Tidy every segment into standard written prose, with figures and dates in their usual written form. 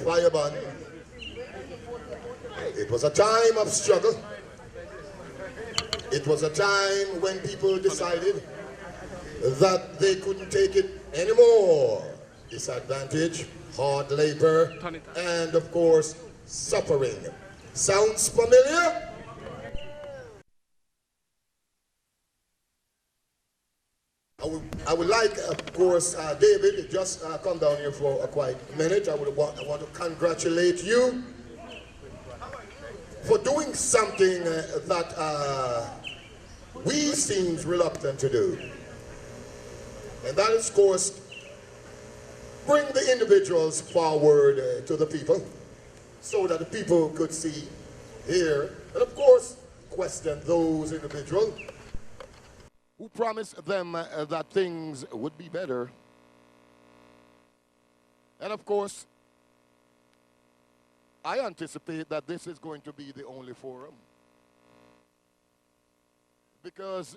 fireman. It was a time of struggle. It was a time when people decided that they couldn't take it anymore. Disadvantage, hard labor, and of course, suffering. Sounds familiar? I would like, of course, David, just come down here for a quiet minute. I want to congratulate you for doing something that we seems reluctant to do. And that is, of course, bring the individuals forward to the people so that the people could see, hear, and of course, question those individuals who promised them that things would be better. And of course, I anticipate that this is going to be the only forum, because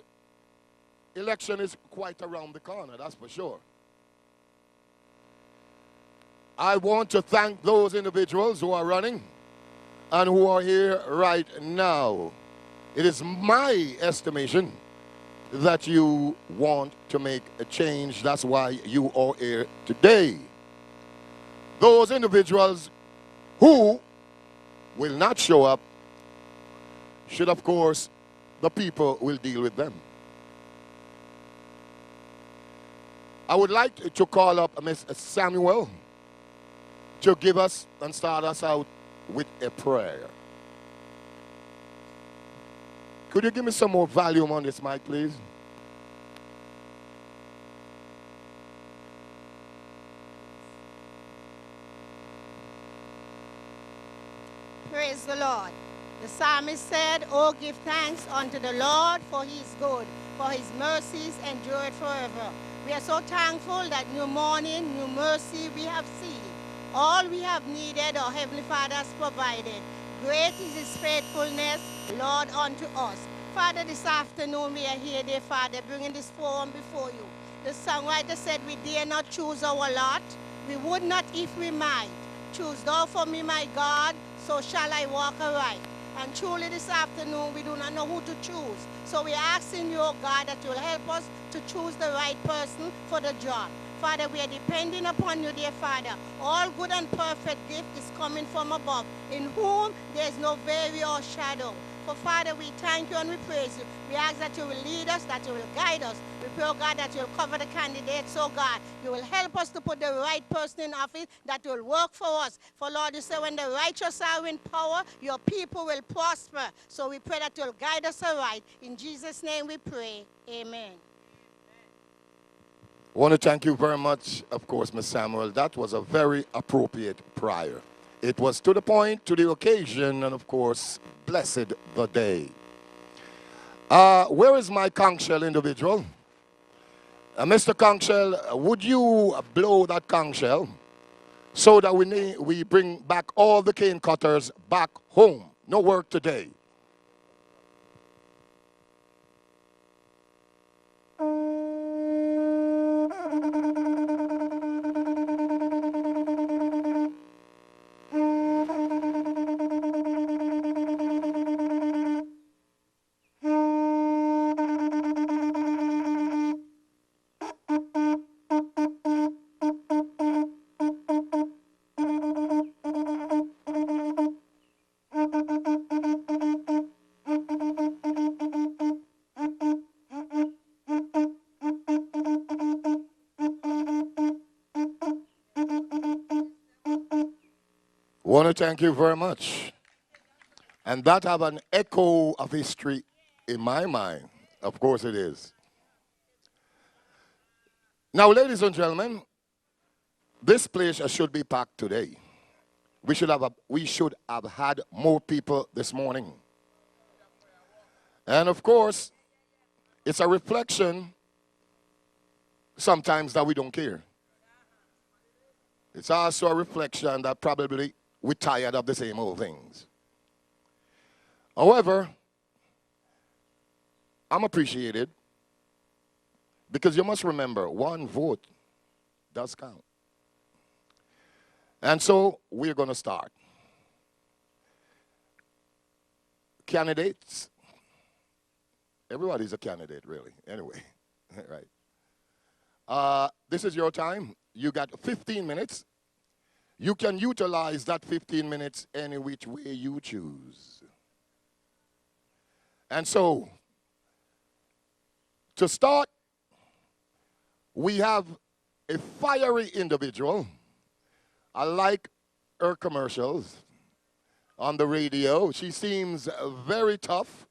election is quite around the corner, that's for sure. I want to thank those individuals who are running and who are here right now. It is my estimation that you want to make a change. That's why you are here today. Those individuals who will not show up should, of course, the people will deal with them. I would like to call up Ms. Samuel to give us and start us out with a prayer. Could you give me some more volume on this mic, please? Praise the Lord. The psalmist said, "Oh, give thanks unto the Lord, for he is good, for his mercies endure forever." We are so thankful that new morning, new mercy we have seen. All we have needed, our Heavenly Father has provided. Great is his faithfulness, Lord, unto us. Father, this afternoon we are here, dear Father, bringing this forum before you. The songwriter said, "We dare not choose our lot. We would not if we might. Choose thou for me, my God, so shall I walk aright." And truly this afternoon, we do not know who to choose. So we are asking you, oh God, that you will help us to choose the right person for the job. Father, we are depending upon you, dear Father. All good and perfect gift is coming from above, in whom there is no vary or shadow. For Father, we thank you and we praise you. We ask that you will lead us, that you will guide us. We pray, oh God, that you will cover the candidates, oh God. You will help us to put the right person in office that will work for us. For Lord, you say when the righteous are in power, your people will prosper. So we pray that you will guide us aright. In Jesus' name we pray. Amen. I want to thank you very much, of course, Ms. Samuel. That was a very appropriate prayer. It was to the point, to the occasion, and of course, blessed the day. Where is my conch shell individual? Mr. Conch shell, would you blow that conch shell so that we bring back all the cane cutters back home? No work today. Want to thank you very much. And that have an echo of history in my mind. Of course it is. Now, ladies and gentlemen, this place should be packed today. We should have had more people this morning. And of course, it's a reflection sometimes that we don't care. It's also a reflection that probably we're tired of the same old things. However, I'm appreciated because you must remember, one vote does count. And so we're going to start. Candidates. Everybody's a candidate, really. Anyway, right. This is your time. You got 15 minutes. You can utilize that 15 minutes any which way you choose. And so, to start, we have a fiery individual. I like her commercials on the radio. She seems very tough.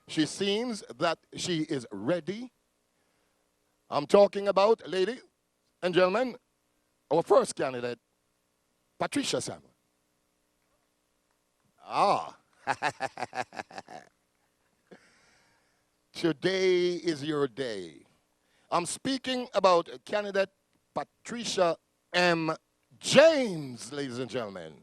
She seems that she is ready. I'm talking about, ladies and gentlemen, our first candidate, Patricia Samuel. Today is your day. I'm speaking about candidate Patricia M. James, ladies and gentlemen.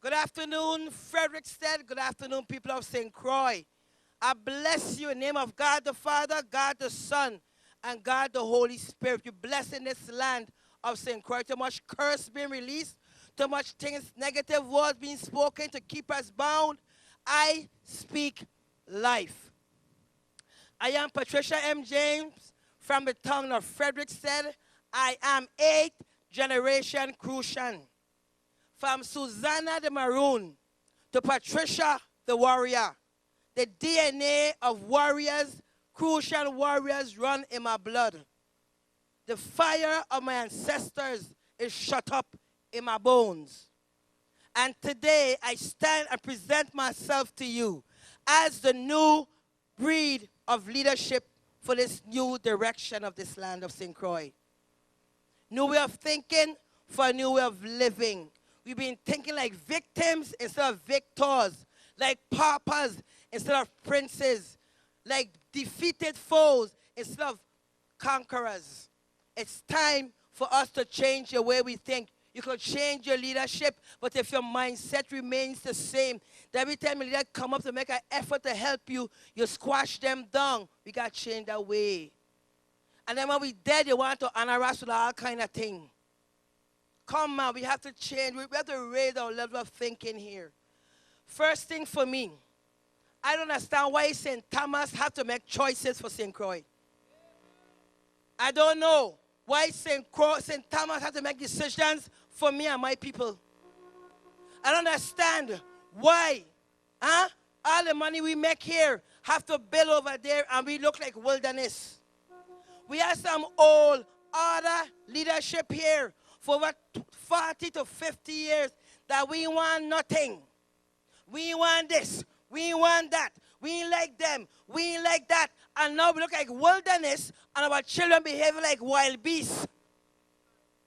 Good afternoon, Fsted. Good afternoon, people of St. Croix. I bless you in the name of God the Father, God the Son, and God the Holy Spirit. You bless in this land of St. Croix. Too much curse being released, too much things, negative words being spoken to keep us bound. I speak life. I am Patricia M. James from the town of Frederiksted. I am 8th generation Crucian. From Susanna the Maroon to Patricia the warrior. The DNA of warriors, Crucian warriors, run in my blood. The fire of my ancestors is shut up in my bones. And today I stand and present myself to you as the new breed of leadership for this new direction of this land of St. Croix. New way of thinking for a new way of living. We've been thinking like victims instead of victors, like paupers instead of princes, like defeated foes instead of conquerors. It's time for us to change the way we think. You can change your leadership, but if your mindset remains the same, that every time a leader come up to make an effort to help you, you squash them down. We got to change that way. And then when we dead, you want to honor us with all kind of things. Come on, we have to change. We have to raise our level of thinking here. First thing for me, I don't understand why St. Thomas have to make choices for St. Croix. I don't know why St. Thomas have to make decisions for me and my people. I don't understand why all the money we make here have to build over there and we look like wilderness. We have some old other leadership here for over 40 to 50 years that we want nothing. We want this. We want that. We ain't like them. We ain't like that. And now we look like wilderness and our children behave like wild beasts.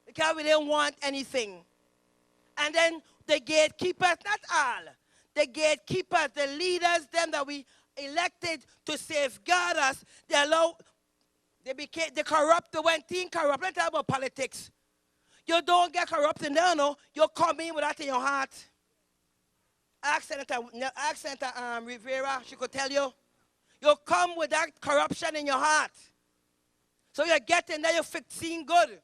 Because we didn't want anything. And then the gatekeepers, not all, the gatekeepers, the leaders, them that we elected to safeguard us, they corrupt, they went in corrupt. Let's talk about politics. You don't get corrupted now, no. You come in with that in your heart. Ask Senator Rivera, she could tell you. You come with that corruption in your heart. So you're getting there, you're fixing good.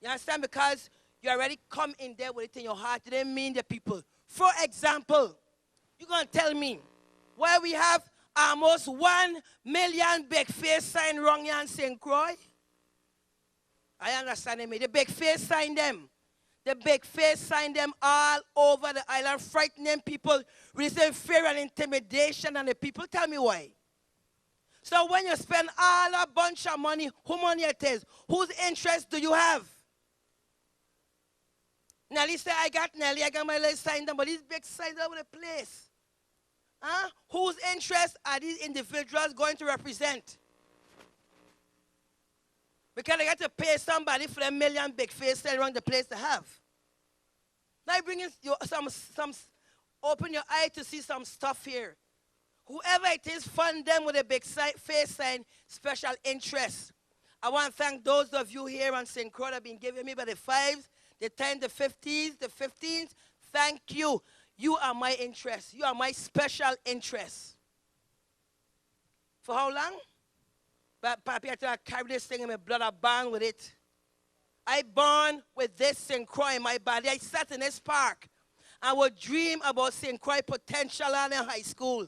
You understand? Because you already come in there with it in your heart. You didn't mean the people. For example, you're going to tell me why we have almost 1 million big face sign wrong here in St. Croix? I understand me. The big face sign them. The big face sign them all over the island, frightening people, releasing fear and intimidation on the people. Tell me why. So when you spend all a bunch of money, whose money it is? Whose interest do you have? Nelly said, I got my little sign them, but these big signs all over the place. Whose interests are these individuals going to represent? Because they got to pay somebody for a million big faces around the place to have. Now I bring in open your eye to see some stuff here. Whoever it is, fund them with a big face sign, special interest. I want to thank those of you here on St. Croix that have been giving me by the 5s, the 10s, the 50s, the 15s. Thank you. You are my interest. You are my special interest. For how long? But Papi, I carry this thing in my blood. I born with it. I born with this St. Croix in my body. I sat in this park. I would dream about St. Croix potential in high school.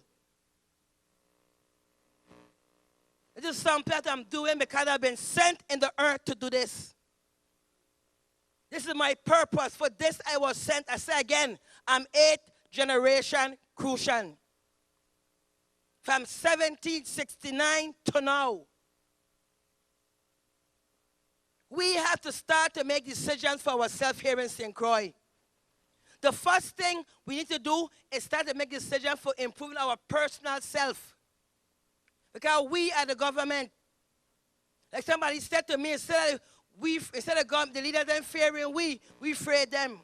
This is something that I'm doing because I've been sent in the earth to do this. This is my purpose. For this I was sent. I say again, I'm 8th generation Crucian. From 1769 to now. We have to start to make decisions for ourselves here in St. Croix. The first thing we need to do is start to make decisions for improving our personal self. Because we are the government. Like somebody said to me, instead of the leaders them fearing we fear them.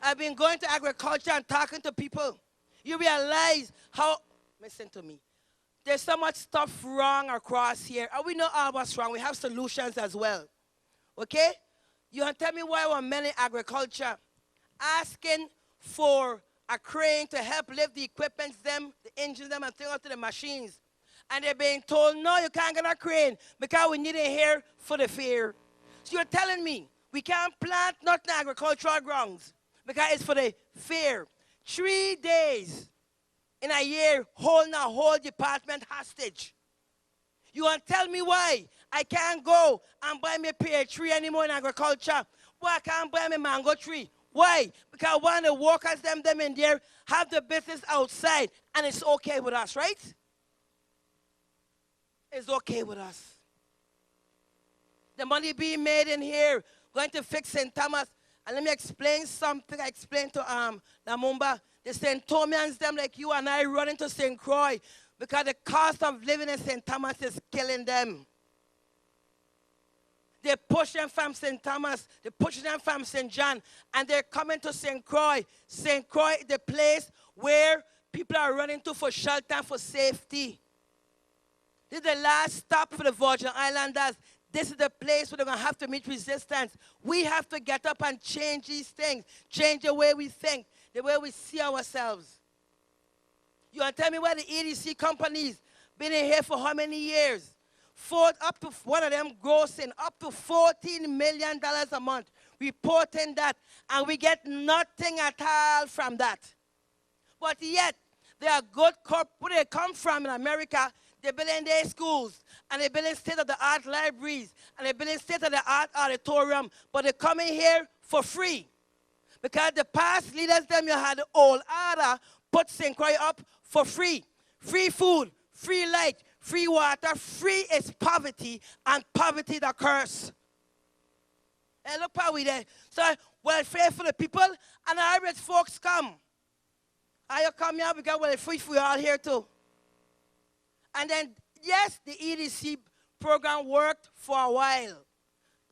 I've been going to agriculture and talking to people. You realize how, listen to me, there's so much stuff wrong across here. And we know all what's wrong. We have solutions as well. Okay? You want to tell me why we're men in agriculture asking for a crane to help lift the equipment, the engines, and things up to the machines. And they're being told, no, you can't get a crane because we need it here for the fair. So you're telling me we can't plant nothing agricultural grounds because it's for the fair. 3 days in a year holding a whole department hostage. You want to tell me why I can't go and buy me a pear tree anymore in agriculture? Why I can't buy me a mango tree? Why? Because one of the workers, them in there, have the business outside, and it's okay with us, right? It's okay with us. The money being made in here, going to fix St. Thomas. And let me explain something I explained to Namumba. The St. Thomians, them like you and I, run into St. Croix because the cost of living in St. Thomas is killing them. They push them from St. Thomas, they push them from St. John, and they're coming to St. Croix. St. Croix is the place where people are running to for shelter and for safety. This is the last stop for the Virgin Islanders. This is the place where they're going to have to meet resistance. We have to get up and change these things, change the way we think, the way we see ourselves. You want to tell me why the EDC companies been in here for how many years? Up to one of them grossing up to $14 million a month, reporting that, and we get nothing at all from that. But yet, they are good where they come from in America. They're building their schools, and they're building state-of-the-art libraries, and they're building state-of-the-art auditorium, but they're coming here for free. Because the past leaders, them you had the old order, put St. Croix up for free. Free food, free light, free water. Free is poverty, and poverty the curse. And look how we there. So, welfare for the people, and the average folks come. And you come here because, well, it's free for you all here too. And then, yes, the EDC program worked for a while.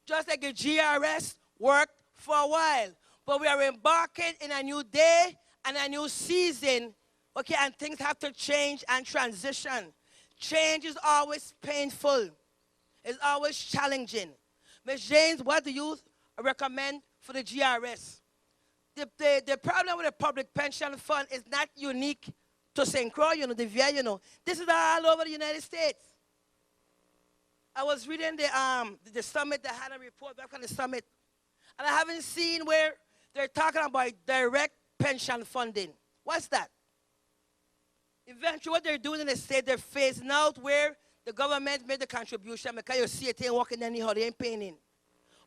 Just like the GRS worked for a while. But we are embarking in a new day and a new season, okay, and things have to change and transition. Change is always painful. It's always challenging. Ms. James, what do you recommend for the GRS? The problem with the public pension fund is not unique to St. Croix, the VA, This is all over the United States. I was reading the summit, that had a report back on the summit, and I haven't seen where they're talking about direct pension funding. What's that? Eventually, what they're doing in the state, they're phasing out where the government made the contribution because you see it ain't working anyhow, they ain't paying in.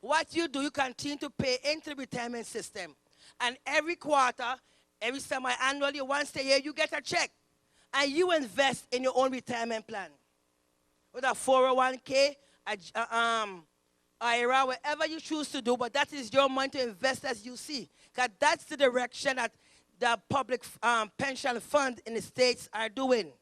What you do, you continue to pay into the retirement system. And every quarter, every semi-annually, once a year, you get a check. And you invest in your own retirement plan. With a 401k, IRA, whatever you choose to do, but that is your money to invest as you see. Because that's the direction that the public pension fund in the States are doing.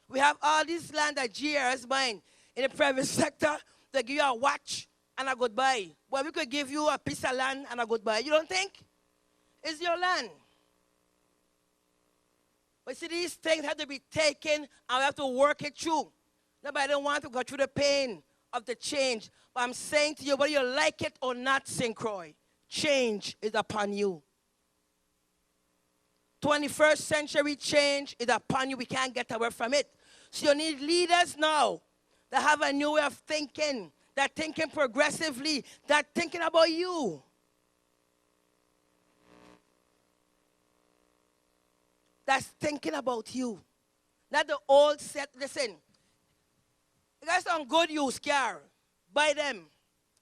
We have all this land that GRS buying in the private sector. They give you a watch and a goodbye. Well, we could give you a piece of land and a goodbye. You don't think? It's your land. But see, these things have to be taken and we have to work it through. Nobody don't want to go through the pain of the change. But I'm saying to you, whether you like it or not, St. Croix, change is upon you. 21st century change is upon you. We can't get away from it. So you need leaders now that have a new way of thinking, that thinking progressively, that thinking about you. That's thinking about you. Not the old set. Listen, you got some good use car. Buy them.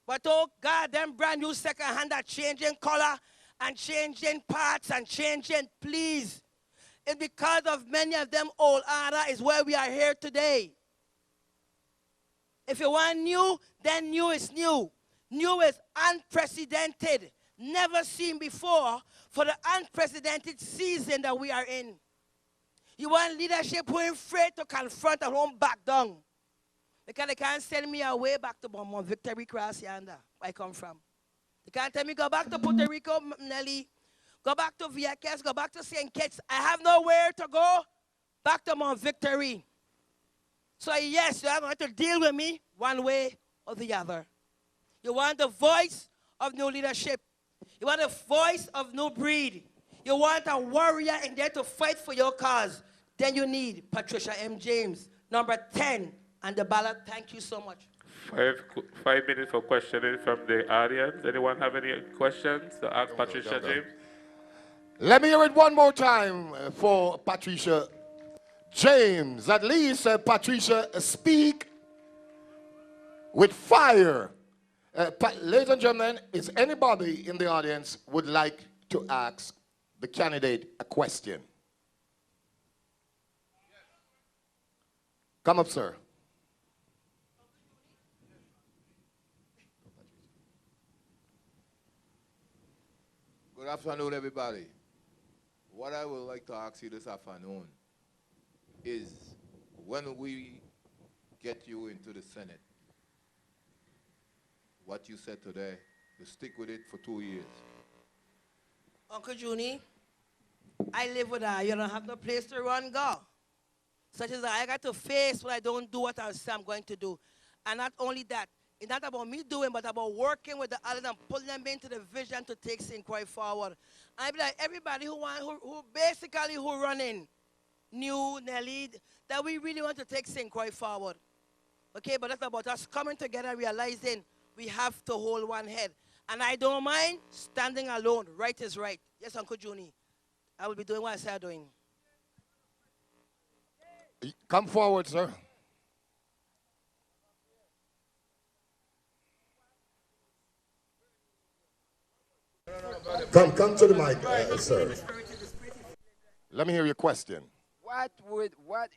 But oh God, them brand new second hand are changing color and changing parts and changing, please. It's because of many of them old order is where we are here today. If you want new, then new is new. New is unprecedented, never seen before for the unprecedented season that we are in. You want leadership who ain't afraid to confront and won't back down. Because they can't send me away back to my Victory Cross yonder, where I come from. They can't tell me go back to Puerto Rico, Nelly. Go back to Vieques, go back to St. Kitts. I have nowhere to go. Back to Mount Victory. So yes, you are going to deal with me one way or the other. You want the voice of new leadership. You want the voice of new breed. You want a warrior in there to fight for your cause. Then you need Patricia M. James, number 10 on the ballot. Thank you so much. 5 minutes for questioning from the audience. Anyone have any questions to ask Patricia James? Let me hear it one more time for Patricia James. At least, Patricia, speak with fire. Ladies and gentlemen, is anybody in the audience would like to ask the candidate a question? Come up, sir. Good afternoon, everybody. What I would like to ask you this afternoon is when we get you into the Senate, what you said today, you stick with it for 2 years. Uncle Junie, I live with her. You don't have no place to run, go. Such as I got to face when I don't do what I say I'm going to do. And not only that, it's not about me doing, but about working with the others and pulling them into the vision to take St. Croix forward. I be like everybody who running, new, Nelly, that we really want to take St. Croix forward. Okay, but that's about us coming together and realizing we have to hold one head. And I don't mind standing alone. Right is right. Yes, Uncle Junie. I will be doing what I say I'm doing. Come forward, sir. Come to the mic, sir. Let me hear your question. What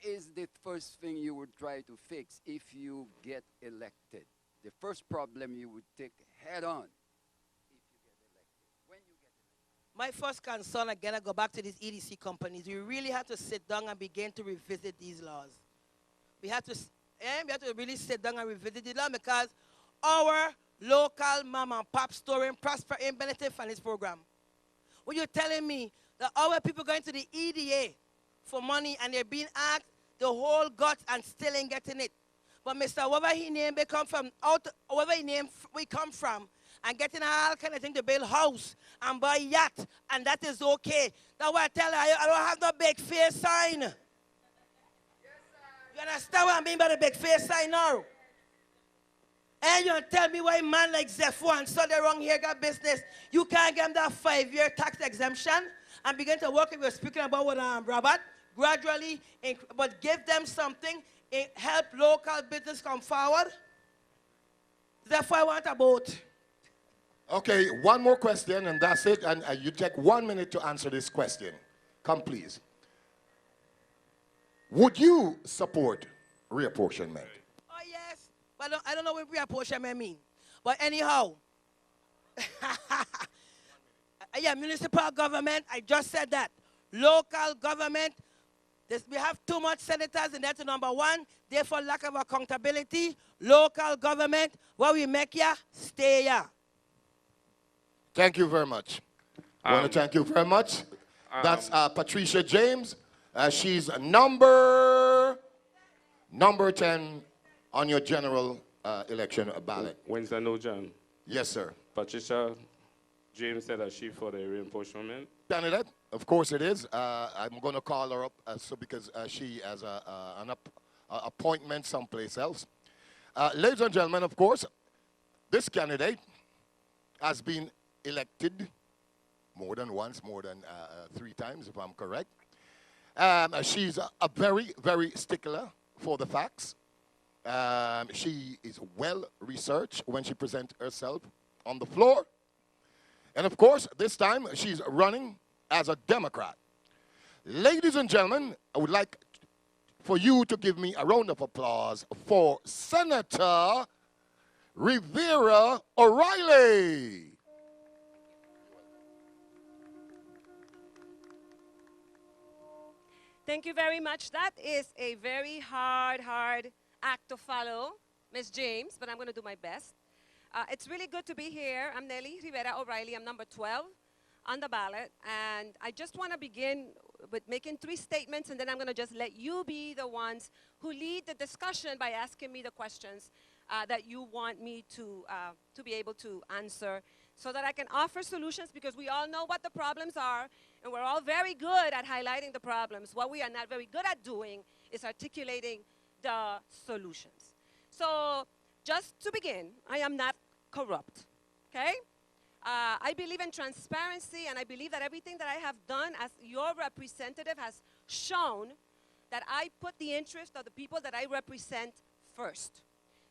is the first thing you would try to fix if you get elected? The first problem you would take head on if you get elected. When you get elected. My first concern, again, I go back to these EDC companies. We really have to sit down and begin to revisit these laws. We have to really sit down and revisit the law because our local mom and pop store and prosper and benefit from this program. When you're telling me that our people going to the EDA for money and they're being asked the whole guts and still ain't getting it. But Mr. Whatever he name they come from, whatever he name we come from, and getting all kind of thing to build house and buy yacht, and that is okay. That's why I tell you, I don't have no big face sign. Yes, you understand what I mean by the big face sign now? And you tell me why man like Zepho and so they wrong here got business. You can't get them that 5-year tax exemption and begin to work if you're speaking about with Robert gradually, but give them something, help local business come forward. Therefore, I want a boat. Okay, one more question and that's it. And you take 1 minute to answer this question. Come, please. Would you support reapportionment? Oh, yes. But I don't know what reapportionment mean. But anyhow, yeah, municipal government, I just said that. Local government, we have too much senators and that's number one. Therefore, lack of accountability. Local government, what we make here, stay here. Thank you very much. I want to thank you very much. That's Patricia James. She's number 10 on your general election ballot. Wednesday, no, John. Yes, sir. Patricia James said that she for the reapportionment. Candidate? Of course it is. I'm going to call her up because she has an appointment someplace else. Ladies and gentlemen, of course, this candidate has been elected more than once, more than 3 times, if I'm correct. She's a very, very stickler for the facts. She is well researched when she presents herself on the floor. And of course, this time she's running as a Democrat. Ladies and gentlemen, I would like for you to give me a round of applause for Senator Rivera O'Reilly. Thank you very much. That is a very hard act to follow, Ms. James, but I'm going to do my best. It's really good to be here. I'm Nelly Rivera O'Reilly. I'm number 12 on the ballot. And I just want to begin with making 3 statements, and then I'm going to just let you be the ones who lead the discussion by asking me the questions that you want me to be able to answer so that I can offer solutions, because we all know what the problems are, and we're all very good at highlighting the problems. What we are not very good at doing is articulating the solutions. So just to begin, I am not corrupt, okay? I believe in transparency, and I believe that everything that I have done as your representative has shown that I put the interest of the people that I represent first.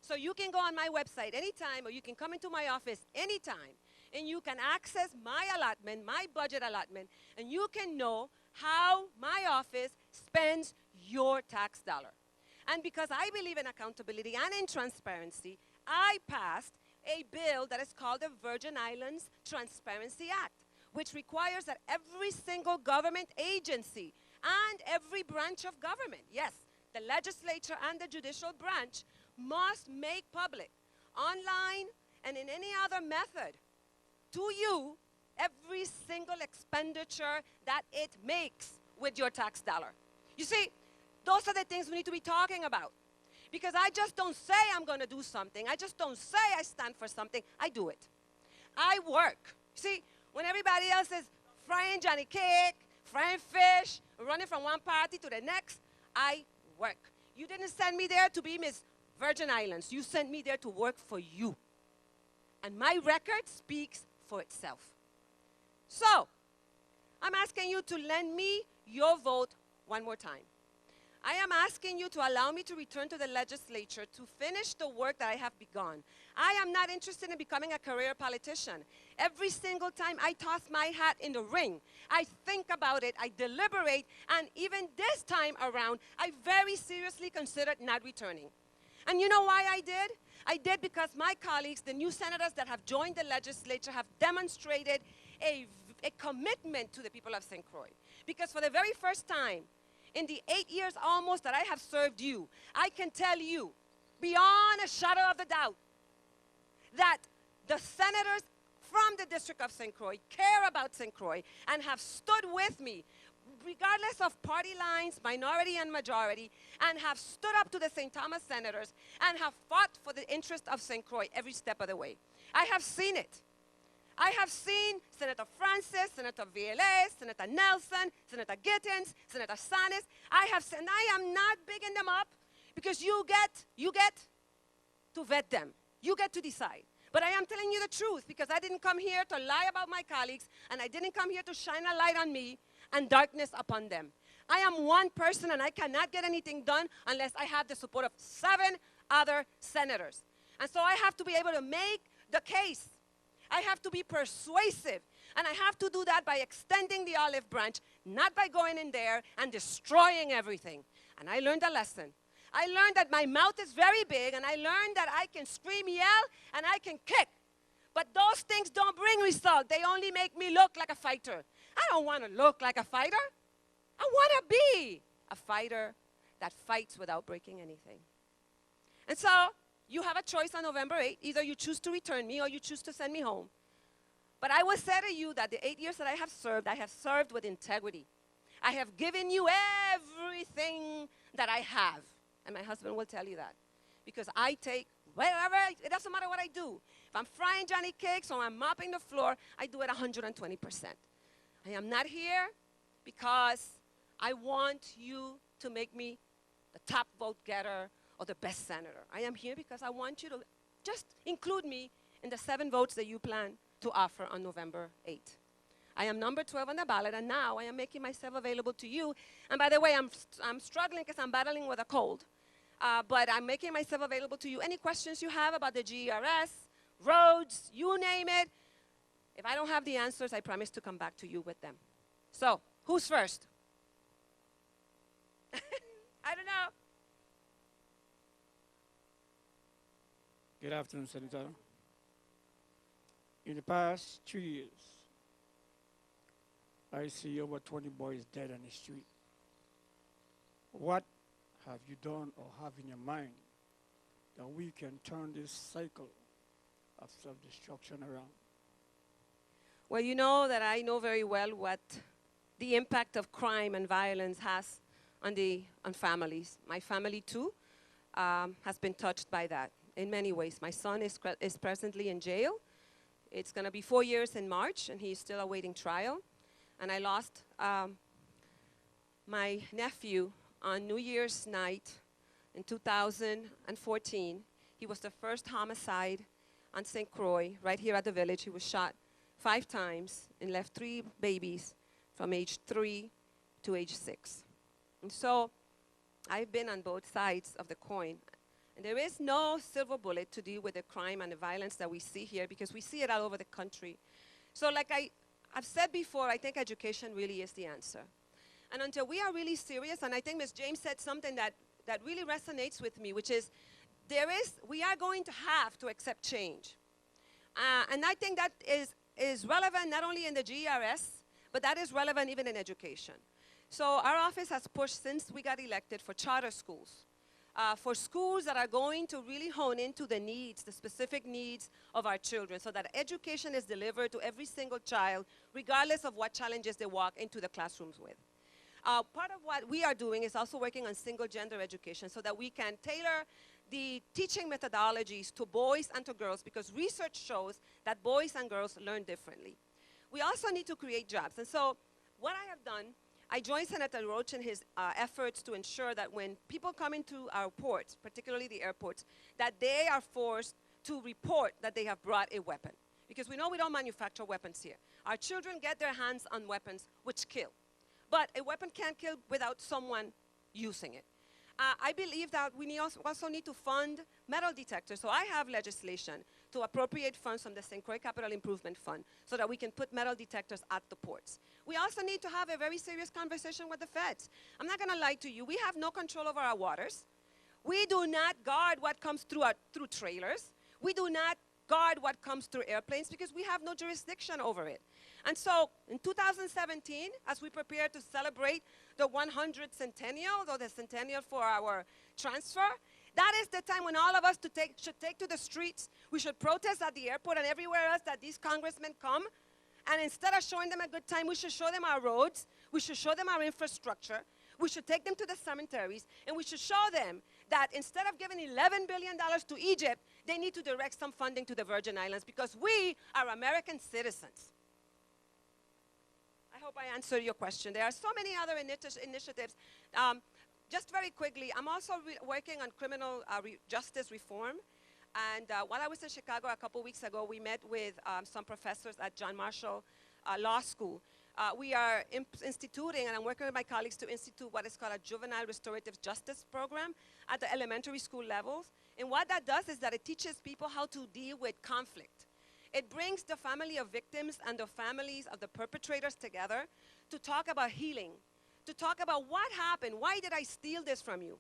So you can go on my website anytime, or you can come into my office anytime, and you can access my allotment, my budget allotment, and you can know how my office spends your tax dollar. And because I believe in accountability and in transparency, I passed a bill that is called the Virgin Islands Transparency Act, which requires that every single government agency and every branch of government, yes, the legislature and the judicial branch, must make public, online and in any other method, to you, every single expenditure that it makes with your tax dollar. You see, those are the things we need to be talking about. Because I just don't say I'm going to do something. I just don't say I stand for something. I do it. I work. See, when everybody else is frying Johnny cake, frying fish, running from one party to the next, I work. You didn't send me there to be Miss Virgin Islands. You sent me there to work for you. And my record speaks for itself. So, I'm asking you to lend me your vote one more time. I am asking you to allow me to return to the legislature to finish the work that I have begun. I am not interested in becoming a career politician. Every single time I toss my hat in the ring, I think about it, I deliberate, and even this time around, I very seriously considered not returning. And you know why I did? I did because my colleagues, the new senators that have joined the legislature, have demonstrated a commitment to the people of St. Croix. Because for the very first time, in the 8 years almost that I have served you, I can tell you, beyond a shadow of a doubt, that the senators from the District of St. Croix care about St. Croix and have stood with me, regardless of party lines, minority and majority, and have stood up to the St. Thomas senators and have fought for the interest of St. Croix every step of the way. I have seen it. I have seen Senator Francis, Senator Villes, Senator Nelson, Senator Gittins, Senator Sanis. I am not bigging them up because you get to vet them. You get to decide. But I am telling you the truth because I didn't come here to lie about my colleagues, and I didn't come here to shine a light on me and darkness upon them. I am one person, and I cannot get anything done unless I have the support of 7 other senators. And so I have to be able to make the case. I have to be persuasive, and I have to do that by extending the olive branch, not by going in there and destroying everything. And I learned a lesson. I learned that my mouth is very big, and I learned that I can scream, yell, and I can kick. But those things don't bring result. They only make me look like a fighter. I don't want to look like a fighter. I want to be a fighter that fights without breaking anything. And so you have a choice on November 8th. Either you choose to return me or you choose to send me home. But I will say to you that the 8 years that I have served with integrity. I have given you everything that I have. And my husband will tell you that. Because I take whatever, it doesn't matter what I do. If I'm frying Johnny cakes or I'm mopping the floor, I do it 120%. I am not here because I want you to make me the top vote getter or the best senator. I am here because I want you to just include me in the 7 votes that you plan to offer on November 8th. I am number 12 on the ballot, and now I am making myself available to you. And by the way, I'm struggling because I'm battling with a cold. But I'm making myself available to you. Any questions you have about the GERS, roads, you name it. If I don't have the answers, I promise to come back to you with them. So, who's first? I don't know. Good afternoon, Senator. In the past 2 years, I see over 20 boys dead on the street. What have you done or have in your mind that we can turn this cycle of self-destruction around? Well, you know that I know very well what the impact of crime and violence has on families. My family, too, has been touched by that in many ways. My son is presently in jail. It's going to be 4 years in March, and he's still awaiting trial. And I lost my nephew on New Year's night in 2014. He was the first homicide on St. Croix, right here at the village. He was shot 5 times and left 3 babies from age 3 to age 6. And so I've been on both sides of the coin. And there is no silver bullet to deal with the crime and the violence that we see here, because we see it all over the country. So like I've said before, I think education really is the answer. And until we are really serious, and I think Ms. James said something that really resonates with me, which is we are going to have to accept change. And I think that is relevant not only in the GERS, but that is relevant even in education. So our office has pushed since we got elected for charter schools, for schools that are going to really hone into the needs, the specific needs of our children, so that education is delivered to every single child, regardless of what challenges they walk into the classrooms with. Part of what we are doing is also working on single gender education so that we can tailor the teaching methodologies to boys and to girls, because research shows that boys and girls learn differently. We also need to create jobs. And so what I have done, I joined Senator Roach in his efforts to ensure that when people come into our ports, particularly the airports, that they are forced to report that they have brought a weapon. Because we know we don't manufacture weapons here. Our children get their hands on weapons which kill. But a weapon can't kill without someone using it. I believe that we also need to fund metal detectors. So I have legislation to appropriate funds from the St. Croix Capital Improvement Fund so that we can put metal detectors at the ports. We also need to have a very serious conversation with the feds. I'm not going to lie to you. We have no control over our waters. We do not guard what comes through trailers. We do not guard what comes through airplanes because we have no jurisdiction over it. And so in 2017, as we prepare to celebrate the 100th centennial, or the centennial for our transfer, that is the time when all of us should take to the streets. We should protest at the airport and everywhere else that these congressmen come. And instead of showing them a good time, we should show them our roads. We should show them our infrastructure. We should take them to the cemeteries. And we should show them that instead of giving $11 billion to Egypt, they need to direct some funding to the Virgin Islands, because we are American citizens. I hope I answered your question. There are so many other initiatives. Just very quickly, I'm also working on criminal justice reform. And while I was in Chicago a couple weeks ago, we met with some professors at John Marshall Law School. We are instituting, and I'm working with my colleagues to institute what is called a juvenile restorative justice program at the elementary school levels. And what that does is that it teaches people how to deal with conflict. It brings the family of victims and the families of the perpetrators together to talk about healing, to talk about what happened, why did I steal this from you?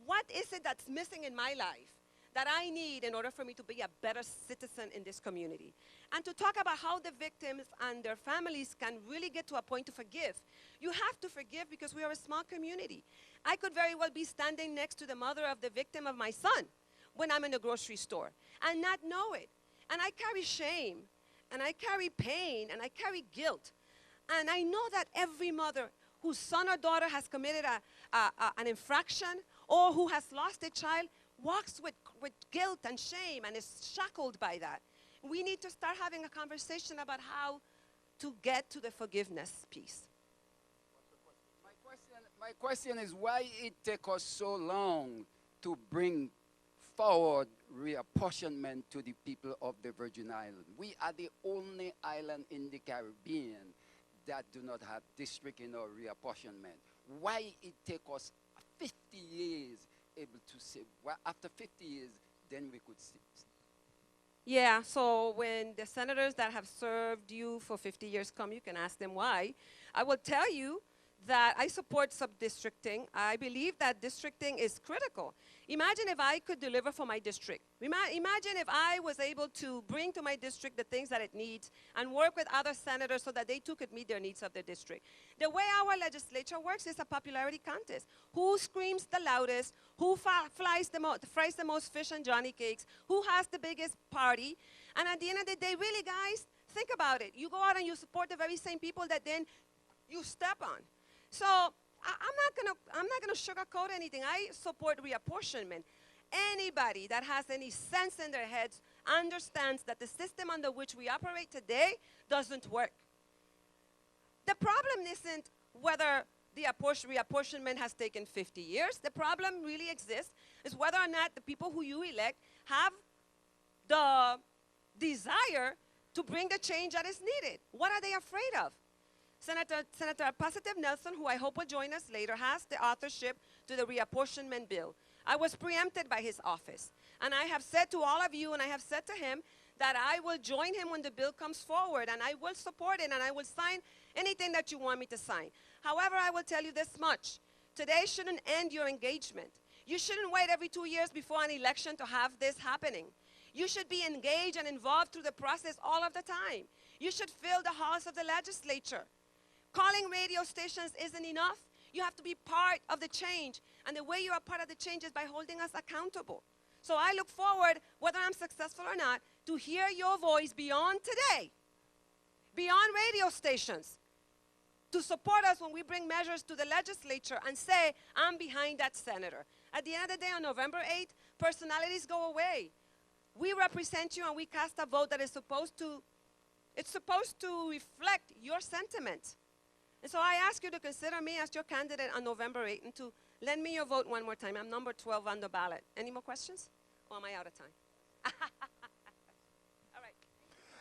What is it that's missing in my life that I need in order for me to be a better citizen in this community? And to talk about how the victims and their families can really get to a point to forgive. You have to forgive because we are a small community. I could very well be standing next to the mother of the victim of my son when I'm in the grocery store and not know it. And I carry shame, and I carry pain, and I carry guilt. And I know that every mother whose son or daughter has committed an infraction or who has lost a child walks with guilt and shame and is shackled by that. We need to start having a conversation about how to get to the forgiveness piece. My question is why it take us so long to bring forward reapportionment to the people of the Virgin Islands. We are the only island in the Caribbean that do not have district in our reapportionment. Why it take us 50 years able to say, well, after 50 years, then we could see. Yeah, so when the senators that have served you for 50 years come, you can ask them why. I will tell you that I support sub-districting. I believe that districting is critical. Imagine if I could deliver for my district. Imagine if I was able to bring to my district the things that it needs and work with other senators so that they too could meet their needs of their district. The way our legislature works is a popularity contest. Who screams the loudest, who fries the most fish and Johnny cakes, who has the biggest party. And at the end of the day, really guys, think about it. You go out and you support the very same people that then you step on. So I'm not gonna sugarcoat anything. I support reapportionment. Anybody that has any sense in their heads understands that the system under which we operate today doesn't work. The problem isn't whether the reapportionment has taken 50 years. The problem really exists is whether or not the people who you elect have the desire to bring the change that is needed. What are they afraid of? Senator Positive Nelson, who I hope will join us later, has the authorship to the reapportionment bill. I was preempted by his office. And I have said to all of you, and I have said to him, that I will join him when the bill comes forward, and I will support it, and I will sign anything that you want me to sign. However, I will tell you this much. Today shouldn't end your engagement. You shouldn't wait every 2 years before an election to have this happening. You should be engaged and involved through the process all of the time. You should fill the halls of the legislature. Calling radio stations isn't enough. You have to be part of the change. And the way you are part of the change is by holding us accountable. So I look forward, whether I'm successful or not, to hear your voice beyond today, beyond radio stations, to support us when we bring measures to the legislature and say, I'm behind that senator. At the end of the day, on November 8th, personalities go away. We represent you and we cast a vote that is supposed to reflect your sentiment. And so I ask you to consider me as your candidate on November 8th and to lend me your vote one more time. I'm number 12 on the ballot. Any more questions? Or am I out of time?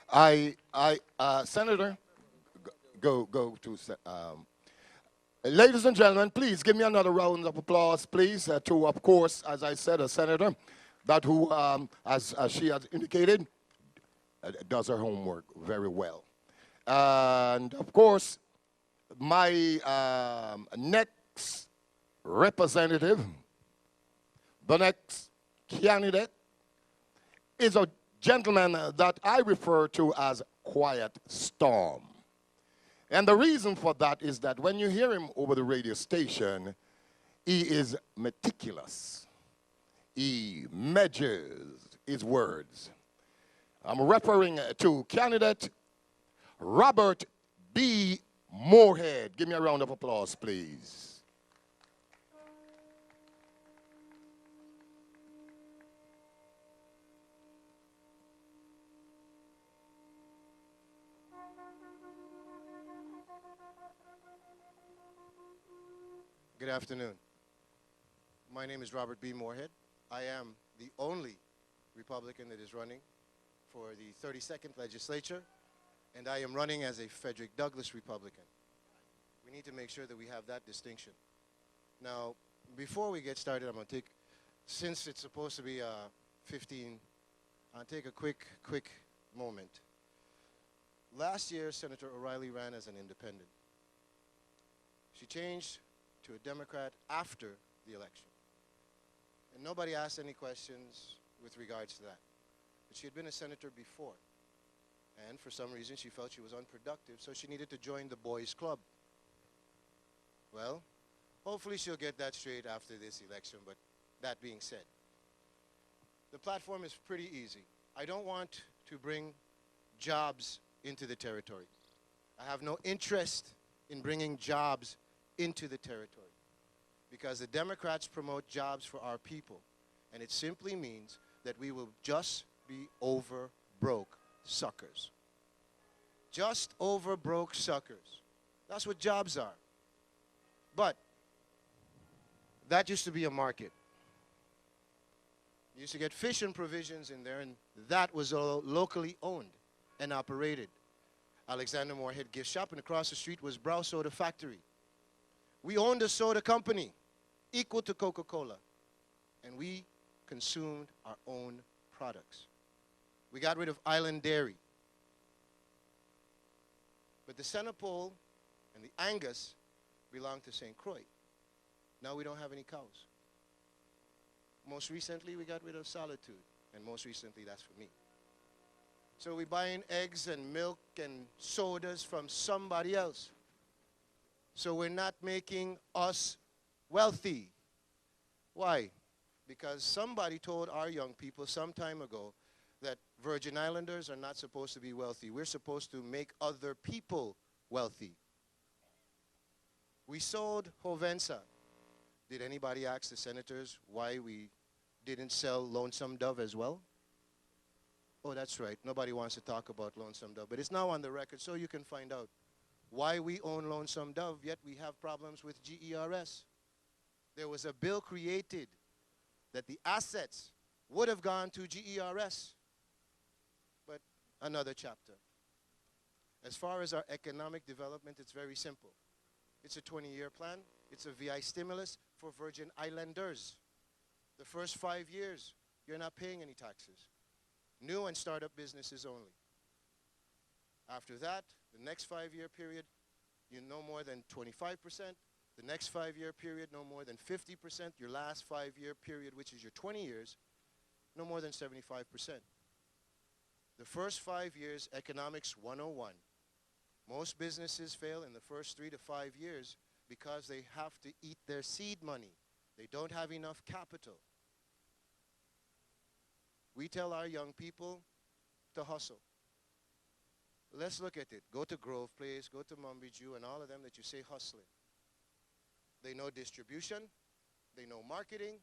All right. Senator, go to, ladies and gentlemen, please give me another round of applause, please, to, of course, as I said, a senator that who, as she has indicated, does her homework very well. And, of course, my next representative, the next candidate, is a gentleman that I refer to as Quiet Storm. And the reason for that is that when you hear him over the radio station, he is meticulous. He measures his words. I'm referring to candidate Robert B. Moorhead. Give me a round of applause, please. Good afternoon. My name is Robert B. Moorhead. I am the only Republican that is running for the 32nd legislature, and I am running as a Frederick Douglass Republican. We need to make sure that we have that distinction. Now, before we get started, I'm going to take, since it's supposed to be 15, I'll take a quick moment. Last year, Senator O'Reilly ran as an independent. She changed to a Democrat after the election. And nobody asked any questions with regards to that. But she had been a senator before. And for some reason, she felt she was unproductive, so she needed to join the boys' club. Well, hopefully she'll get that straight after this election, but that being said, the platform is pretty easy. I don't want to bring jobs into the territory. I have no interest in bringing jobs into the territory because the Democrats promote jobs for our people, and it simply means that we will just be over broke suckers. Just over broke suckers. That's what jobs are. But That used to be a market. You used to get fish and provisions in there, and that was all locally owned and operated. Alexander Moorhead gift shop, and across the street was Brow Soda Factory. We owned a soda company equal to Coca-Cola, and we consumed our own products. We got rid of Island Dairy. But the Centerpole and the Angus belonged to St. Croix. Now we don't have any cows. Most recently, we got rid of Solitude, and most recently, that's for me. So we're buying eggs and milk and sodas from somebody else. So we're not making us wealthy. Why? Because somebody told our young people some time ago that Virgin Islanders are not supposed to be wealthy. We're supposed to make other people wealthy. We sold Hovensa. Did anybody ask the senators why we didn't sell Lonesome Dove as well? Oh, that's right. Nobody wants to talk about Lonesome Dove. But it's now on the record, so you can find out why we own Lonesome Dove, yet we have problems with GERS. There was a bill created that the assets would have gone to GERS. But another chapter. As far as our economic development, it's very simple. It's a 20-year plan. It's a VI stimulus for Virgin Islanders. The first 5 years, you're not paying any taxes. New and startup businesses only. After that, the next 5-year period, you no more than 25%. The next 5-year period, no more than 50%. Your last 5-year period, which is your 20 years, no more than 75%. The first 5 years, economics 101. Most businesses fail in the first 3 to 5 years because they have to eat their seed money. They don't have enough capital. We tell our young people to hustle. Let's look at it. Go to Grove Place, go to Mumbiju, and all of them that you say hustling. They know distribution, they know marketing,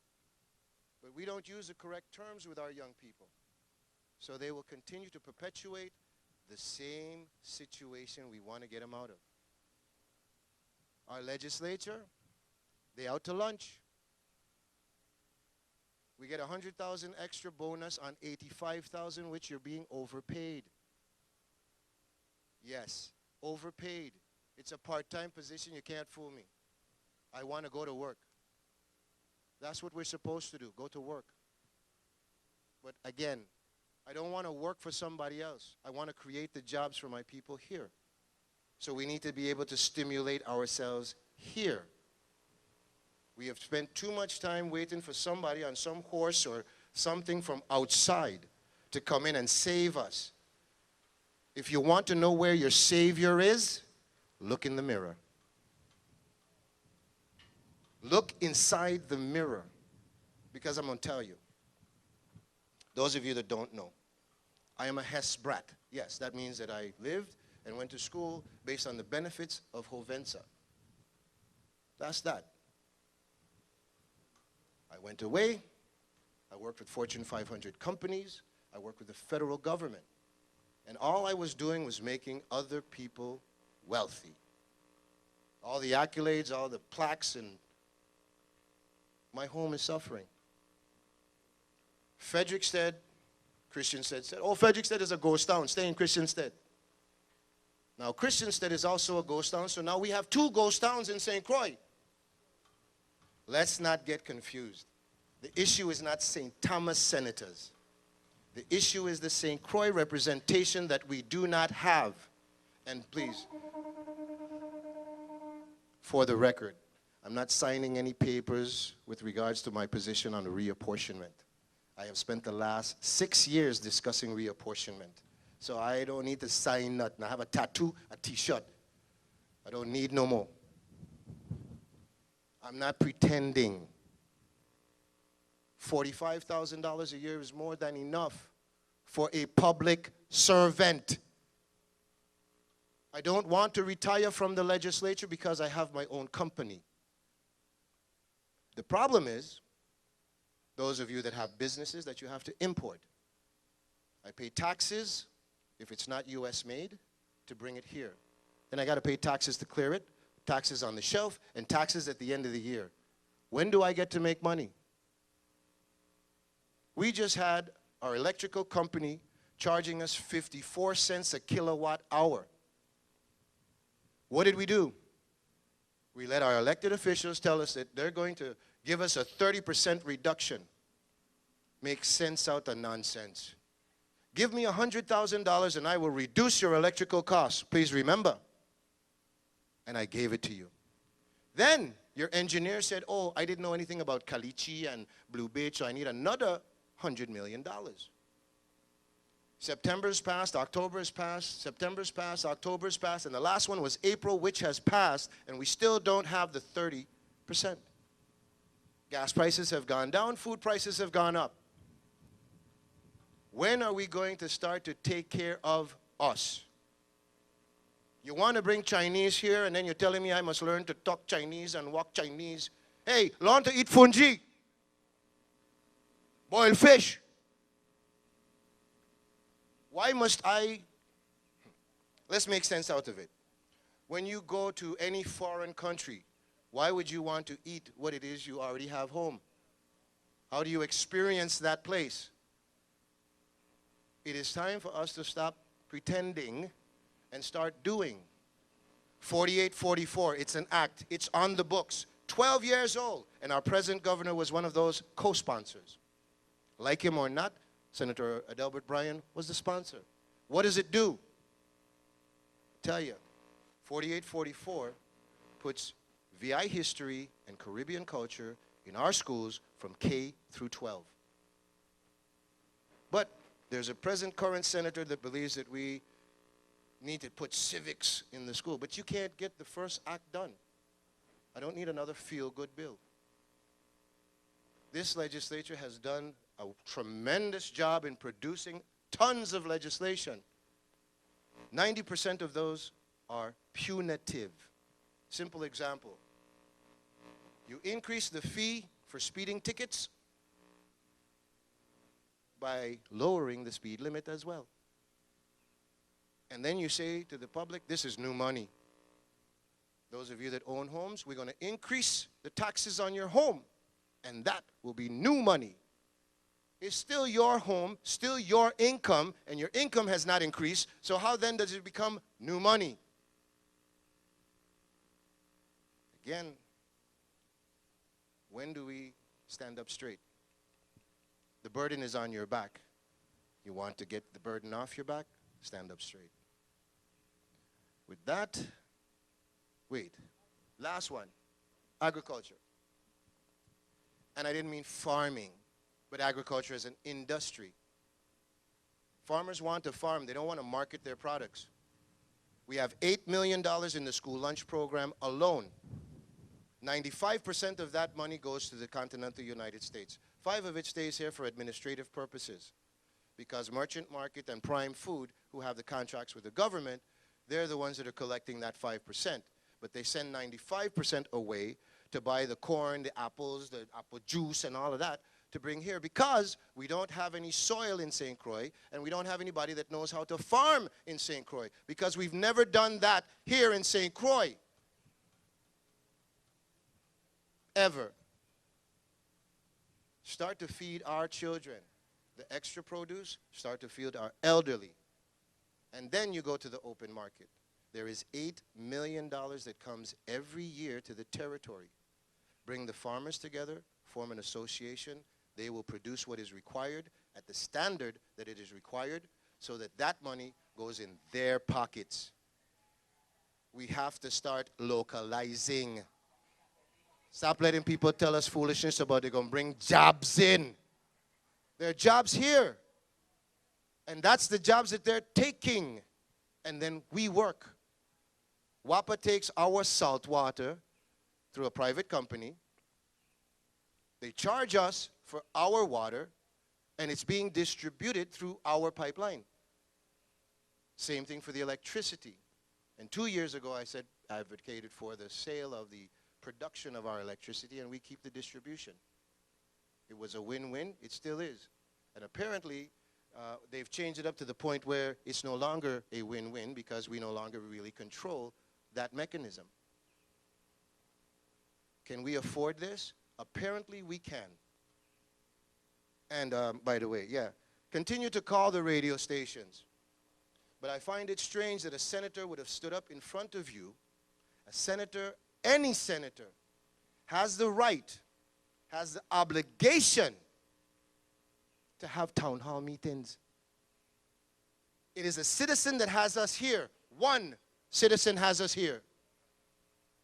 but we don't use the correct terms with our young people. So they will continue to perpetuate the same situation we want to get them out of. Our legislature, they out to lunch. We get 100,000 extra bonus on 85,000, which you're being overpaid. Yes, overpaid. It's a part-time position. You can't fool me. I want to go to work. That's what we're supposed to do, go to work. But again, I don't want to work for somebody else. I want to create the jobs for my people here. So we need to be able to stimulate ourselves here. We have spent too much time waiting for somebody on some horse or something from outside to come in and save us. If you want to know where your Savior is, look in the mirror. Look inside the mirror, because I'm going to tell you. Those of you that don't know, I am a Hess brat. Yes, that means that I lived and went to school based on the benefits of Hovensa. That's that. I went away. I worked with Fortune 500 companies. I worked with the federal government. And all I was doing was making other people wealthy. All the accolades, all the plaques, and my home is suffering. Frederiksted, Christiansted said, oh, Frederiksted is a ghost town. Stay in Christiansted. Now, Christiansted is also a ghost town, so now we have 2 ghost towns in St. Croix. Let's not get confused. The issue is not St. Thomas senators. The issue is the St. Croix representation that we do not have. And please, for the record, I'm not signing any papers with regards to my position on reapportionment. I have spent the last 6 years discussing reapportionment. So I don't need to sign nothing. I have a tattoo, a t-shirt. I don't need no more. I'm not pretending. $45,000 a year is more than enough for a public servant. I don't want to retire from the legislature because I have my own company. The problem is, those of you that have businesses that you have to import. I pay taxes if it's not US made to bring it here. Then I got to pay taxes to clear it, taxes on the shelf, and taxes at the end of the year. When do I get to make money? We just had our electrical company charging us 54 cents a kilowatt hour. What did we do? We let our elected officials tell us that they're going to give us a 30% reduction. Make sense out of nonsense. Give me $100,000 and I will reduce your electrical costs. Please remember. And I gave it to you. Then your engineer said, oh, I didn't know anything about caliche and blue beach, so I need another $100 million. September's passed, October's passed, September's passed, October's passed, and the last one was April, which has passed, and we still don't have the 30%. Gas prices have gone down, food prices have gone up. When are we going to start to take care of us? You want to bring Chinese here, and then you're telling me I must learn to talk Chinese and walk Chinese. Hey, learn to eat fungi, boiled fish. Why must I? Let's make sense out of it. When you go to any foreign country, why would you want to eat what it is you already have home? How do you experience that place? It is time for us to stop pretending and start doing. 4844, it's an act. It's on the books. 12 years old. And our present governor was one of those co-sponsors. Like him or not, Senator Adelbert Bryan was the sponsor. What does it do? Tell you, 4844 puts VI history and Caribbean culture in our schools from K through 12. But there's a present current senator that believes that we need to put civics in the school. But you can't get the first act done. I don't need another feel-good bill. This legislature has done a tremendous job in producing tons of legislation. 90% of those are punitive. Simple example. You increase the fee for speeding tickets by lowering the speed limit as well. And then you say to the public, this is new money. Those of you that own homes, we're going to increase the taxes on your home. And that will be new money. It's still your home, still your income, and your income has not increased. So how then does it become new money? Again, when do we stand up straight? The burden is on your back. You want to get the burden off your back? Stand up straight. With that, wait, last one, agriculture. And I didn't mean farming, but agriculture as an industry. Farmers want to farm. They don't want to market their products. We have $8 million in the school lunch program alone. 95% of that money goes to the continental United States. 5 of it stays here for administrative purposes. Because Merchant Market and Prime Food, who have the contracts with the government, they're the ones that are collecting that 5%. But they send 95% away to buy the corn, the apples, the apple juice, and all of that to bring here because we don't have any soil in St. Croix and we don't have anybody that knows how to farm in St. Croix because we've never done that here in St. Croix. Ever. Start to feed our children. The extra produce, start to feed our elderly. And then you go to the open market. There is $8 million that comes every year to the territory. Bring the farmers together, form an association. They will produce what is required at the standard that it is required so that that money goes in their pockets. We have to start localizing. Stop letting people tell us foolishness about they're going to bring jobs in. There are jobs here. And that's the jobs that they're taking. And then we work. WAPA takes our salt water through a private company. They charge us for our water, and it's being distributed through our pipeline. Same thing for the electricity. And 2 years ago, I said, I advocated for the sale of the production of our electricity, and we keep the distribution. It was a win-win. It still is. And apparently, they've changed it up to the point where it's no longer a win-win because we no longer really control that mechanism. Can we afford this? Apparently we can. And by the way, yeah, continue to call the radio stations. But I find it strange that a senator would have stood up in front of you. A senator, any senator, has the right, has the obligation to have town hall meetings. It is a citizen that has us here. One citizen has us here.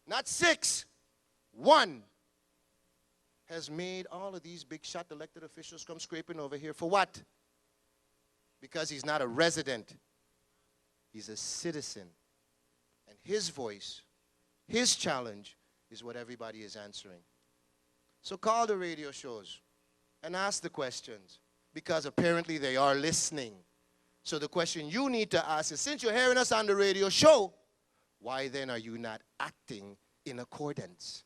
Not 6. 1 has made all of these big shot elected officials come scraping over here. For what? Because he's not a resident. He's a citizen. And his voice, his challenge, is what everybody is answering. So call the radio shows and ask the questions, because apparently they are listening. So the question you need to ask is, since you're hearing us on the radio show, why then are you not acting in accordance?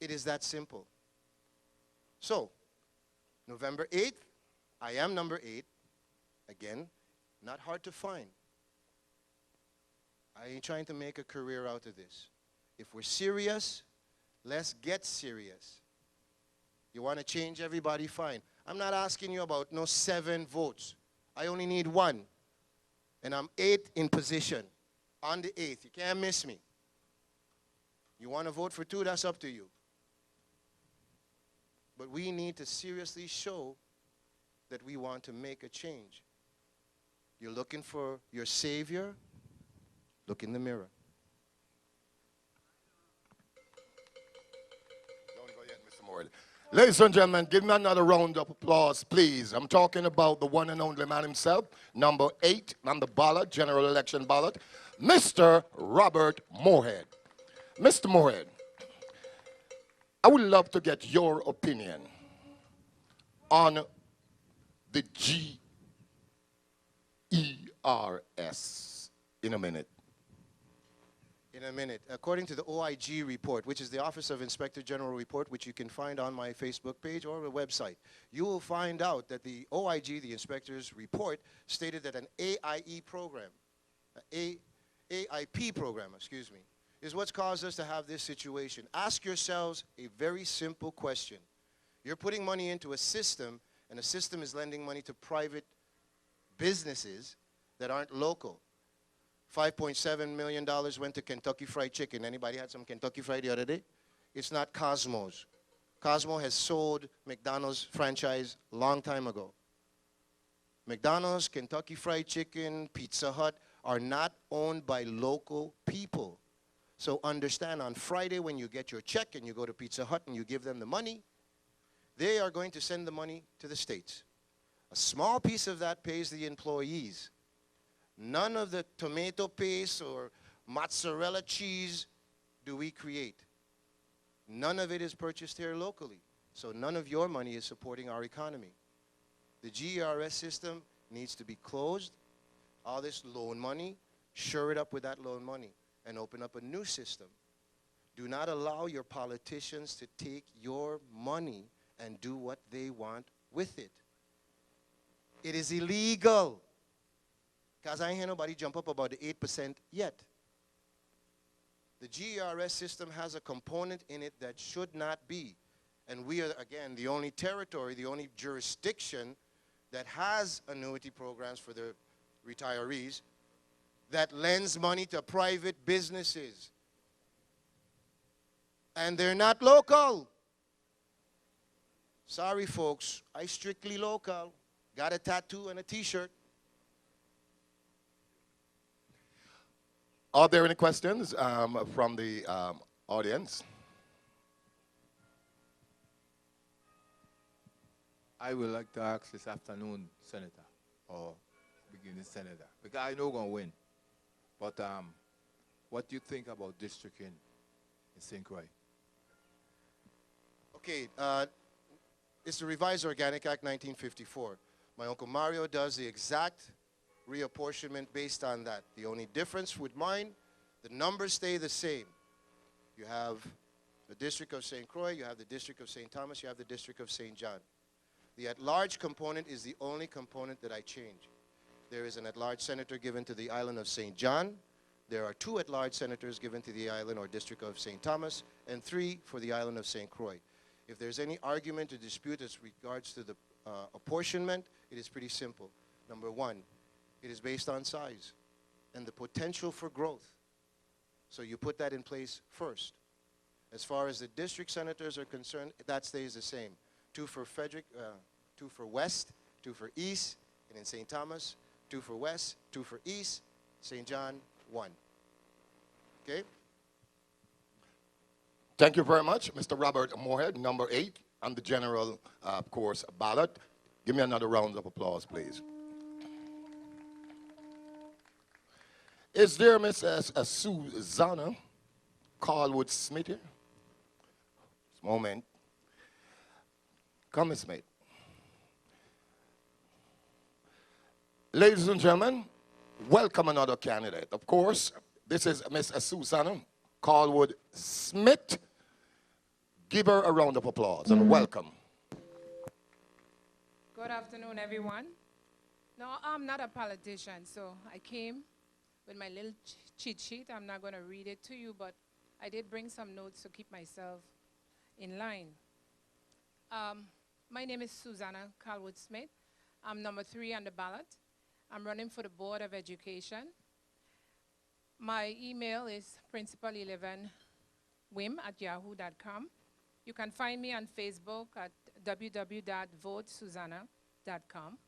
It is that simple. So, November 8th, I am number 8. Again, not hard to find. I ain't trying to make a career out of this. If we're serious, let's get serious. You want to change everybody, fine. I'm not asking you about no 7 votes. I only need 1. And I'm 8th in position. On the 8th. You can't miss me. You want to vote for 2, that's up to you. But we need to seriously show that we want to make a change. You're looking for your savior? Look in the mirror. Don't go yet, Mr. Morley. Ladies and gentlemen, give me another round of applause, please. I'm talking about the one and only man himself, number 8 on the ballot, general election ballot, Mr. Robert Moorhead. Mr. Moorhead, I would love to get your opinion on the GERS in a minute. In a minute. According to the OIG report, which is the Office of Inspector General report, which you can find on my Facebook page or the website, you will find out that the OIG, the inspector's report, stated that an AIE program, AIP program, excuse me, is what's caused us to have this situation. Ask yourselves a very simple question. You're putting money into a system, and the system is lending money to private businesses that aren't local. $5.7 million went to Kentucky Fried Chicken. Anybody had some Kentucky Fried the other day? It's not Cosmos. Cosmo has sold McDonald's franchise a long time ago. McDonald's, Kentucky Fried Chicken, Pizza Hut are not owned by local people. So understand, on Friday when you get your check and you go to Pizza Hut and you give them the money, they are going to send the money to the States. A small piece of that pays the employees. None of the tomato paste or mozzarella cheese do we create. None of it is purchased here locally. So none of your money is supporting our economy. The GERS system needs to be closed. All this loan money, shore it up with that loan money and open up a new system. Do not allow your politicians to take your money and do what they want with it. It is illegal. Because I ain't hear nobody jump up about the 8% yet. The GERS system has a component in it that should not be. And we are, again, the only territory, the only jurisdiction that has annuity programs for the retirees that lends money to private businesses. And they're not local. Sorry, folks. I strictly local. Got a tattoo and a T-shirt. Are there any questions from the audience? I would like to ask this afternoon, Senator, or beginning Senator, because I know I'm going to win. But what do you think about districting in St. Croix? Okay, it's the Revised Organic Act 1954. My Uncle Mario does the exact reapportionment based on that. The only difference with mine, the numbers stay the same. You have the District of St. Croix, you have the District of St. Thomas, you have the District of St. John. The at-large component is the only component that I change. There is an at-large senator given to the island of St. John. There are 2 at-large senators given to the island or district of St. Thomas and 3 for the island of St. Croix. If there's any argument or dispute as regards to the apportionment, it is pretty simple. Number 1, it is based on size and the potential for growth. So you put that in place first. As far as the district senators are concerned, that stays the same. 2 for Frederick, 2 for West, 2 for East, and in St. Thomas, 2 for West, 2 for East, St. John, 1. Okay? Thank you very much, Mr. Robert Moorhead, number 8 on the general, of course, ballot. Give me another round of applause, please. Is there Miss Susanna Carlwood Smith here? Just a moment. Come, Miss Smith. Ladies and gentlemen, welcome another candidate. Of course, this is Miss Susanna Carlwood Smith. Give her a round of applause and welcome. Good afternoon, everyone. No, I'm not a politician, so I came with my little cheat sheet. I'm not going to read it to you, but I did bring some notes to keep myself in line. My name is Susanna Carlwood Smith. I'm number 3 on the ballot. I'm running for the Board of Education. My email is principal11wim@yahoo.com. You can find me on Facebook at www.votesusanna.com.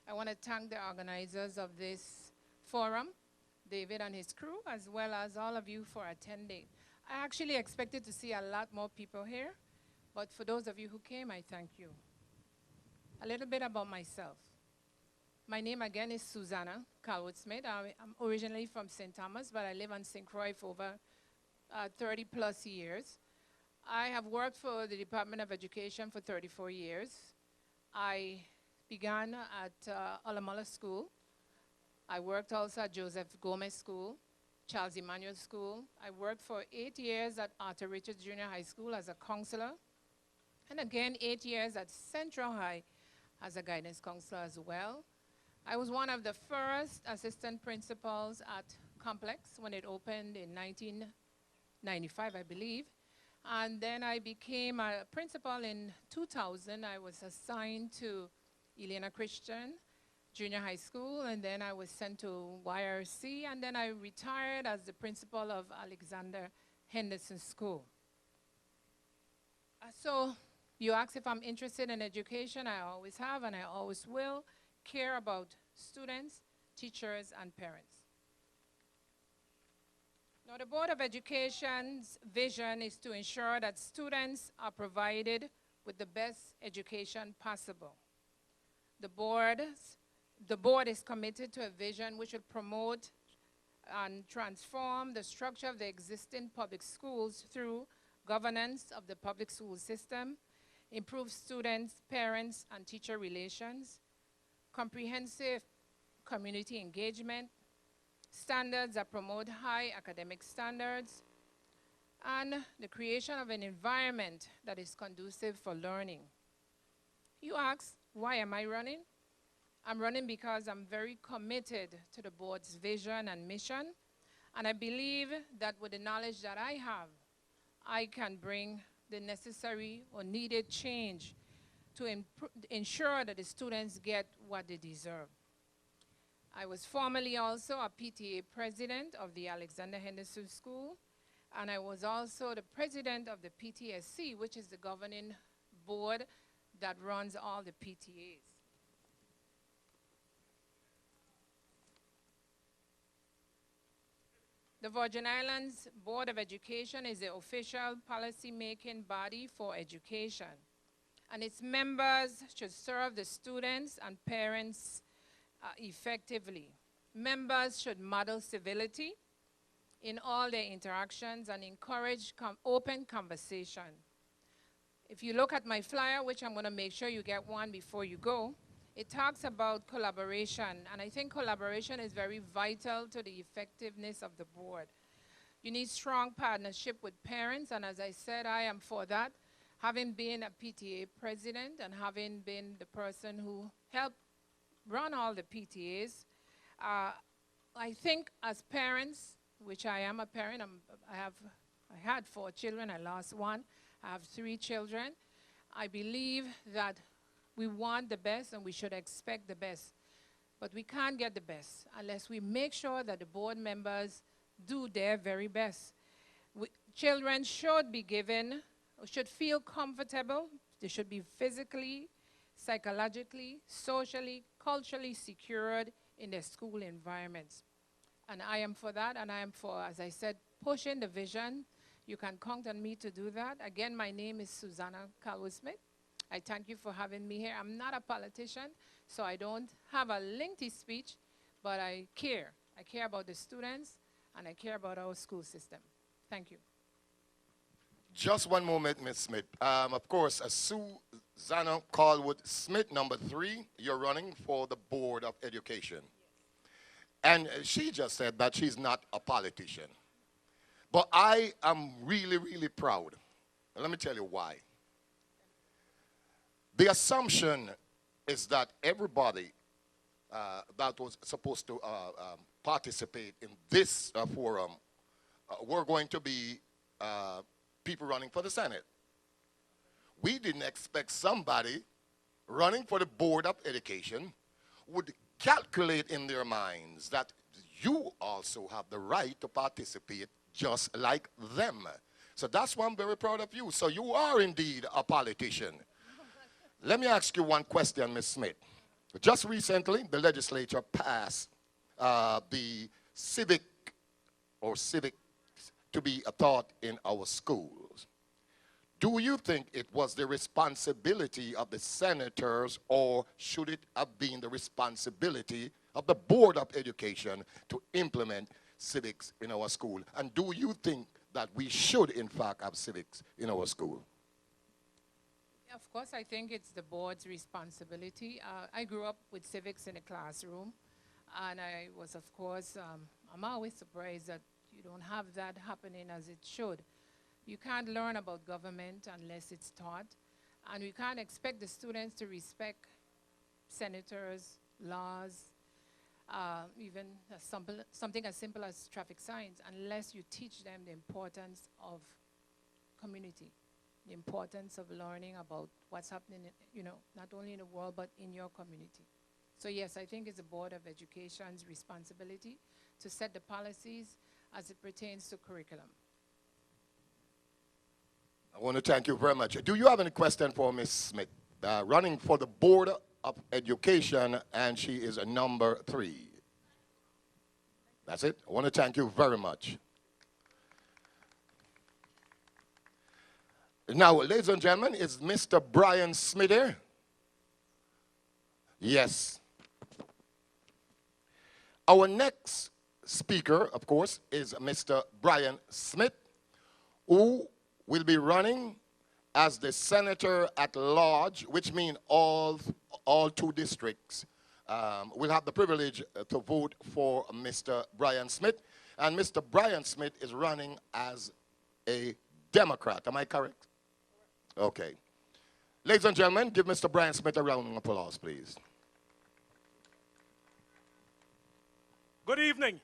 I want to thank the organizers of this forum, David and his crew, as well as all of you for attending. I actually expected to see a lot more people here, but for those of you who came, I thank you. A little bit about myself. My name again is Susanna Carlwood Smith. I'm originally from St. Thomas, but I live on St. Croix for over 30 plus years. I have worked for the Department of Education for 34 years. I began at Alamala School. I worked also at Joseph Gomez School, Charles Emmanuel School. I worked for 8 years at Arthur Richards Junior High School as a counselor. And again, 8 years at Central High as a guidance counselor as well. I was one of the first assistant principals at Complex when it opened in 1995, I believe. And then I became a principal in 2000. I was assigned to Elena Christian Junior High School, and then I was sent to YRC, and then I retired as the principal of Alexander Henderson School. So you ask if I'm interested in education. I always have, and I always will care about students, teachers, and parents. Now, the Board of Education's vision is to ensure that students are provided with the best education possible. The board is committed to a vision which will promote and transform the structure of the existing public schools through governance of the public school system, improve students, parents, and teacher relations, comprehensive community engagement, standards that promote high academic standards, and the creation of an environment that is conducive for learning. You ask, why am I running? I'm running because I'm very committed to the board's vision and mission, and I believe that with the knowledge that I have, I can bring the necessary or needed change to ensure that the students get what they deserve. I was formerly also a PTA president of the Alexander Henderson School, and I was also the president of the PTSC, which is the governing board that runs all the PTAs. The Virgin Islands Board of Education is the official policy-making body for education, and its members should serve the students and parents effectively. Members should model civility in all their interactions and encourage open conversation. If you look at my flyer, which I'm going to make sure you get one before you go, it talks about collaboration, and I think collaboration is very vital to the effectiveness of the board. You need strong partnership with parents, and as I said, I am for that. Having been a PTA president and having been the person who helped run all the PTAs, I think as parents which I am a parent. I had 4 children. I lost 1. I have 3 children. I believe that we want the best and we should expect the best. But we can't get the best unless we make sure that the board members do their very best. Children should be given, should feel comfortable. They should be physically, psychologically, socially, culturally secured in their school environments. And I am for that, and I am for, as I said, pushing the vision. You can count on me to do that. Again, my name is Susanna Calwood-Smith. I thank you for having me here. I'm not a politician, so I don't have a lengthy speech, but I care. I care about the students, and I care about our school system. Thank you. Just one moment, Ms. Smith. Of course, Susanna Calwood-Smith, number 3, you're running for the Board of Education. And she just said that she's not a politician. But I am really, really proud. And let me tell you why. The assumption is that everybody that was supposed to participate in this forum were going to be people running for the Senate. We didn't expect somebody running for the Board of Education would calculate in their minds that you also have the right to participate just like them. So that's why I'm very proud of you. So you are indeed a politician. Let me ask you one question, Ms. Smith. Just recently, the legislature passed the civic to be taught in our schools. Do you think it was the responsibility of the senators, or should it have been the responsibility of the Board of Education to implement civics in our school? And do you think that we should, in fact, have civics in our school? Of course, I think it's the board's responsibility. I grew up with civics in the classroom, and I was, of course, I'm always surprised that you don't have that happening as it should. You can't learn about government unless it's taught, and we can't expect the students to respect senators, laws, even something as simple as traffic signs, unless you teach them the importance of community, the importance of learning about what's happening, not only in the world, but in your community. So yes, I think it's the Board of Education's responsibility to set the policies as it pertains to curriculum. I want to thank you very much. Do you have any question for Ms. Smith? Running for the Board of Education, and she is a number 3. That's it. I want to thank you very much. Now, ladies and gentlemen, is Mr. Brian Smith here? Yes. Our next speaker, of course, is Mr. Brian Smith, who will be running as the senator at large, which means all 2 districts will have the privilege to vote for Mr. Brian Smith. And Mr. Brian Smith is running as a Democrat. Am I correct? Okay. Ladies and gentlemen, give Mr. Brian Smith a round of applause, please. Good evening.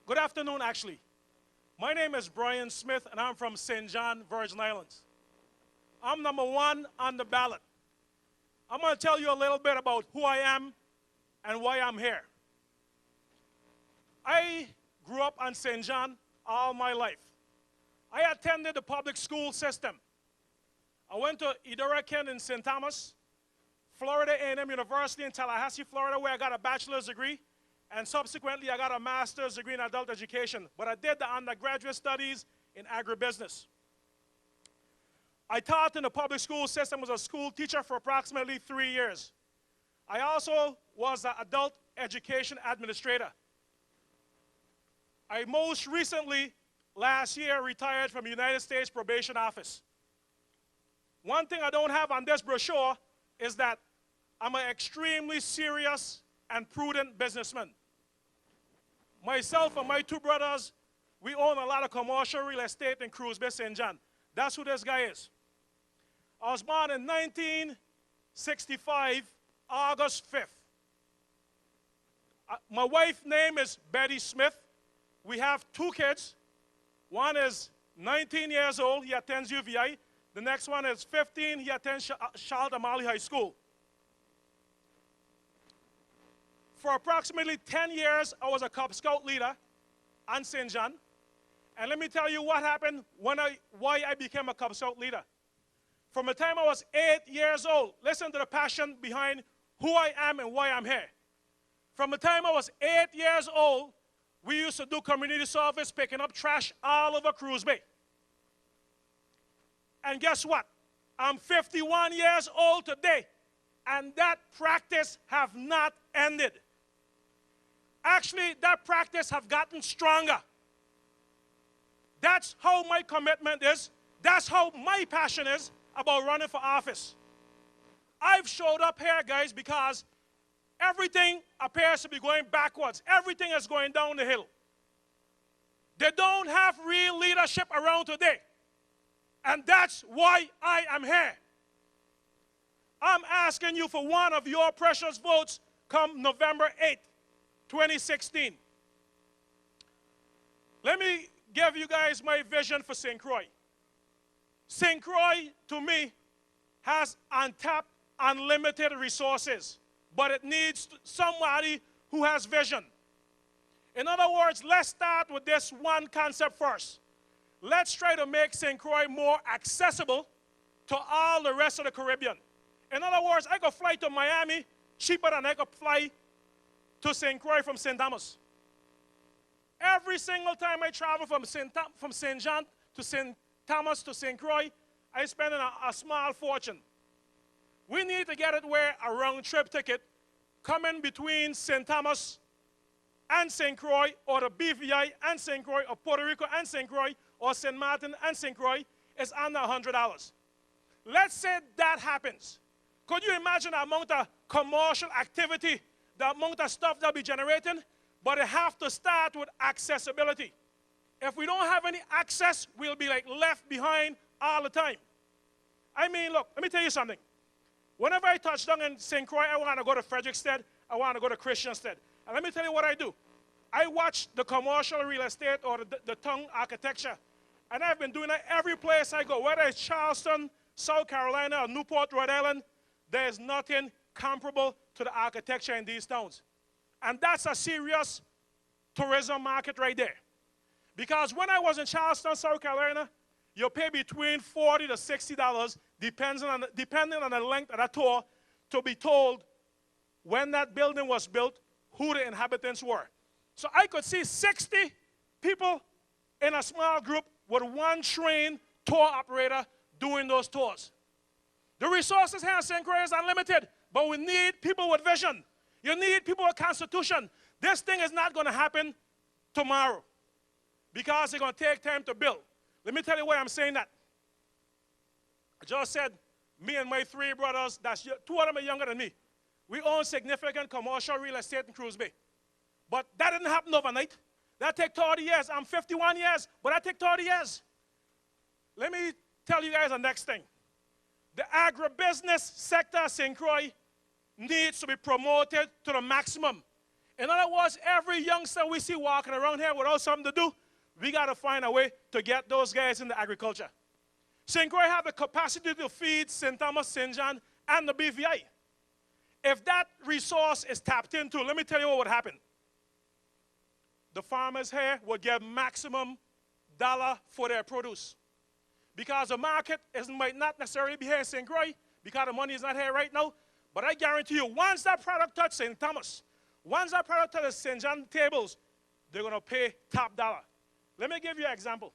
Good afternoon, actually. My name is Brian Smith, and I'm from St. John, Virgin Islands. I'm number 1 on the ballot. I'm going to tell you a little bit about who I am and why I'm here. I grew up on St. John all my life. I attended the public school system. I went to Idora in St. Thomas, Florida A&M University in Tallahassee, Florida, where I got a bachelor's degree, and subsequently I got a master's degree in adult education. But I did the undergraduate studies in agribusiness. I taught in the public school system as a school teacher for approximately 3 years. I also was an adult education administrator. I most recently, last year, retired from the United States Probation Office. One thing I don't have on this brochure is that I'm an extremely serious and prudent businessman. Myself and my 2 brothers, we own a lot of commercial real estate in Cruz Bay, St. John. That's who this guy is. I was born in 1965, August 5th. My wife's name is Betty Smith. we have 2 kids. One is 19 years old. He attends UVI. The next one is 15. He attends Charlotte Amalie High School. For approximately 10 years, I was a Cub Scout leader on St. John. And let me tell you what happened why I became a Cub Scout leader. From the time I was 8 years old, listen to the passion behind who I am and why I'm here. From the time I was 8 years old, we used to do community service, picking up trash all over Cruz Bay. And guess what? I'm 51 years old today, and that practice have not ended. Actually, that practice have gotten stronger. That's how my commitment is. That's how my passion is about running for office. I've showed up here, guys, because everything appears to be going backwards. Everything is going down the hill. They don't have real leadership around today. And that's why I am here. I'm asking you for one of your precious votes come November 8th, 2016. Let me give you guys my vision for St. Croix. St. Croix, to me, has untapped, unlimited resources, but it needs somebody who has vision. In other words, let's start with this one concept first. Let's try to make St. Croix more accessible to all the rest of the Caribbean. In other words, I could fly to Miami cheaper than I could fly to St. Croix from St. Thomas. Every single time I travel from St. John to St. Thomas to St. Croix, I spend a small fortune. We need to get it where a round-trip ticket coming between St. Thomas and St. Croix, or the BVI and St. Croix, or Puerto Rico and St. Croix, or St. Martin and St. Croix is under $100. Let's say that happens. Could you imagine the amount of commercial activity, the amount of stuff that will be generating? But it have to start with accessibility. If we don't have any access, we'll be like left behind all the time. I mean, look, let me tell you something. Whenever I touch down in St. Croix, I want to go to Frederickstead, I want to go to Christiansted. And let me tell you what I do. I watch the commercial real estate or the town architecture. And I've been doing that every place I go, whether it's Charleston, South Carolina, or Newport, Rhode Island. There's nothing comparable to the architecture in these towns. And that's a serious tourism market right there. Because when I was in Charleston, South Carolina, you pay between $40 to $60, depending on the length of that tour, to be told when that building was built, who the inhabitants were. So I could see 60 people in a small group with one trained tour operator doing those tours. The resources here in St. Croix is unlimited, but we need people with vision. You need people with constitution. This thing is not going to happen tomorrow because it's going to take time to build. Let me tell you why I'm saying that. I just said, me and my 3 brothers, 2 of them are younger than me. We own significant commercial real estate in Cruz Bay. But that didn't happen overnight. That take 30 years. I'm 51 years, but that take 30 years. Let me tell you guys the next thing. The agribusiness sector of St. Croix needs to be promoted to the maximum. In other words, every youngster we see walking around here without something to do, we got to find a way to get those guys into agriculture. St. Croix have the capacity to feed St. Thomas, St. John, and the BVI. If that resource is tapped into, let me tell you what would happen. The farmers here would get maximum dollar for their produce. Because the market might not necessarily be here in St. Croix, because the money is not here right now. But I guarantee you, once that product touches St. Thomas, once that product touches St. John tables, they're going to pay top dollar. Let me give you an example.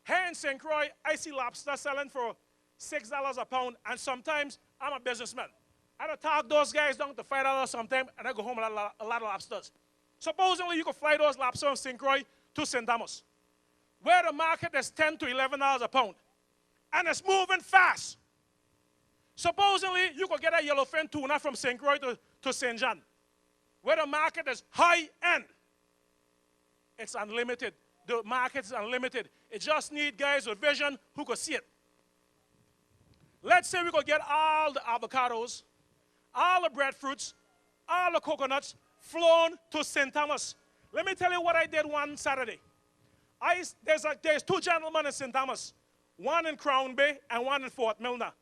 Here in St. Croix, I see lobster selling for $6 a pound, and sometimes I'm a businessman. I talk those guys down to $5 sometimes, and I go home with a lot of lobsters. Supposedly, you could fly those lobsters from St. Croix to St. Thomas, where the market is $10 to $11 a pound, and it's moving fast. Supposedly, you could get a yellowfin tuna from St. Croix to St. John, where the market is high-end. It's unlimited. The market is unlimited. It just needs guys with vision who could see it. Let's say we could get all the avocados, all the breadfruits, all the coconuts flown to St. Thomas. Let me tell you what I did one Saturday. There's two gentlemen in St. Thomas, one in Crown Bay and one in Fort Milner.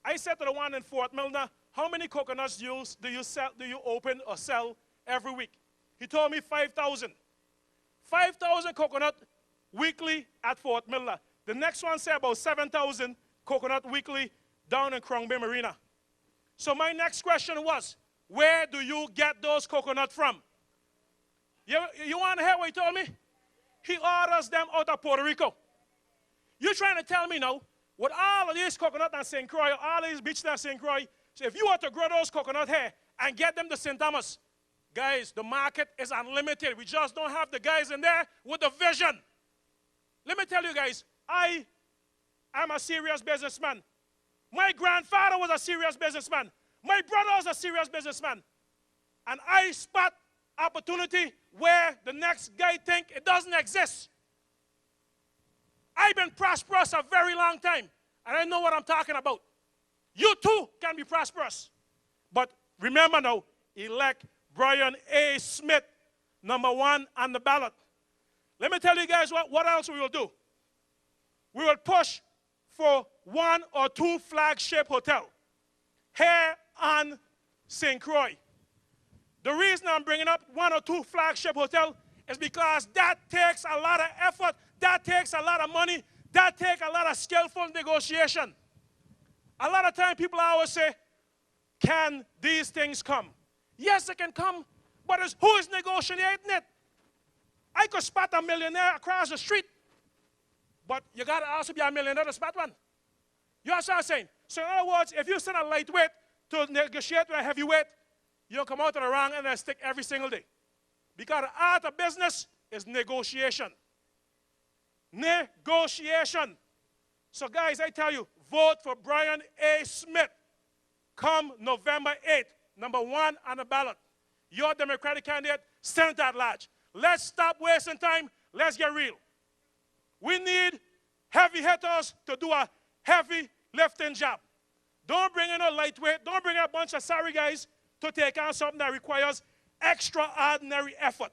I said to the one in Fort Milner, how many coconuts do you open or sell every week? He told me 5,000. 5,000 coconut weekly at Fort Milner. The next one said about 7,000 coconut weekly down in Crown Bay Marina. So my next question was, where do you get those coconuts from? You want to hear what he told me? He orders them out of Puerto Rico. You're trying to tell me now, with all of these coconut and St. Croix, all these beaches and St. Croix, so if you want to grow those coconut here and get them to St. Thomas, guys, the market is unlimited. We just don't have the guys in there with the vision. Let me tell you guys, I am a serious businessman. My grandfather was a serious businessman. My brother was a serious businessman. And I spot opportunity where the next guy think it doesn't exist. I've been prosperous a very long time, and I know what I'm talking about. You too can be prosperous. But remember now, elect Brian A. Smith, #1 on the ballot. Let me tell you guys what else we will do. We will push for 1 or 2 flagship hotels here on St. Croix. The reason I'm bringing up 1 or 2 flagship hotels is because that takes a lot of effort, that takes a lot of money, that takes a lot of skillful negotiation. A lot of time people always say, can these things come? Yes, they can come, but it's who is negotiating it? I could spot a millionaire across the street, but you got to also be a millionaire to spot one. You understand what I'm saying? So in other words, if you send a lightweight to negotiate with a heavyweight, you'll come out of the wrong end and stick every single day. Because the art of business is negotiation. Negotiation. So guys, I tell you, vote for Brian A. Smith. Come November 8th, #1 on the ballot. Your Democratic candidate, Senator at large. Let's stop wasting time. Let's get real. We need heavy hitters to do a heavy lifting job. Don't bring in a lightweight. Don't bring in a bunch of sorry guys to take on something that requires extraordinary effort.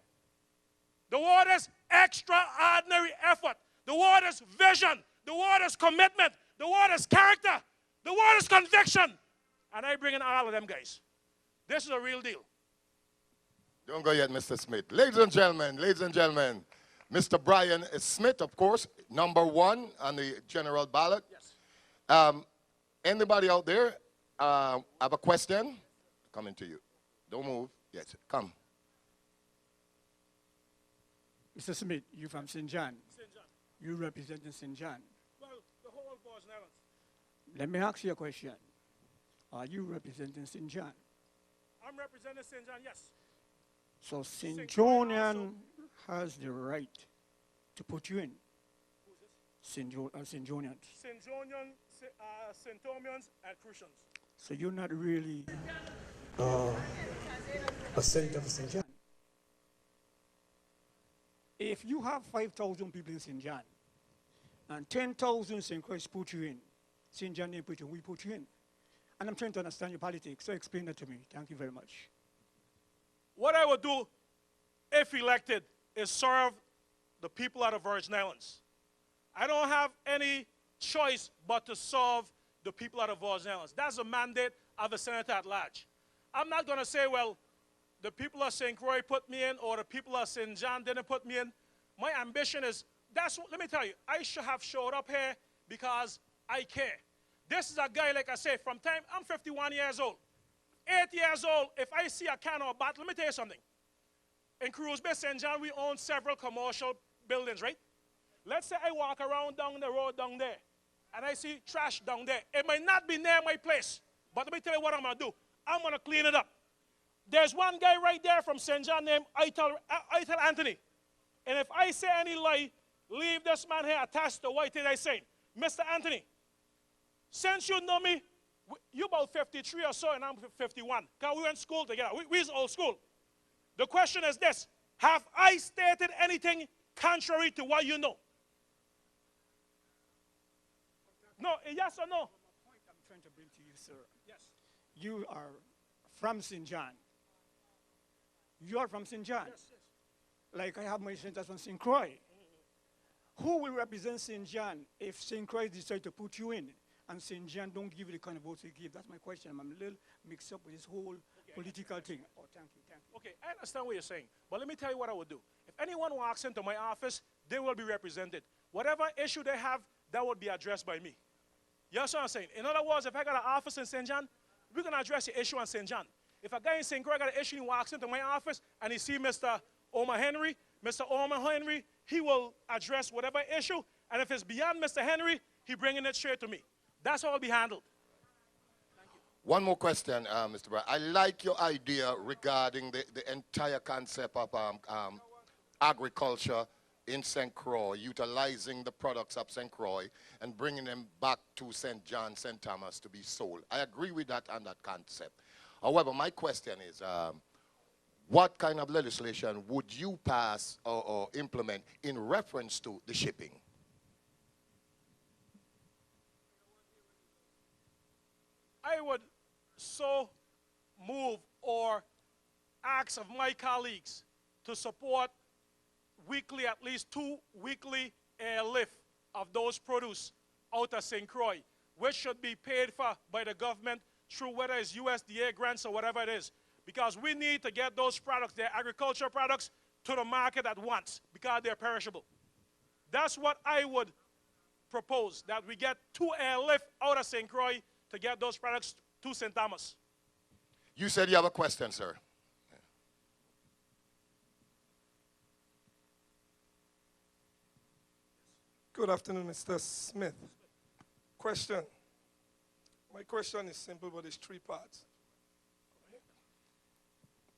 The word is extraordinary effort. The word is vision. The word is commitment. The word is character. The word is conviction. And I bring in all of them guys. This is a real deal. Don't go yet, Mr. Smith. Ladies and gentlemen, Mr. Brian Smith, of course, #1 on the general ballot. Yes. Anybody out there have a question? Coming to you. Don't move. Yes, come. Mr. Smith, you from St. John. St. John. You representing St. John. Well, the whole Virgin Islands. Let me ask you a question. Are you representing St. John? I'm representing St. John, yes. So St. Johnian has the right to put you in. Who's this? St. Johnians. St. Johnian, St. Thomians, and Crucians. So you're not really a senator of St. John. If you have 5,000 people in St. John and 10,000 St. Christ put you in, St. John didn't put you in, we put you in. And I'm trying to understand your politics, so explain that to me. Thank you very much. What I would do, if elected, is serve the people of the Virgin Islands. I don't have any choice but to serve the people of the Virgin Islands. That's the mandate of the senator at large. I'm not going to say, well, the people of St. Croix put me in or the people of St. John didn't put me in. My ambition is, let me tell you, I should have showed up here because I care. This is a guy, like I say, from time, I'm 51 years old. 8 years old, if I see a can or a bottle, let me tell you something. In Cruz Bay, St. John, we own several commercial buildings, right? Let's say I walk around down the road down there, and I see trash down there. It might not be near my place, but let me tell you what I'm going to do. I'm going to clean it up. There's one guy right there from St. John named Ital Anthony. And if I say any lie, leave this man here attached to what it is I say. Mr. Anthony, since you know me, you're about 53 or so, and I'm 51. Because we went to school together. We're old school. The question is this. Have I stated anything contrary to what you know? No, yes or no? The point I'm trying to bring to you, sir. Yes. You are from St. John. You are from St. John. Yes, yes. like I have my centers on St. Croix. Who will represent St. John if St. Croix decide to put you in and St. John don't give you the kind of votes they give? That's my question. I'm a little mixed up with this whole political thing. Oh, thank you. Okay, I understand what you're saying, but let me tell you what I would do. If anyone walks into my office, they will be represented. Whatever issue they have, that would be addressed by me. You understand what I'm saying? In other words, if I got an office in St. John, we're going to address the issue on St. John. If a guy in St. Croix got an issue, he walks into my office and he see Mr. Omar Henry, he will address whatever issue, and if it's beyond Mr. Henry, he bringing it straight to me. That's how it'll be handled. One more question, Mr. Brown. I like your idea regarding the entire concept of agriculture in St. Croix, utilizing the products of St. Croix and bringing them back to St. John, St. Thomas to be sold. I agree with that and that concept. However, my question is, what kind of legislation would you pass or implement in reference to the shipping? I would so move or ask of my colleagues to support weekly, at least 2 weekly airlift of those produce out of St. Croix, which should be paid for by the government through whether it's USDA grants or whatever it is. Because we need to get those products, their agricultural products, to the market at once because they're perishable. That's what I would propose, that we get 2 airlift out of St. Croix to get those products to St. Thomas. You said you have a question, sir. Good afternoon, Mr. Smith. Question. My question is simple, but it's 3 parts.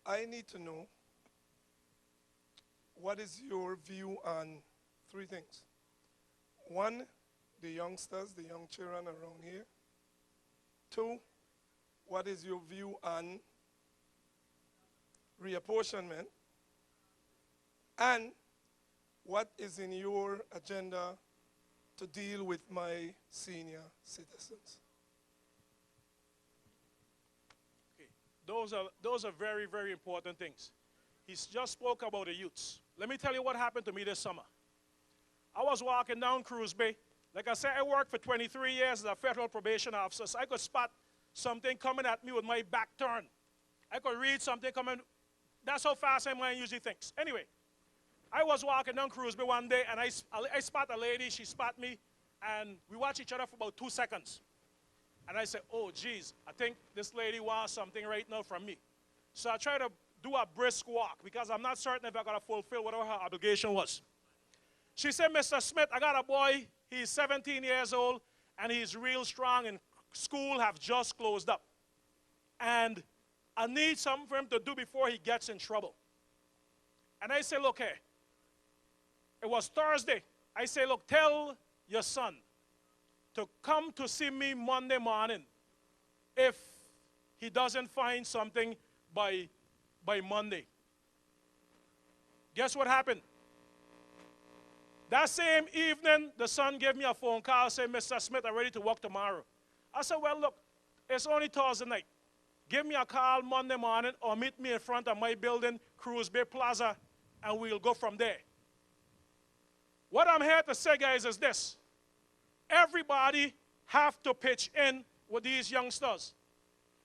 I need to know what is your view on 3 things. 1, the youngsters, the young children around here. 2, what is your view on reapportionment? And what is in your agenda to deal with my senior citizens? Okay. Those are very, very important things. He's just spoke about the youths. Let me tell you what happened to me this summer. I was walking down Cruz Bay. Like I said, I worked for 23 years as a federal probation officer, so I could spot something coming at me with my back turned. I could read something coming. That's how fast my mind usually thinks. Anyway, I was walking down Cruz Bay one day, and I spot a lady. She spot me, and we watch each other for about 2 seconds. And I said, oh, geez, I think this lady wants something right now from me. So I try to do a brisk walk because I'm not certain if I got to fulfill whatever her obligation was. She said, Mr. Smith, I got a boy. He's 17 years old, and he's real strong, and school have just closed up. And I need something for him to do before he gets in trouble. And I say, look, hey, it was Thursday. I say, look, tell your son to come to see me Monday morning if he doesn't find something by Monday. Guess what happened? That same evening, the son gave me a phone call saying, Mr. Smith, I'm ready to work tomorrow. I said, well, look, it's only Thursday night. Give me a call Monday morning or meet me in front of my building, Cruz Bay Plaza, and we'll go from there. What I'm here to say, guys, is this. Everybody have to pitch in with these youngsters.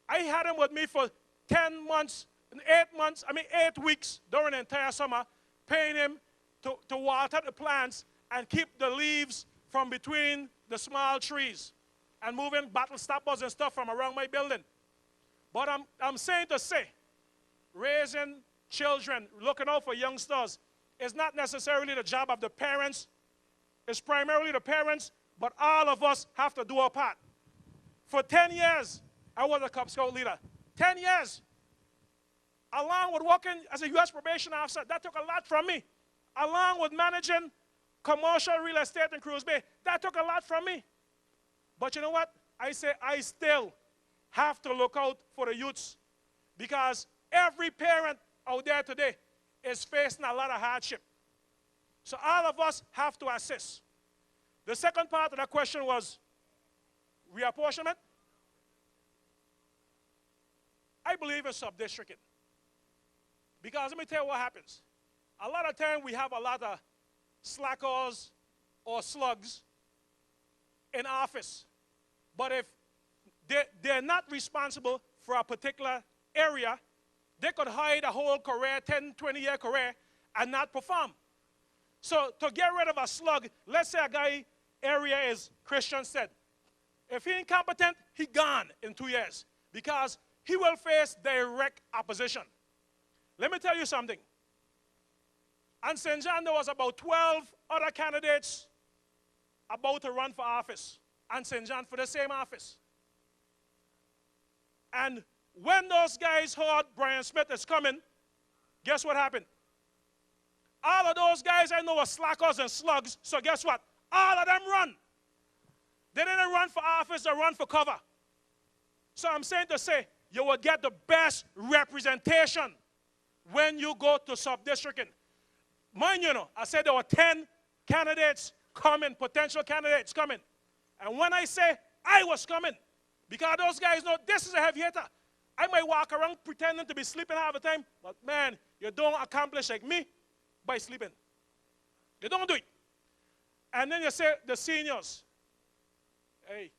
I had them with me for 10 months, 8 weeks during the entire summer, paying him to water the plants and keep the leaves from between the small trees and moving battle stoppers and stuff from around my building. But I'm saying to say, raising children, looking out for youngsters, is not necessarily the job of the parents. It's primarily the parents, but all of us have to do our part. For 10 years, I was a Cub Scout leader. 10 years. Along with working as a U.S. probation officer, that took a lot from me. Along with managing commercial real estate in Cruz Bay, that took a lot from me. But you know what? I say I still have to look out for the youths because every parent out there today is facing a lot of hardship. So all of us have to assist. The second part of that question was reapportionment. I believe in sub-districting. Because let me tell you what happens. A lot of time we have a lot of slackers or slugs in office. But if they're not responsible for a particular area, they could hide a whole career, 10, 20-year career, and not perform. So to get rid of a slug, let's say a guy area is Christian Fsted. If he incompetent, he gone in 2 years because he will face direct opposition. Let me tell you something. On St. John, there was about 12 other candidates about to run for office on St. John for the same office. And when those guys heard Brian Smith is coming, guess what happened? All of those guys I know are slackers and slugs, so guess what? All of them run. They didn't run for office, they run for cover. So I'm saying to say, you will get the best representation when you go to sub-districting. Mind you, I said there were 10 candidates coming, potential candidates coming. And when I say I was coming, because those guys know this is a heavy hitter. I might walk around pretending to be sleeping half the time, but man, you don't accomplish like me by sleeping. You don't do it. And then you say the seniors. Hey,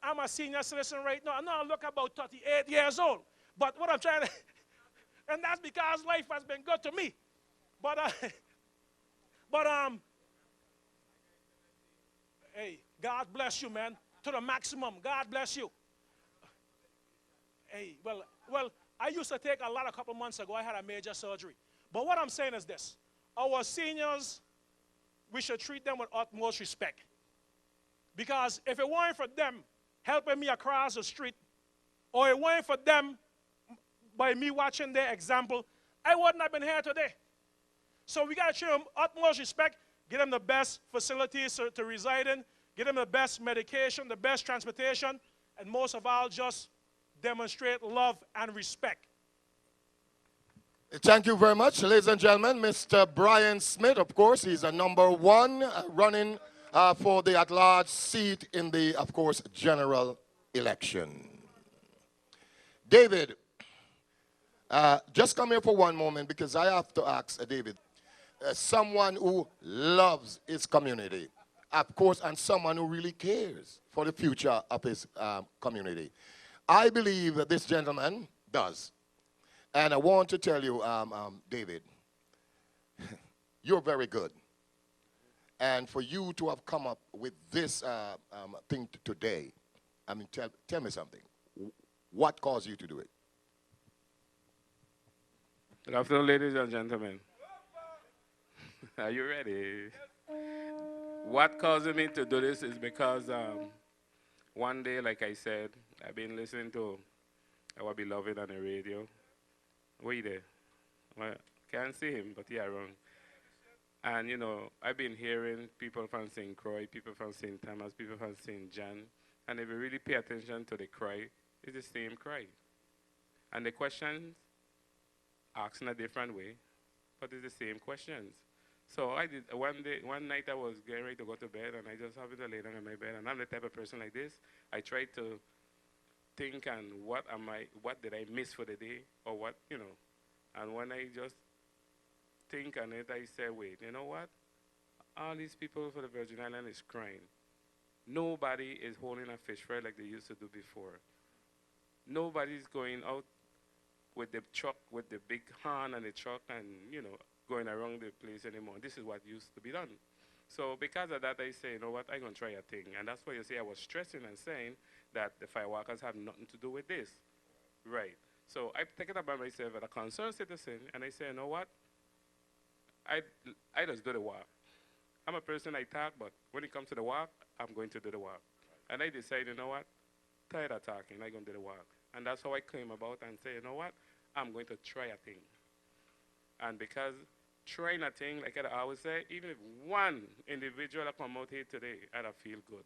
I'm a senior citizen right now. I look about 38 years old. But what I'm trying to, and that's because life has been good to me. But hey, God bless you, man, to the maximum. God bless you. Hey, well, I used to take a couple months ago. I had a major surgery. But what I'm saying is this. Our seniors, we should treat them with utmost respect. Because if it weren't for them helping me across the street, or it weren't for them by me watching their example, I wouldn't have been here today. So we got to treat them utmost respect, give them the best facilities to reside in, give them the best medication, the best transportation, and most of all, just demonstrate love and respect. Thank you very much, ladies and gentlemen. Mr. Brian Smith, of course, he's a #1 running for the at-large seat in the, of course, general election. David, just come here for one moment because I have to ask David, someone who loves his community, of course, and someone who really cares for the future of his community. I believe that this gentleman does. And I want to tell you, David, you're very good. And for you to have come up with this thing today, I mean, tell me something. What caused you to do it? Good afternoon, ladies and gentlemen. Are you ready? What caused me to do this is because one day, like I said, I've been listening to our beloved on the radio. Where you there? Well, can't see him, but yeah, wrong. And, you know, I've been hearing people from St. Croix, people from St. Thomas, people from St. John, and if you really pay attention to the cry, it's the same cry. And the questions asked in a different way, but it's the same questions. So I did, one night I was getting ready to go to bed, and I just happened to lay down in my bed, and I'm the type of person like this. I tried to think and what did I miss for the day, or what, you know. And when I just think on it, I say, wait, you know what? All these people for the Virgin Islands is crying. Nobody is holding a fish fry like they used to do before. Nobody's going out with the truck, with the big horn and the truck and, you know, going around the place anymore. This is what used to be done. So because of that, I say, you know what, I'm going to try a thing. And that's why you see I was stressing and saying that the fireworkers have nothing to do with this. Right. So I take it upon myself as a concerned citizen, and I say, you know what, I just do the work. I'm a person, I talk, but when it comes to the work, I'm going to do the work. And I decided, you know what, tired of talking, I'm going to do the work. And that's how I came about and say, you know what, I'm going to try a thing. And because trying a thing, like I always say, even if one individual come out here today, I'd feel good.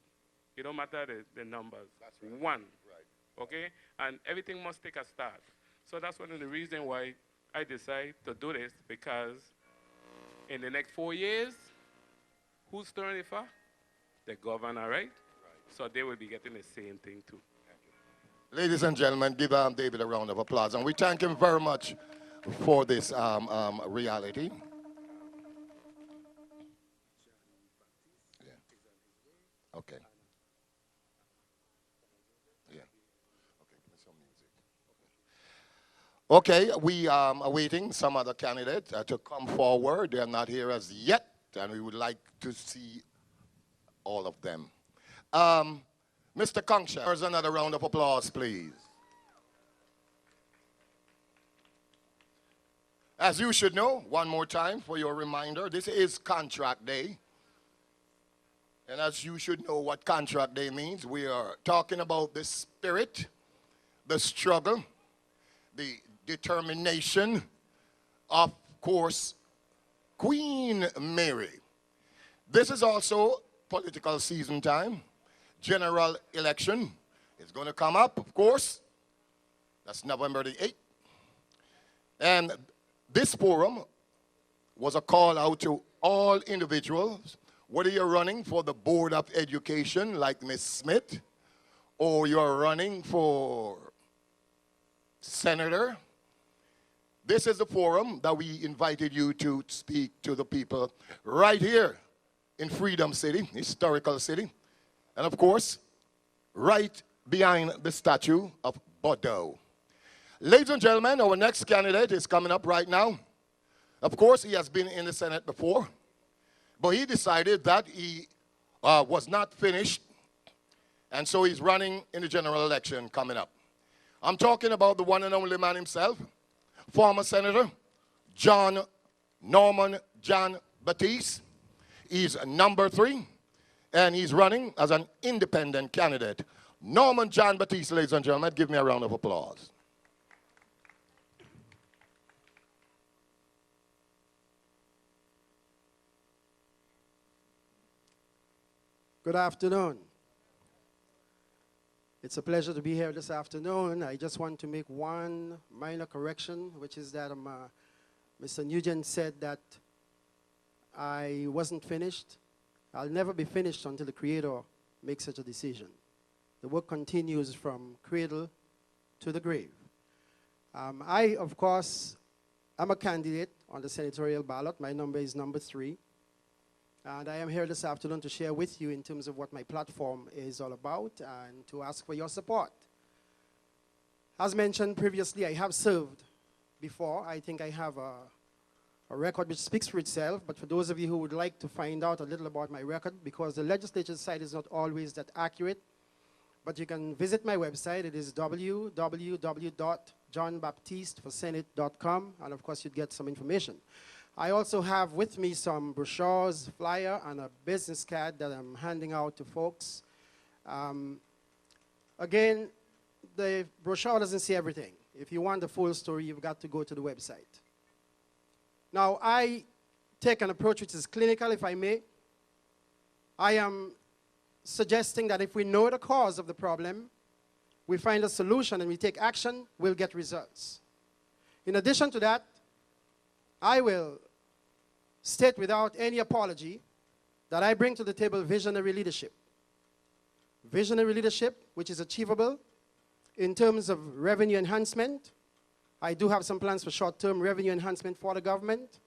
It don't matter the numbers. That's right. One. Right. Okay? And everything must take a start. So that's one of the reasons why I decided to do this, because in the next 4 years, who's turn it for? The governor, right? Right. So they will be getting the same thing too. Ladies and gentlemen, give David a round of applause. And we thank him very much for this reality. Yeah. Okay. Yeah. Okay, we are awaiting some other candidate to come forward. They are not here as yet, and we would like to see all of them. Mr. Kongsha, there's another round of applause, please. As you should know, one more time for your reminder, this is contract day. And as you should know what contract day means, we are talking about the spirit, the struggle, the determination, of course, Queen Mary. This is also political season time. General election is going to come up, of course. That's November the 8th. And this forum was a call out to all individuals, whether you're running for the Board of Education like Ms. Smith, or you're running for senator. This is the forum that we invited you to speak to the people right here in Freedom City, historical city, and of course, right behind the statue of Budoe. Ladies and gentlemen, our next candidate is coming up right now. Of course, he has been in the Senate before, but he decided that he was not finished, and so he's running in the general election coming up. I'm talking about the one and only man himself, former Senator Norman John Baptiste. He's number 3, and he's running as an independent candidate. Norman John Baptiste, ladies and gentlemen, give me a round of applause. Good afternoon. It's a pleasure to be here this afternoon. I just want to make one minor correction, which is that Mr. Nugent said that I wasn't finished. I'll never be finished until the Creator makes such a decision. The work continues from cradle to the grave. I, of course, am a candidate on the senatorial ballot. My number is number 3. And I am here this afternoon to share with you in terms of what my platform is all about and to ask for your support. As mentioned previously, I have served before. I think I have a record which speaks for itself, but for those of you who would like to find out a little about my record, because the legislature site is not always that accurate, but you can visit my website. It is www.johnbaptisteforsenate.com, and of course you'd get some information. I also have with me some brochures, flyer, and a business card that I'm handing out to folks. Again, the brochure doesn't say everything. If you want the full story, you've got to go to the website. Now, I take an approach which is clinical, if I may. I am suggesting that if we know the cause of the problem, we find a solution and we take action, we'll get results. In addition to that, I will state without any apology that I bring to the table visionary leadership. Visionary leadership, which is achievable in terms of revenue enhancement. I do have some plans for short-term revenue enhancement for the government.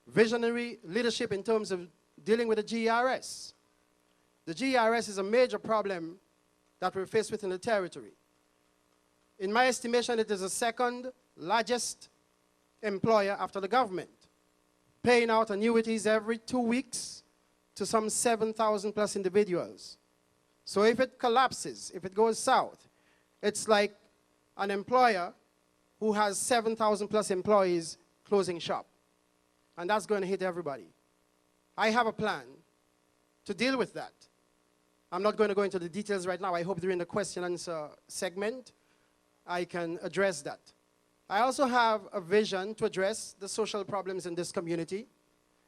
Visionary leadership in terms of dealing with the GERS. The GERS is a major problem that we're faced with in the territory. In my estimation, it is the second largest employer after the government, paying out annuities every 2 weeks to some 7,000 plus individuals. So if it collapses, if it goes south, it's like an employer who has 7,000 plus employees closing shop. And that's going to hit everybody. I have a plan to deal with that. I'm not going to go into the details right now. I hope during the question and answer segment, I can address that. I also have a vision to address the social problems in this community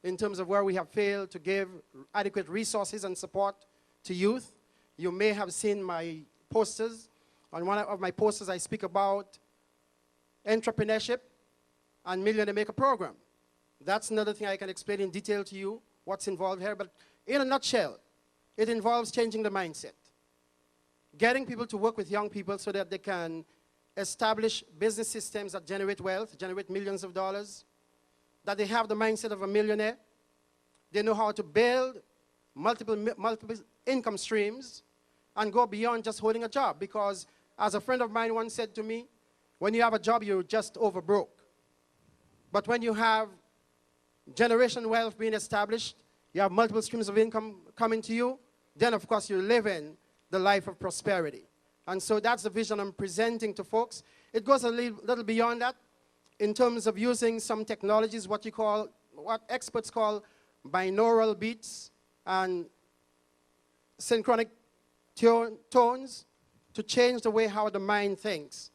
in terms of where we have failed to give adequate resources and support to youth. You may have seen my posters. On one of my posters, I speak about entrepreneurship and Millionaire Maker program. That's another thing I can explain in detail to you, what's involved here. But in a nutshell, it involves changing the mindset, getting people to work with young people so that they can establish business systems that generate wealth, generate millions of dollars, that they have the mindset of a millionaire. They know how to build multiple income streams and go beyond just holding a job. Because as a friend of mine once said to me, when you have a job, you're just over broke. But when you have generation wealth being established, you have multiple streams of income coming to you, then of course you're living the life of prosperity. And so that's the vision I'm presenting to folks. It goes a little beyond that in terms of using some technologies, what experts call binaural beats and synchronic tones, to change the way how the mind thinks,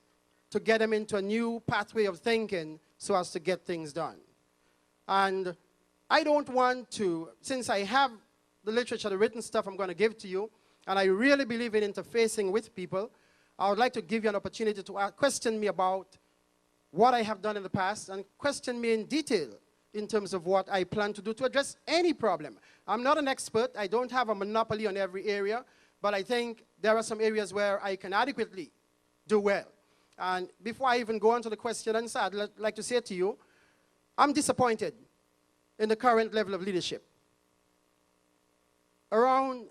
to get them into a new pathway of thinking so as to get things done. And I don't want to, since I have the literature, the written stuff I'm going to give to you, and I really believe in interfacing with people, I would like to give you an opportunity to question me about what I have done in the past and question me in detail in terms of what I plan to do to address any problem. I'm not an expert. I don't have a monopoly on every area, but I think there are some areas where I can adequately do well. And before I even go on to the question and answer, I'd like to say to you, I'm disappointed in the current level of leadership. Around,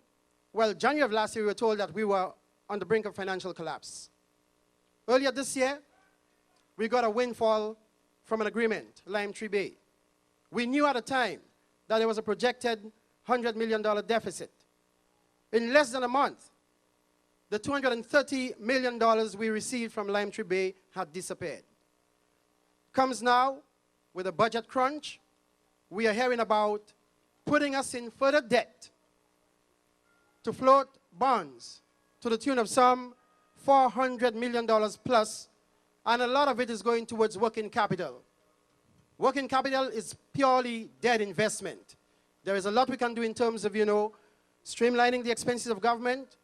well, January of last year, we were told that we were on the brink of financial collapse. Earlier this year, we got a windfall from an agreement, Lime Tree Bay. We knew at the time that there was a projected $100 million deficit. In less than a month, the $230 million we received from Lime Tree Bay had disappeared. Comes now with a budget crunch. We are hearing about putting us in further debt to float bonds to the tune of some $400 million plus, and a lot of it is going towards working capital. Working capital is purely dead investment. There is a lot we can do in terms of, streamlining the expenses of government,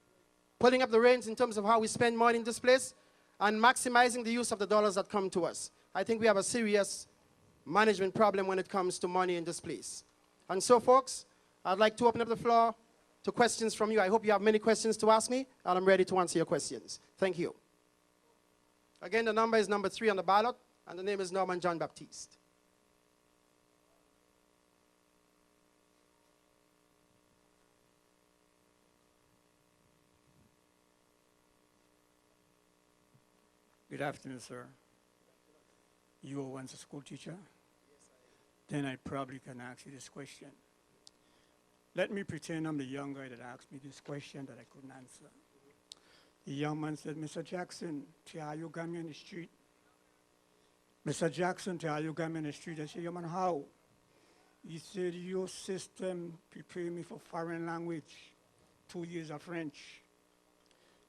pulling up the reins in terms of how we spend money in this place, and maximizing the use of the dollars that come to us. I think we have a serious management problem when it comes to money in this place. And so, folks, I'd like to open up the floor to questions from you. I hope you have many questions to ask me, and I'm ready to answer your questions. Thank you. Again, the number is number 3 on the ballot, and the name is Norman John Baptiste. Good afternoon, sir. You were once a school teacher? Then I probably can ask you this question. Let me pretend I'm the young guy that asked me this question that I couldn't answer. The young man said, Mr. Jackson, you got me on the street. Mr. Jackson, you got me on the street. I said, yeah, man, how? He said, your system prepared me for foreign language, 2 years of French,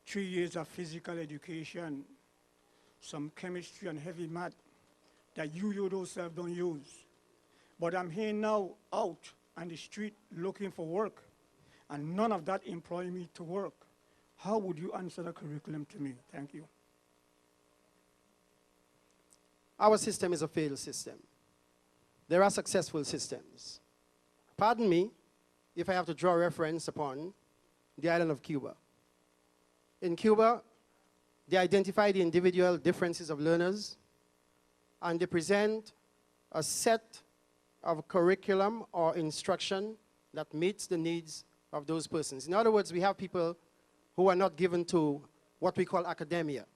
3 years of physical education, some chemistry and heavy math that you yourself don't use. But I'm here now out on the street looking for work, and none of that employ me to work. How would you answer the curriculum to me? Thank you. Our system is a failed system. There are successful systems. Pardon me if I have to draw reference upon the island of Cuba. In Cuba, they identify the individual differences of learners, and they present a set of curriculum or instruction that meets the needs of those persons. In other words, we have people who are not given to what we call academia.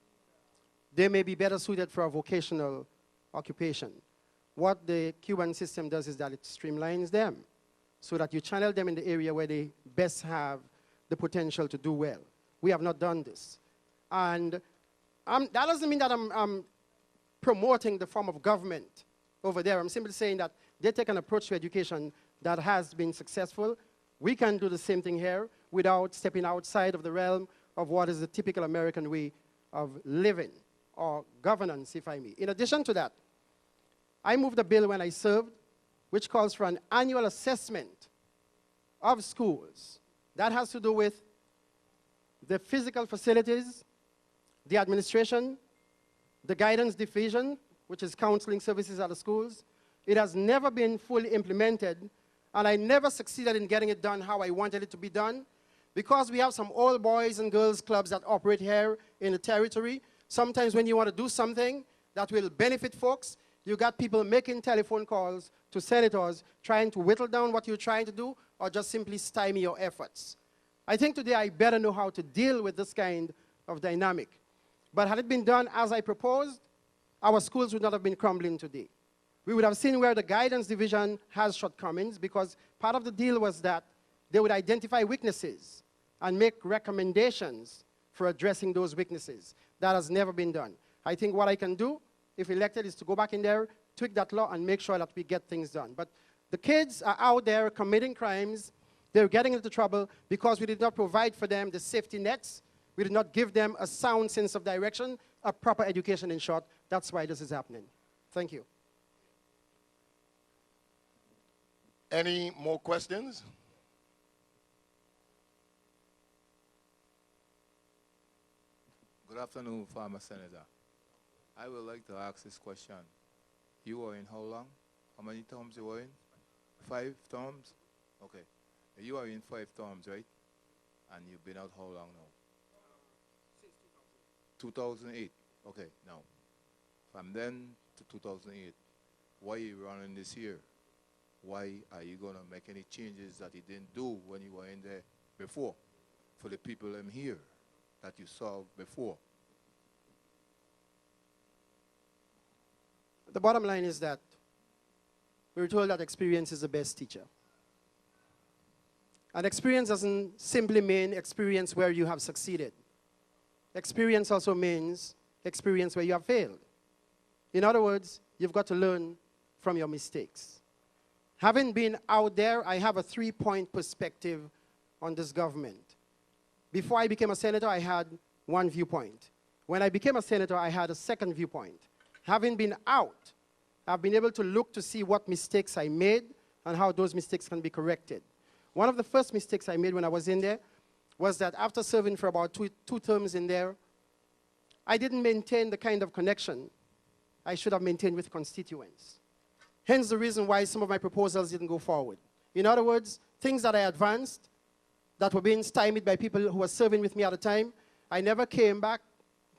They may be better suited for a vocational occupation. What the Cuban system does is that it streamlines them so that you channel them in the area where they best have the potential to do well. We have not done this. And that doesn't mean that I'm promoting the form of government over there. I'm simply saying that they take an approach to education that has been successful. We can do the same thing here without stepping outside of the realm of what is the typical American way of living or governance, if I may. In addition to that, I moved a bill when I served which calls for an annual assessment of schools. That has to do with the physical facilities, the administration, the guidance division, which is counseling services at the schools. It has never been fully implemented, and I never succeeded in getting it done how I wanted it to be done, because we have some old boys and girls clubs that operate here in the territory. Sometimes when you want to do something that will benefit folks, you got people making telephone calls to senators trying to whittle down what you're trying to do or just simply stymie your efforts. I think today I better know how to deal with this kind of dynamic. But had it been done as I proposed, our schools would not have been crumbling today. We would have seen where the guidance division has shortcomings because part of the deal was that they would identify weaknesses and make recommendations for addressing those weaknesses. That has never been done. I think what I can do, if elected, is to go back in there, tweak that law, and make sure that we get things done. But the kids are out there committing crimes. They're getting into trouble because we did not provide for them the safety nets. We did not give them a sound sense of direction, a proper education, in short. That's why this is happening. Thank you. Any more questions? Good afternoon, Farmer Senator. I would like to ask this question. You were in how long? How many terms you were in? 5 terms? Okay. You are in 5 terms, right? And you've been out how long now? Since 2008. Okay, now, from then to 2008, why are you running this year? Why are you going to make any changes that you didn't do when you were in there before for the people in here that you saw before? The bottom line is that we were told that experience is the best teacher. And experience doesn't simply mean experience where you have succeeded. Experience also means experience where you have failed. In other words, you've got to learn from your mistakes. Having been out there, I have a 3-point perspective on this government. Before I became a senator, I had one viewpoint. When I became a senator, I had a second viewpoint. Having been out, I've been able to look to see what mistakes I made and how those mistakes can be corrected. One of the first mistakes I made when I was in there was that after serving for about two terms in there, I didn't maintain the kind of connection I should have maintained with constituents. Hence the reason why some of my proposals didn't go forward. In other words, things that I advanced that were being stymied by people who were serving with me at the time, I never came back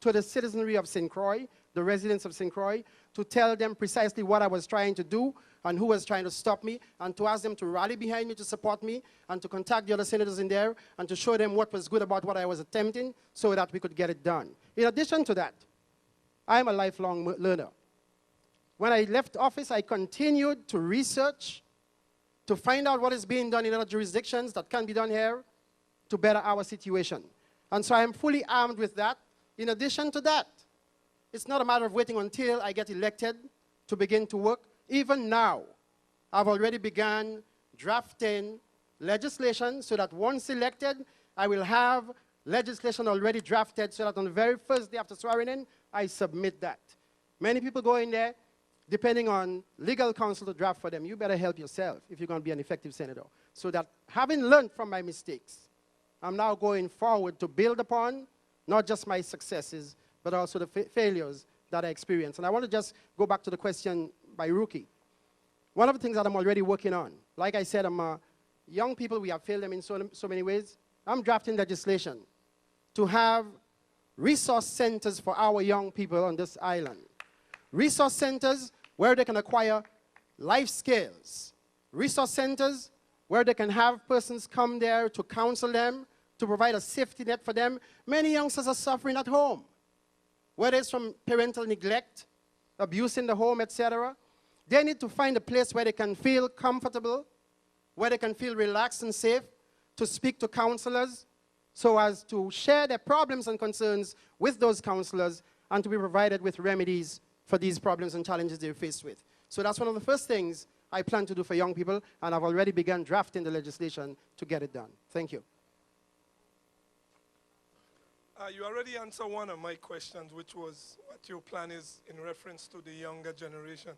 to the citizenry of St. Croix, the residents of St. Croix, to tell them precisely what I was trying to do and who was trying to stop me, and to ask them to rally behind me, to support me, and to contact the other senators in there, and to show them what was good about what I was attempting so that we could get it done. In addition to that, I'm a lifelong learner. When I left office, I continued to research, to find out what is being done in other jurisdictions that can be done here to better our situation. And so I am fully armed with that. In addition to that, it's not a matter of waiting until I get elected to begin to work. Even now, I've already begun drafting legislation so that once elected, I will have legislation already drafted so that on the very first day after swearing in, I submit that. Many people go in there depending on legal counsel to draft for them. You better help yourself if you're going to be an effective senator. So that having learned from my mistakes, I'm now going forward to build upon not just my successes, but also the failures that I experienced. And I want to just go back to the question by Rookie. One of the things that I'm already working on, like I said, young people, we have failed them in so many ways. I'm drafting legislation to have resource centers for our young people on this island. Resource centers where they can acquire life skills. Resource centers where they can have persons come there to counsel them, to provide a safety net for them. Many youngsters are suffering at home, whether it's from parental neglect, abuse in the home, etc. They need to find a place where they can feel comfortable, where they can feel relaxed and safe, to speak to counselors, so as to share their problems and concerns with those counselors and to be provided with remedies for these problems and challenges they're faced with. So that's one of the first things I plan to do for young people, and I've already begun drafting the legislation to get it done. Thank you. You already answered one of my questions, which was what your plan is in reference to the younger generation.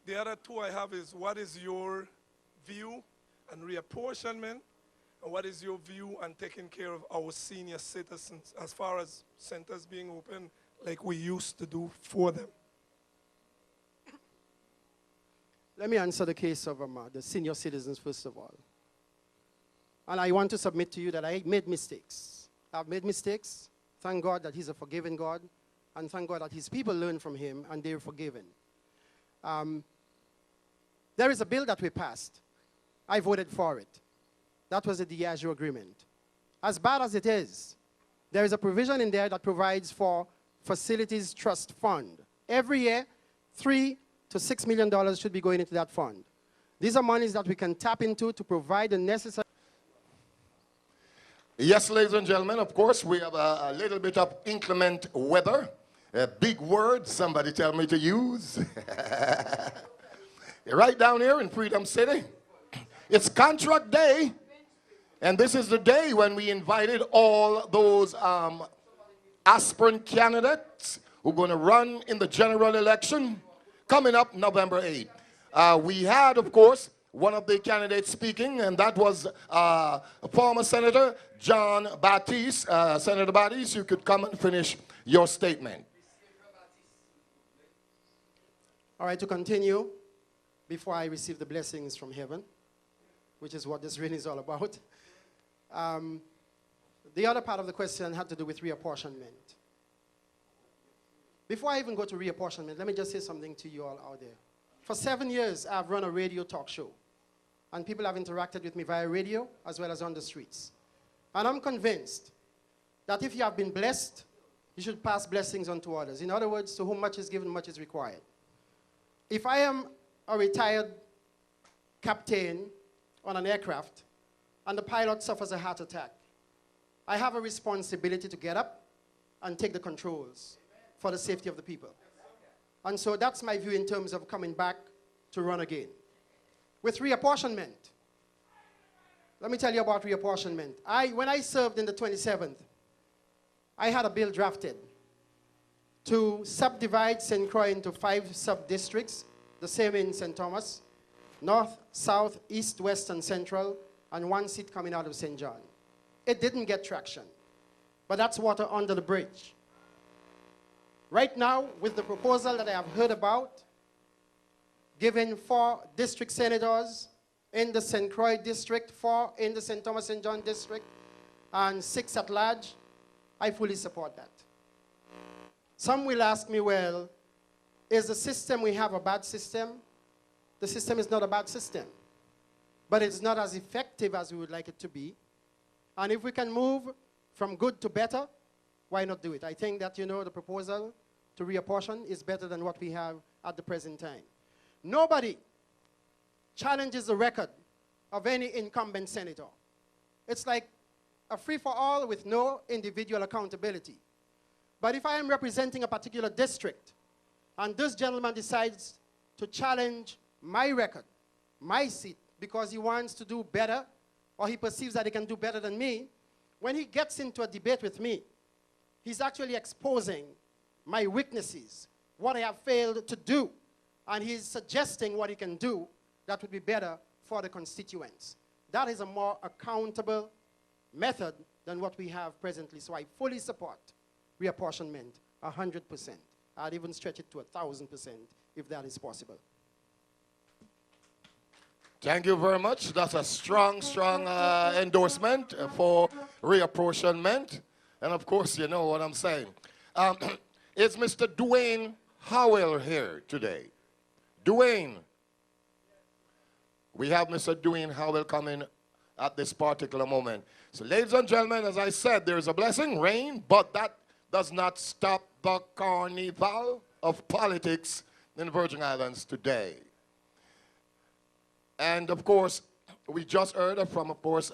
The other two I have is, what is your view on reapportionment, and what is your view on taking care of our senior citizens as far as centers being open like we used to do for them? Let me answer the case of the senior citizens first of all. And I want to submit to you that I made mistakes. I've made mistakes. Thank God that He's a forgiving God. and thank God that his people learned from him and they're forgiven. There is a bill that we passed. I voted for it. That was the Diageo agreement. As bad as it is, there is a provision in there that provides for Facilities Trust Fund. Every year, $3 to $6 million should be going into that fund. These are monies that we can tap into to provide the necessary. Yes, ladies and gentlemen, of course, we have a little bit of inclement weather. A big word somebody tell me to use. Right down here in Freedom City. It's contract day. And this is the day when we invited all those aspirant candidates who are going to run in the general election coming up November 8th. We had, of course, one of the candidates speaking, and that was former Senator John Baptiste. Senator Baptiste, you could come and finish your statement. All right, to continue, before I receive the blessings from heaven, which is what this really is all about. The other part of the question had to do with reapportionment. Before I even go to reapportionment, let me just say something to you all out there. For 7 years, I've run a radio talk show, and people have interacted with me via radio as well as on the streets. And I'm convinced that if you have been blessed, you should pass blessings on to others. In other words, to whom much is given, much is required. If I am a retired captain on an aircraft, and the pilot suffers a heart attack, I have a responsibility to get up and take the controls for the safety of the people. And so that's my view in terms of coming back to run again. With reapportionment, let me tell you about reapportionment. When I served in the 27th, I had a bill drafted to subdivide St. Croix into 5 sub-districts, the same in St. Thomas, north, south, east, west, and central, and 1 seat coming out of St. John. It didn't get traction, but that's water under the bridge. Right now, with the proposal that I have heard about, giving 4 district senators in the St. Croix district, 4 in the St. Thomas St. John district, and 6 at large, I fully support that. Some will ask me, well, is the system we have a bad system? The system is not a bad system, but it's not as effective as we would like it to be. And if we can move from good to better, why not do it? I think that, the proposal to reapportion is better than what we have at the present time. Nobody challenges the record of any incumbent senator. It's like a free-for-all with no individual accountability. But if I am representing a particular district, and this gentleman decides to challenge my record, my seat, because he wants to do better, or he perceives that he can do better than me, when he gets into a debate with me, he's actually exposing my weaknesses, what I have failed to do, and he's suggesting what he can do that would be better for the constituents. That is a more accountable method than what we have presently, so I fully support reapportionment 100%. I'd even stretch it to 1,000% if that is possible. Thank you very much. That's a strong endorsement for reapportionment. And of course, you know what I'm saying. Is Mr. Dwayne Howell here today? Dwayne. We have Mr. Dwayne Howell coming at this particular moment. So ladies and gentlemen, as I said, there is a blessing, rain, but that does not stop the carnival of politics in the Virgin Islands today. And of course, we just heard from, of course,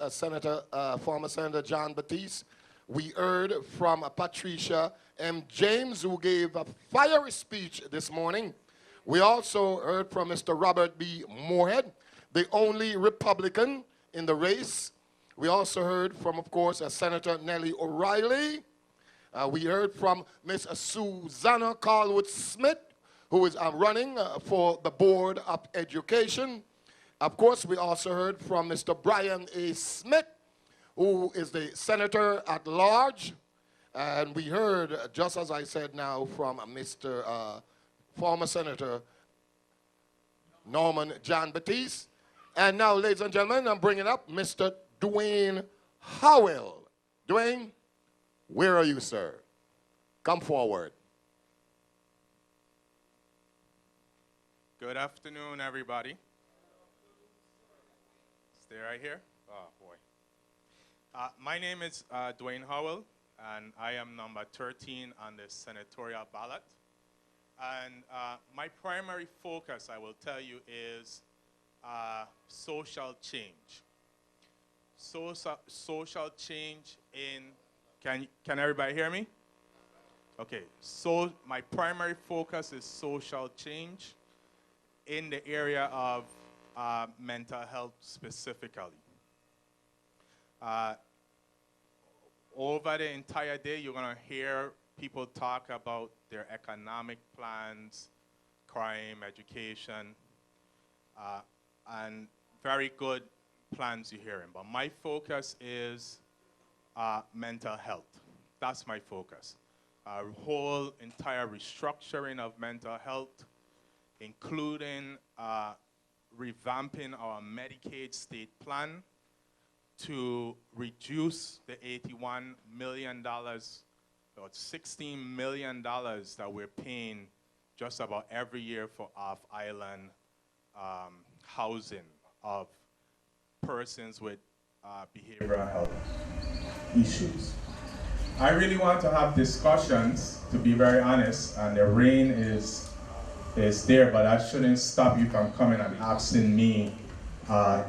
former Senator John Baptiste. We heard from Patricia M. James, who gave a fiery speech this morning. We also heard from Mr. Robert B. Moorhead, the only Republican in the race. We also heard from, of course, Senator Nellie O'Reilly. We heard from Miss Susanna Carlwood-Smith, who is running for the Board of Education. Of course, we also heard from Mr. Brian A. Smith, who is the Senator at Large. And we heard, just as I said now, from Mr. Former Senator Norman John Baptiste. And now, ladies and gentlemen, I'm bringing up Mr. Dwayne Howell. Dwayne, where are you, sir? Come forward. Good afternoon, everybody. Stay right here. Oh, boy. My name is Dwayne Howell, and I am number 13 on the senatorial ballot. And my primary focus, I will tell you, is social change. Social change in, can everybody hear me? Okay, so my primary focus is social change in the area of mental health specifically. Over the entire day, you're going to hear people talk about their economic plans, crime, education, and very good plans you're hearing. But my focus is mental health. That's my focus. A whole entire restructuring of mental health, including revamping our Medicaid state plan to reduce the $81 million or $16 million that we're paying just about every year for off-island housing of persons with behavioral health issues. I really want to have discussions, to be very honest, and the rain is there, but that shouldn't stop you from coming and asking me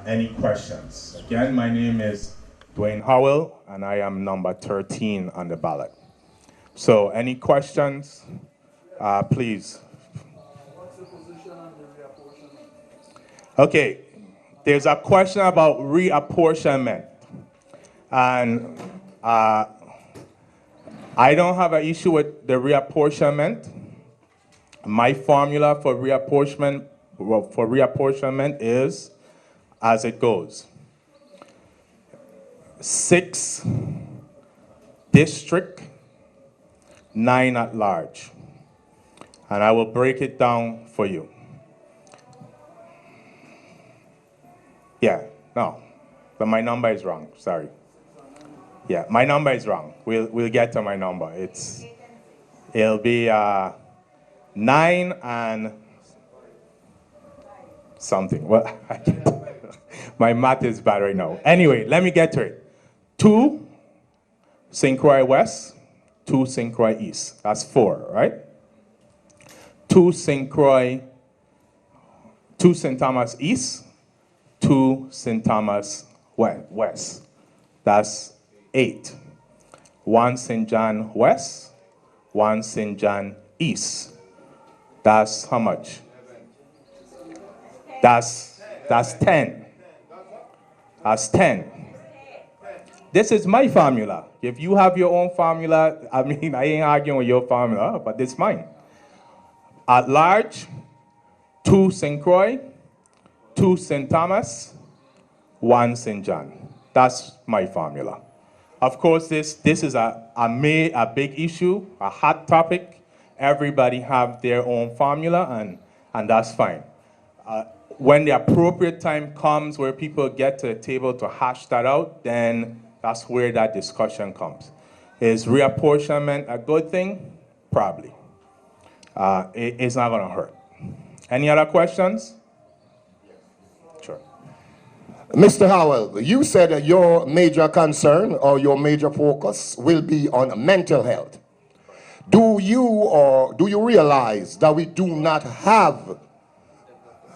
any questions. Again, my name is Dwayne Howell, and I am number 13 on the ballot. So any questions, please. What's the position on the reapportionment? Okay, there's a question about reapportionment. And I don't have an issue with the reapportionment. My formula for reapportionment is as it goes. 6 district, 9 at large. And I will break it down for you. Yeah, no, but my number is wrong, sorry. Yeah, my number is wrong. We'll get to my number. It'll be 9 and something. Well, my math is bad right now. Anyway, let me get to it. 2 St. Croix West, 2 St. Croix East. That's 4, right? 2 St. Croix, 2 St. Thomas East, 2 St. Thomas West. That's 8. 1 St. John West, 1 St. John East. That's how much? That's 10. That's 10. This is my formula. If you have your own formula, I mean, I ain't arguing with your formula, but it's mine. At large, 2 St. Croix, 2 St. Thomas, 1 St. John. That's my formula. Of course, this is a big issue, a hot topic. Everybody have their own formula, and that's fine. When the appropriate time comes where people get to the table to hash that out, then that's where that discussion comes. Is reapportionment a good thing? Probably. It's not going to hurt. Any other questions? Sure. Mr. Howell, you said that your major concern or your major focus will be on mental health. Do you realize that we do not have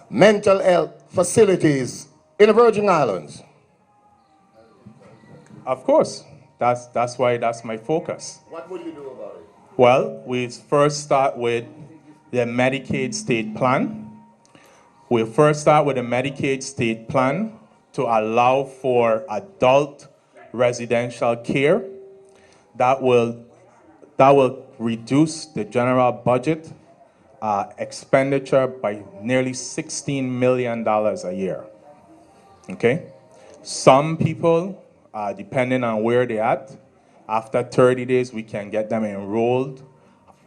mental health facilities in the Virgin Islands? Of course. That's why that's my focus. What will you do about it? Well, we first start with the Medicaid state plan. We'll first start with the Medicaid state plan to allow for adult residential care. That will reduce the general budget expenditure by nearly $16 million a year. Okay? Some people, depending on where they're at, after 30 days, we can get them enrolled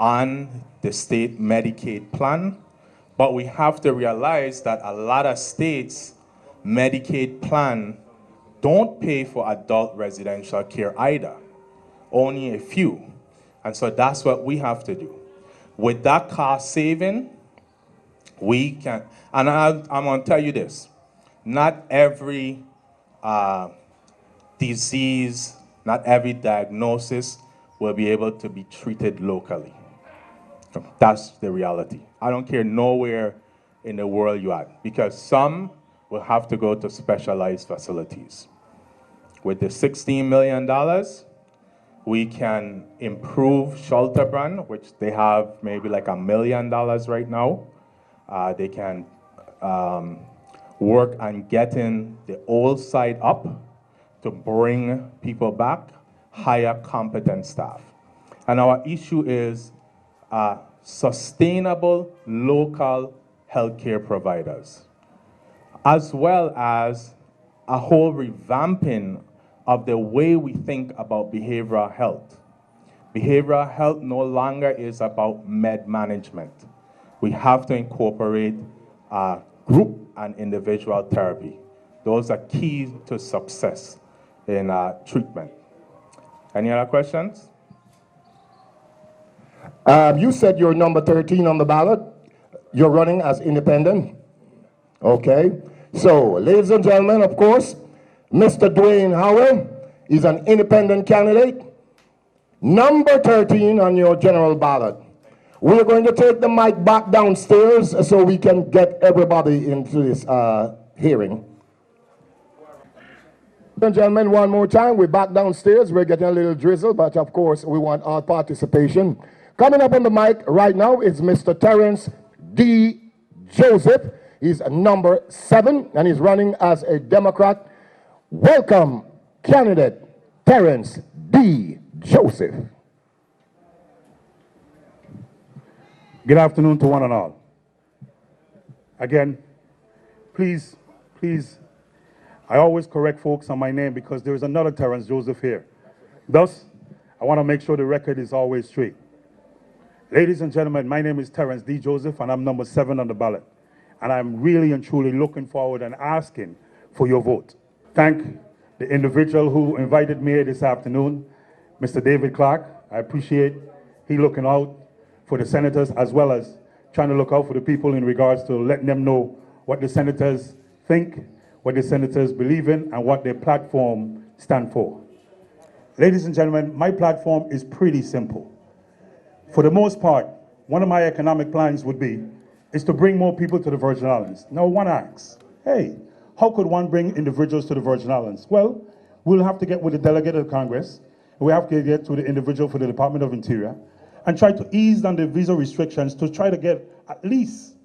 on the state Medicaid plan. But we have to realize that a lot of states' Medicaid plan don't pay for adult residential care either, only a few. And so that's what we have to do. With that cost saving, We can, and I'm going to tell you this, not every disease, not every diagnosis will be able to be treated locally. That's the reality. I don't care nowhere in the world you are, because some will have to go to specialized facilities. With the $16 million, we can improve Schalterbrand, which they have maybe like $1 million right now. They can work on getting the old side up to bring people back, hire competent staff. And our issue is sustainable local healthcare providers, as well as a whole revamping of the way we think about behavioral health. Behavioral health no longer is about med management. We have to incorporate group and individual therapy. Those are key to success in treatment. Any other questions? You said you're number 13 on the ballot. You're running as independent. Okay. So, ladies and gentlemen, of course, Mr. Dwayne Howell is an independent candidate. Number 13 on your general ballot. We're going to take the mic back downstairs so we can get everybody into this hearing. Ladies and gentlemen, one more time, we're back downstairs. We're getting a little drizzle, but of course, we want our participation. Coming up on the mic right now is Mr. Terrence D. Joseph. He's number 7, and he's running as a Democrat. Welcome, candidate Terrence D. Joseph. Good afternoon to one and all. Again, please, I always correct folks on my name because there is another Terrence Joseph here. Thus, I want to make sure the record is always straight. Ladies and gentlemen, my name is Terrence D. Joseph, and I'm number 7 on the ballot. And I'm really and truly looking forward and asking for your vote. Thank the individual who invited me here this afternoon, Mr. David Clark. I appreciate he looking out for the senators as well as trying to look out for the people in regards to letting them know what the senators think, what the senators believe in, and what their platform stand for. Ladies and gentlemen, my platform is pretty simple. For the most part, one of my economic plans would be is to bring more people to the Virgin Islands. Now one asks, hey, how could one bring individuals to the Virgin Islands? Well, we'll have to get with the delegate of Congress, we have to get to the individual for the Department of Interior, and try to ease down the visa restrictions to try to get at least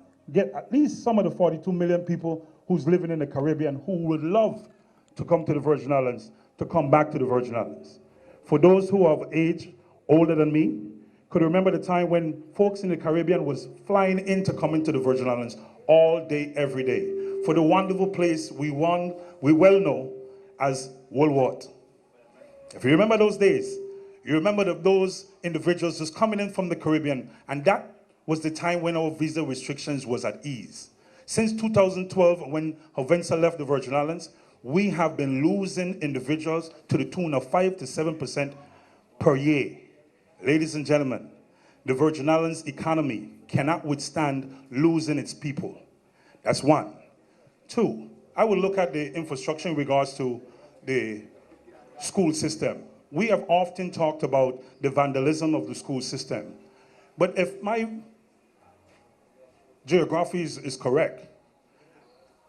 some of the 42 million people who's living in the Caribbean who would love to come to the Virgin Islands, to come back to the Virgin Islands. For those who are of age older than me, could remember the time when folks in the Caribbean was flying in to come into the Virgin Islands all day, every day, for the wonderful place we well know as Woolworth. If you remember those days, you remember those individuals just coming in from the Caribbean, and that was the time when our visa restrictions was at ease. Since 2012, when Hovensa left the Virgin Islands, we have been losing individuals to the tune of 5 to 7% per year. Ladies and gentlemen, the Virgin Islands economy cannot withstand losing its people. That's one. Two, I will look at the infrastructure in regards to the school system. We have often talked about the vandalism of the school system. But if my geography is correct,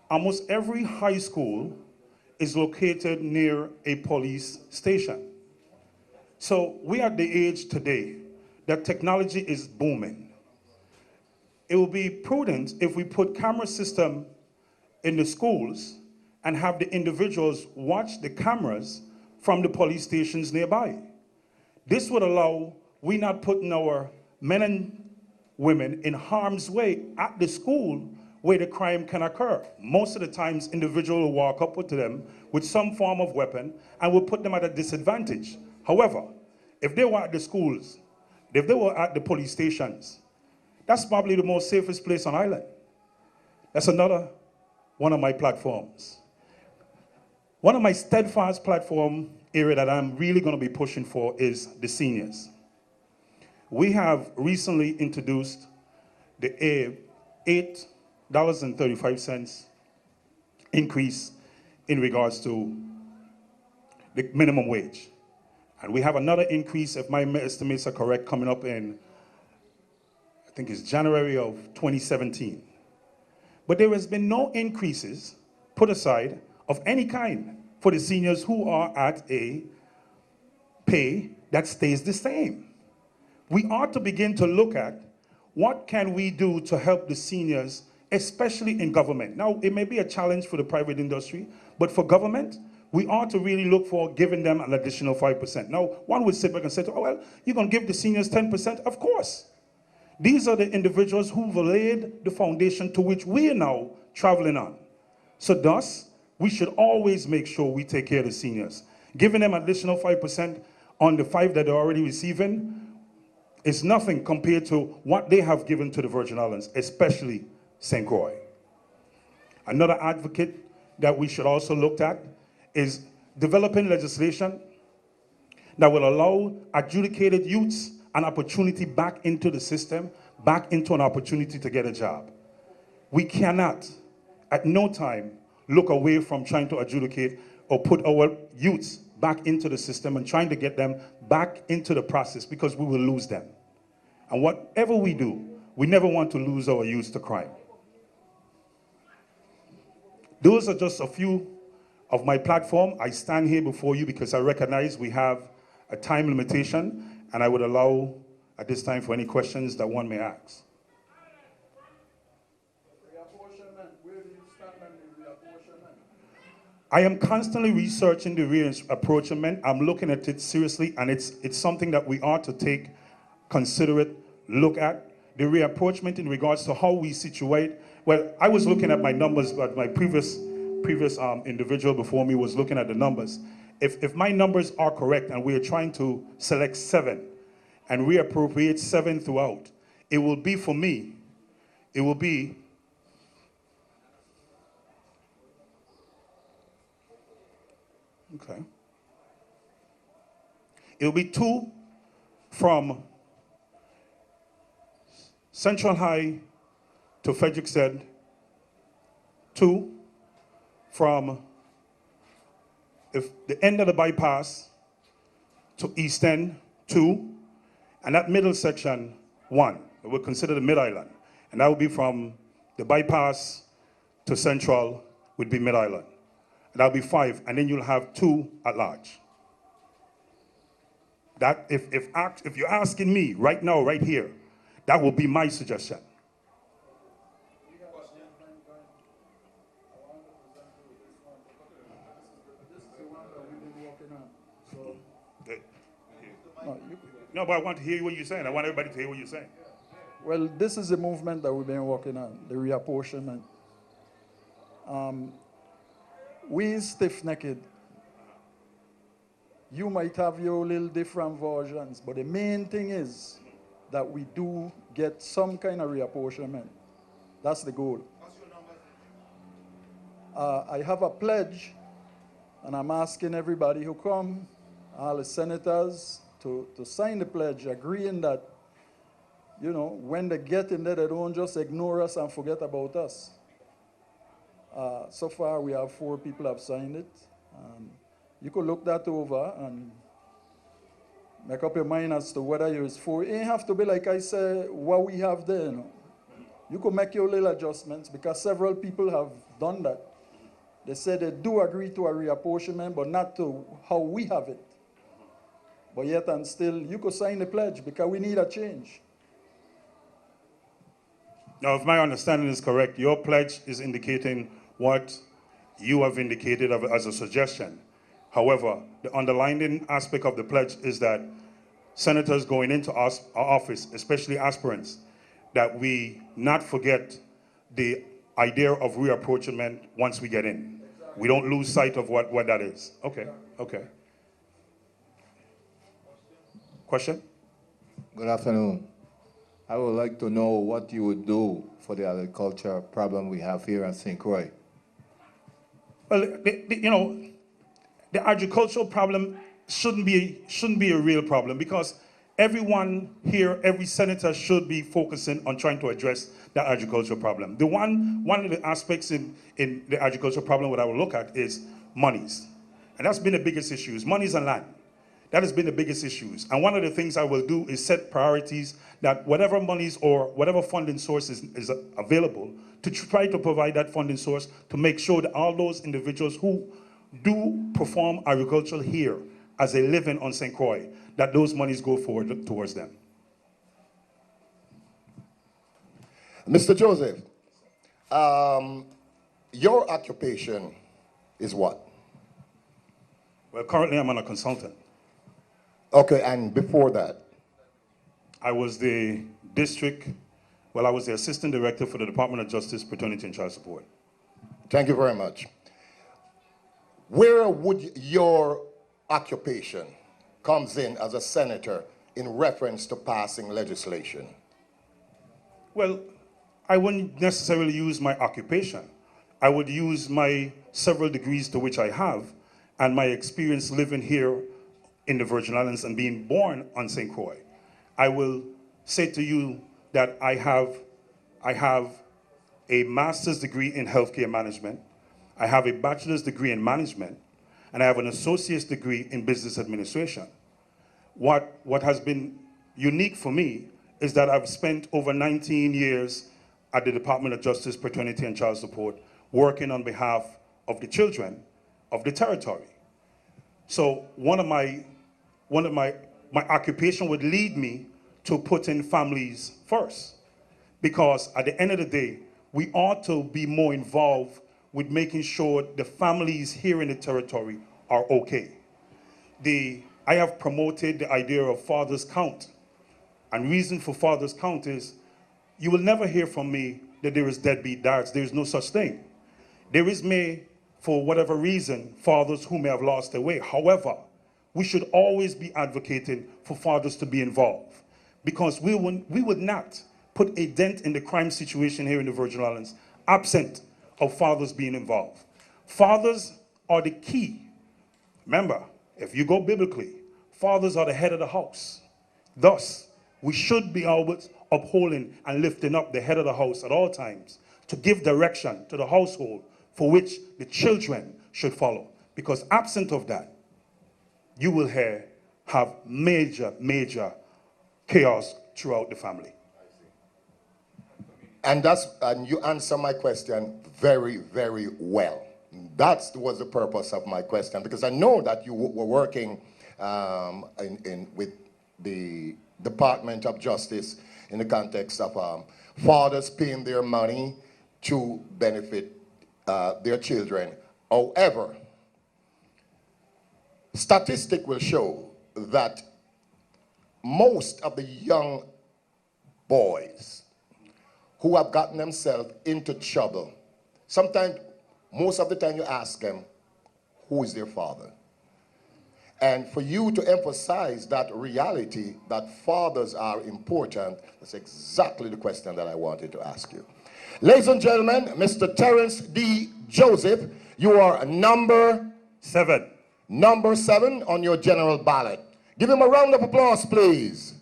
almost every high school is located near a police station. So we are at the age today that technology is booming. It will be prudent if we put camera system in the schools and have the individuals watch the cameras from the police stations nearby. This would allow we not putting our men and women in harm's way at the school where the crime can occur. Most of the times, individuals will walk up to them with some form of weapon and will put them at a disadvantage. However, if they were at the schools, if they were at the police stations, that's probably the most safest place on island. That's another one of my platforms. One of my steadfast platform area that I'm really going to be pushing for is the seniors. We have recently introduced the 8 $2.35 increase in regards to the minimum wage. And we have another increase, if my estimates are correct, coming up in, I think it's January of 2017. But there has been no increases put aside of any kind for the seniors who are at a pay that stays the same. We ought to begin to look at what can we do to help the seniors, especially in government. Now, it may be a challenge for the private industry, but for government, we ought to really look for giving them an additional 5%. Now, one would sit back and say, oh, well, you're going to give the seniors 10%? Of course. These are the individuals who've laid the foundation to which we are now traveling on. So thus, we should always make sure we take care of the seniors. Giving them additional 5% on the 5 that they're already receiving is nothing compared to what they have given to the Virgin Islands, especially St. Croix. Another advocate that we should also look at is developing legislation that will allow adjudicated youths an opportunity back into the system, back into an opportunity to get a job. We cannot, at no time, look away from trying to adjudicate or put our youths back into the system and trying to get them back into the process, because we will lose them. And whatever we do, we never want to lose our youth to crime. Those are just a few of my platform. I stand here before you because I recognize we have a time limitation, and I would allow at this time for any questions that one may ask. Reapportionment, where do you stand on the reapportionment? I am constantly researching the reapportionment. I'm looking at it seriously, and it's something that we ought to take considerate look at. The reapportionment in regards to how we situate. Well, I was looking at my numbers, but my previous individual before me was looking at the numbers. If my numbers are correct and we are trying to select 7 and reappropriate 7 throughout, it will be, for me, it will be okay. It'll be 2 from Central High to Fsted, 2 from the end of the bypass to East End, 2, and that middle section, 1. We'll consider the Mid-Island. And that would be from the bypass to Central would be Mid-Island. And that'll be 5, and then you'll have 2 at large. That, if you're asking me right now, right here, that will be my suggestion. No, but I want to hear what you're saying. I want everybody to hear what you're saying. Well, this is the movement that we've been working on, the reapportionment. We stiff-necked. You might have your little different versions, but the main thing is that we do get some kind of reapportionment. That's the goal. What's your number? I have a pledge, and I'm asking everybody who come, all the senators, to sign the pledge, agreeing that, you know, when they get in there, they don't just ignore us and forget about us. So far, we have 4 people have signed it. You could look that over and make up your mind as to whether you're for. It ain't have to be like I say, what we have there, you know. You could make your little adjustments, because several people have done that. They said they do agree to a reapportionment, but not to how we have it. But yet and still, you could sign the pledge, because we need a change. Now, if my understanding is correct, your pledge is indicating what you have indicated as a suggestion. However, the underlying aspect of the pledge is that senators going into our office, especially aspirants, that we not forget the idea of reapportionment once we get in. We don't lose sight of what that is. Okay, okay. Question? Good afternoon. I would like to know what you would do for the agriculture problem we have here in St. Croix. Well, you know, the agricultural problem shouldn't be a real problem, because everyone here, every senator should be focusing on trying to address the agricultural problem. One of the aspects in the agricultural problem what I will look at is monies. And that's been the biggest issue, is monies and land. That has been the biggest issues. And one of the things I will do is set priorities that whatever monies or whatever funding source is available, to try to provide that funding source to make sure that all those individuals who do perform agriculture here as a living on St. Croix, that those monies go forward towards them. Mr. Joseph, your occupation is what? Well, currently I'm a consultant. Okay, and before that? I was the I was the assistant director for the Department of Justice, Paternity and Child Support. Thank you very much. Where would your occupation comes in as a senator in reference to passing legislation? Well, I wouldn't necessarily use my occupation. I would use my several degrees to which I have and my experience living here in the Virgin Islands and being born on St. Croix. I will say to you that I have a master's degree in healthcare management, I have a bachelor's degree in management, and I have an associate's degree in business administration. What has been unique for me is that I've spent over 19 years at the Department of Justice, Paternity and Child Support, working on behalf of the children of the territory. So one of my occupation would lead me to putting families first. Because at the end of the day, we ought to be more involved with making sure the families here in the territory are okay. I have promoted the idea of Father's Count. And reason for Father's Count is, you will never hear from me that there is deadbeat dads. There is no such thing. There is for whatever reason, fathers who may have lost their way. However, we should always be advocating for fathers to be involved, because we would not put a dent in the crime situation here in the Virgin Islands absent of fathers being involved. Fathers are the key. Remember, if you go biblically, fathers are the head of the house. Thus, we should be always upholding and lifting up the head of the house at all times to give direction to the household for which the children should follow. Because absent of that, you will have major chaos throughout the family. And you answer my question very, very well. That was the purpose of my question, because I know that you were working with the Department of Justice in the context of fathers paying their money to benefit their children. However, statistics will show that most of the young boys who have gotten themselves into trouble, sometimes, most of the time you ask them, who is their father? And for you to emphasize that reality, that fathers are important, that's exactly the question that I wanted to ask you. Ladies and gentlemen, Mr. Terrence D. Joseph, you are number 7. Number 7 on your general ballot. Give him a round of applause, please.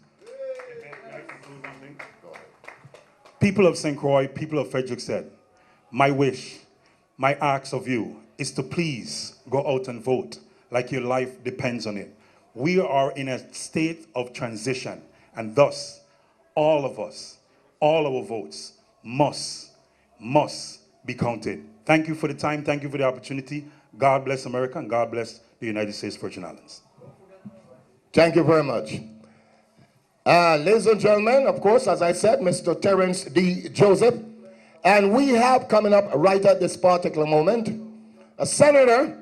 People of St. Croix, people of Frederiksted, my wish, my ask of you is to please go out and vote like your life depends on it. We are in a state of transition, and thus, all of us, all our votes must be counted. Thank you for the time, thank you for the opportunity. God bless America, and God bless the United States Virgin Islands. Thank you very much. Ladies and gentlemen, of course, as I said, Mr. Terrence D. Joseph, and we have coming up right at this particular moment, a senator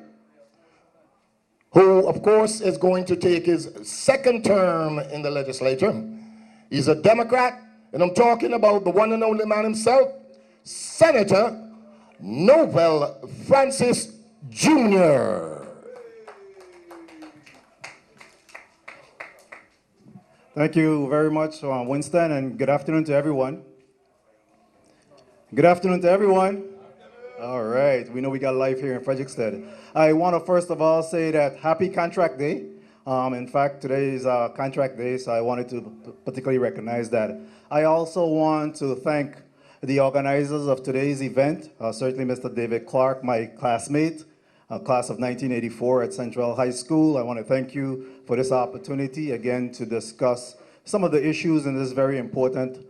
who, of course, is going to take his second term in the legislature. He's a Democrat, and I'm talking about the one and only man himself, Senator Noel Francis Jr. Thank you very much, Winston, and good afternoon to everyone. Good afternoon to everyone. All right, we know we got live here in Frederiksted. I want to first of all say that happy contract day. In fact, today is contract day, so I wanted to particularly recognize that. I also want to thank the organizers of today's event, certainly Mr. David Clark, my classmate, class of 1984 at Central High School. I want to thank you for this opportunity, again, to discuss some of the issues in this very important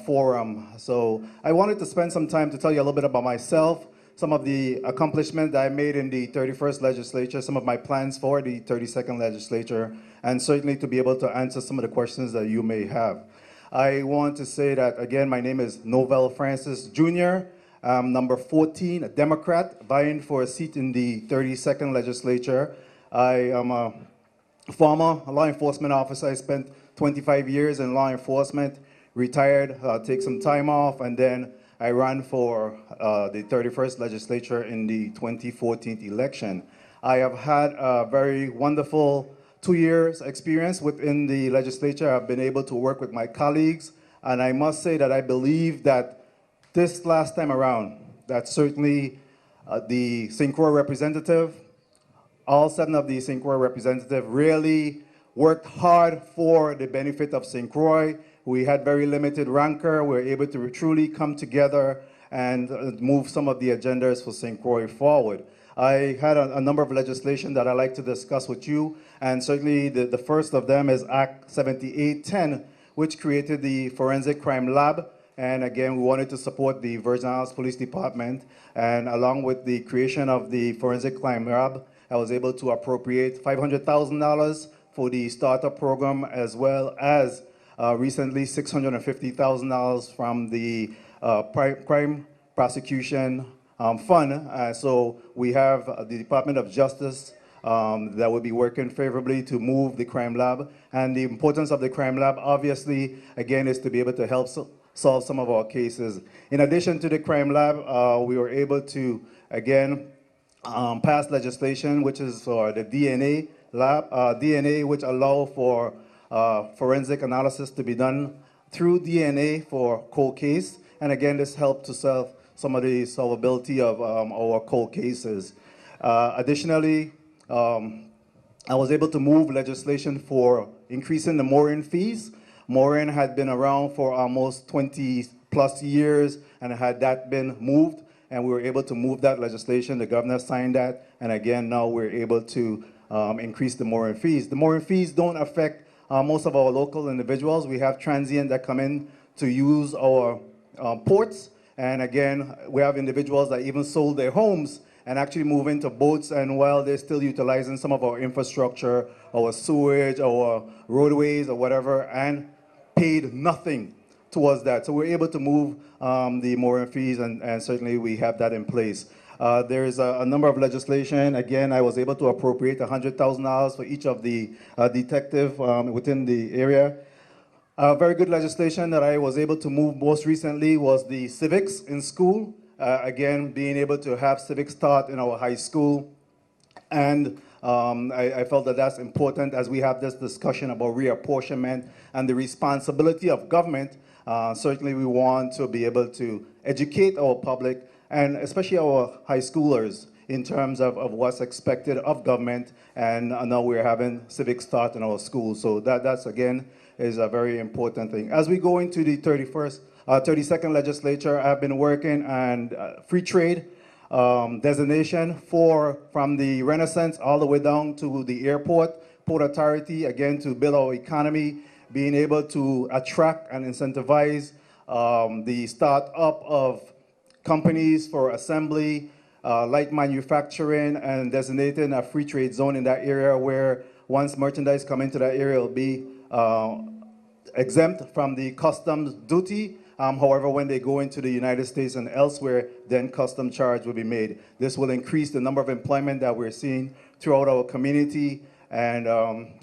forum. So I wanted to spend some time to tell you a little bit about myself, some of the accomplishments that I made in the 31st legislature, some of my plans for the 32nd legislature, and certainly to be able to answer some of the questions that you may have. I want to say that, again, my name is Novell Francis Jr. I'm number 14, a Democrat, vying for a seat in the 32nd legislature. I am a former law enforcement officer. I spent 25 years in law enforcement, retired, take some time off, and then I ran for the 31st legislature in the 2014 election. I have had a very wonderful 2 years experience within the legislature. I've been able to work with my colleagues, and I must say that I believe that this last time around, that certainly the St. Croix representative, all 7 of the St. Croix representatives really worked hard for the benefit of St. Croix. We had very limited rancor. We were able to truly come together and move some of the agendas for St. Croix forward. I had a number of legislation that I'd like to discuss with you, and certainly the first of them is Act 7810, which created the Forensic Crime Lab. And again, we wanted to support the Virgin Islands Police Department, and along with the creation of the Forensic Crime Lab, I was able to appropriate $500,000 for the startup program, as well as recently $650,000 from the Crime Prosecution Fund. So we have the Department of Justice that will be working favorably to move the crime lab. And the importance of the crime lab, obviously, again, is to be able to help solve some of our cases. In addition to the crime lab, we were able to, again, pass legislation, which is for the DNA lab, DNA, which allow for forensic analysis to be done through DNA for cold case. And again, this helped to solve some of the solvability of our cold cases. Additionally, I was able to move legislation for increasing the mooring fees. Mooring had been around for almost 20 plus years, and had that been moved, and we were able to move that legislation. The governor signed that, and again, now we're able to increase the mooring fees. The mooring fees don't affect most of our local individuals. We have transient that come in to use our ports, and again, we have individuals that even sold their homes and actually move into boats, and while they're still utilizing some of our infrastructure, our sewage, our roadways, or whatever, and paid nothing towards that. So we're able to move the mooring fees, and certainly we have that in place. There's a number of legislation. Again, I was able to appropriate $100,000 for each of the detective within the area. Very good legislation that I was able to move most recently was the civics in school. Again, being able to have civics taught in our high school. And I felt that that's important as we have this discussion about reapportionment and the responsibility of government. Certainly we want to be able to educate our public, and especially our high schoolers, in terms of what's expected of government. And now we're having civics taught in our schools. So that's again, is a very important thing. As we go into the 32nd legislature, I've been working on free trade designation from the Renaissance all the way down to the airport, Port Authority, again, to build our economy, being able to attract and incentivize the start-up of companies for assembly, light manufacturing, and designating a free trade zone in that area where once merchandise come into that area, it'll be exempt from the customs duty. However, when they go into the United States and elsewhere, then custom charge will be made. This will increase the number of employment that we're seeing throughout our community, and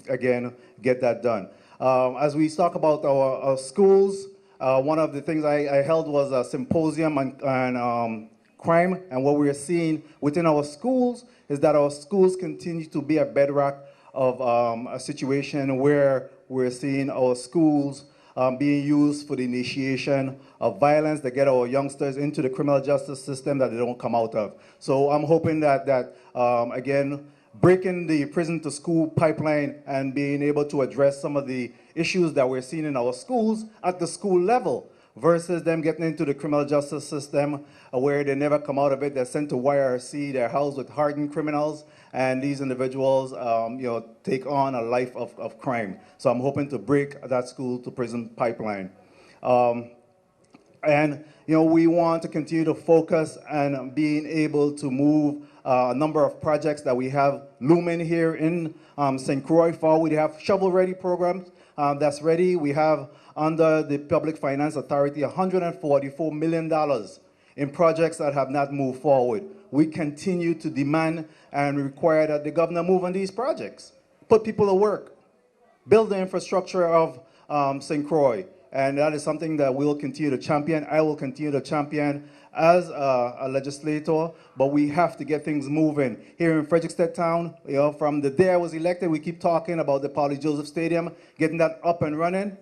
again, get that done. As we talk about our schools, one of the things I held was a symposium on crime, and what we're seeing within our schools is that our schools continue to be a bedrock of a situation where we're seeing our schools being used for the initiation of violence that get our youngsters into the criminal justice system that they don't come out of. So I'm hoping that again, breaking the prison to school pipeline and being able to address some of the issues that we're seeing in our schools at the school level versus them getting into the criminal justice system where they never come out of it. They're sent to YRC, they're housed with hardened criminals, and these individuals take on a life of crime. So I'm hoping to break that school to prison pipeline. And we want to continue to focus on being able to move a number of projects that we have looming here in St. Croix forward. We have shovel-ready programs that's ready. We have under the Public Finance Authority $144 million in projects that have not moved forward. We continue to demand and require that the governor move on these projects, put people to work, build the infrastructure of St. Croix. And that is something that we'll continue to champion. I will continue to champion as a legislator, but we have to get things moving. Here in Frederiksted Town, from the day I was elected, we keep talking about the Paulie Joseph Stadium, getting that up and running.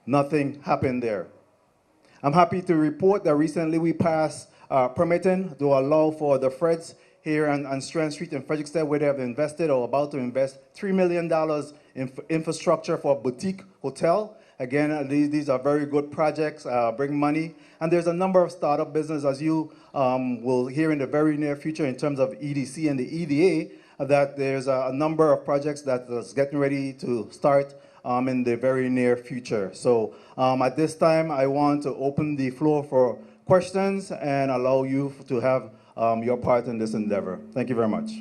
Nothing happened there. I'm happy to report that recently we passed permitting to allow for the Freds here on Strand Street in Frederiksted, where they have invested or about to invest $3 million in infrastructure for a boutique hotel. Again, these are very good projects, bring money. And there's a number of startup businesses, as you will hear in the very near future in terms of EDC and the EDA, that there's a number of projects that is getting ready to start in the very near future. So at this time, I want to open the floor for questions and allow you to have your part in this endeavor. Thank you very much.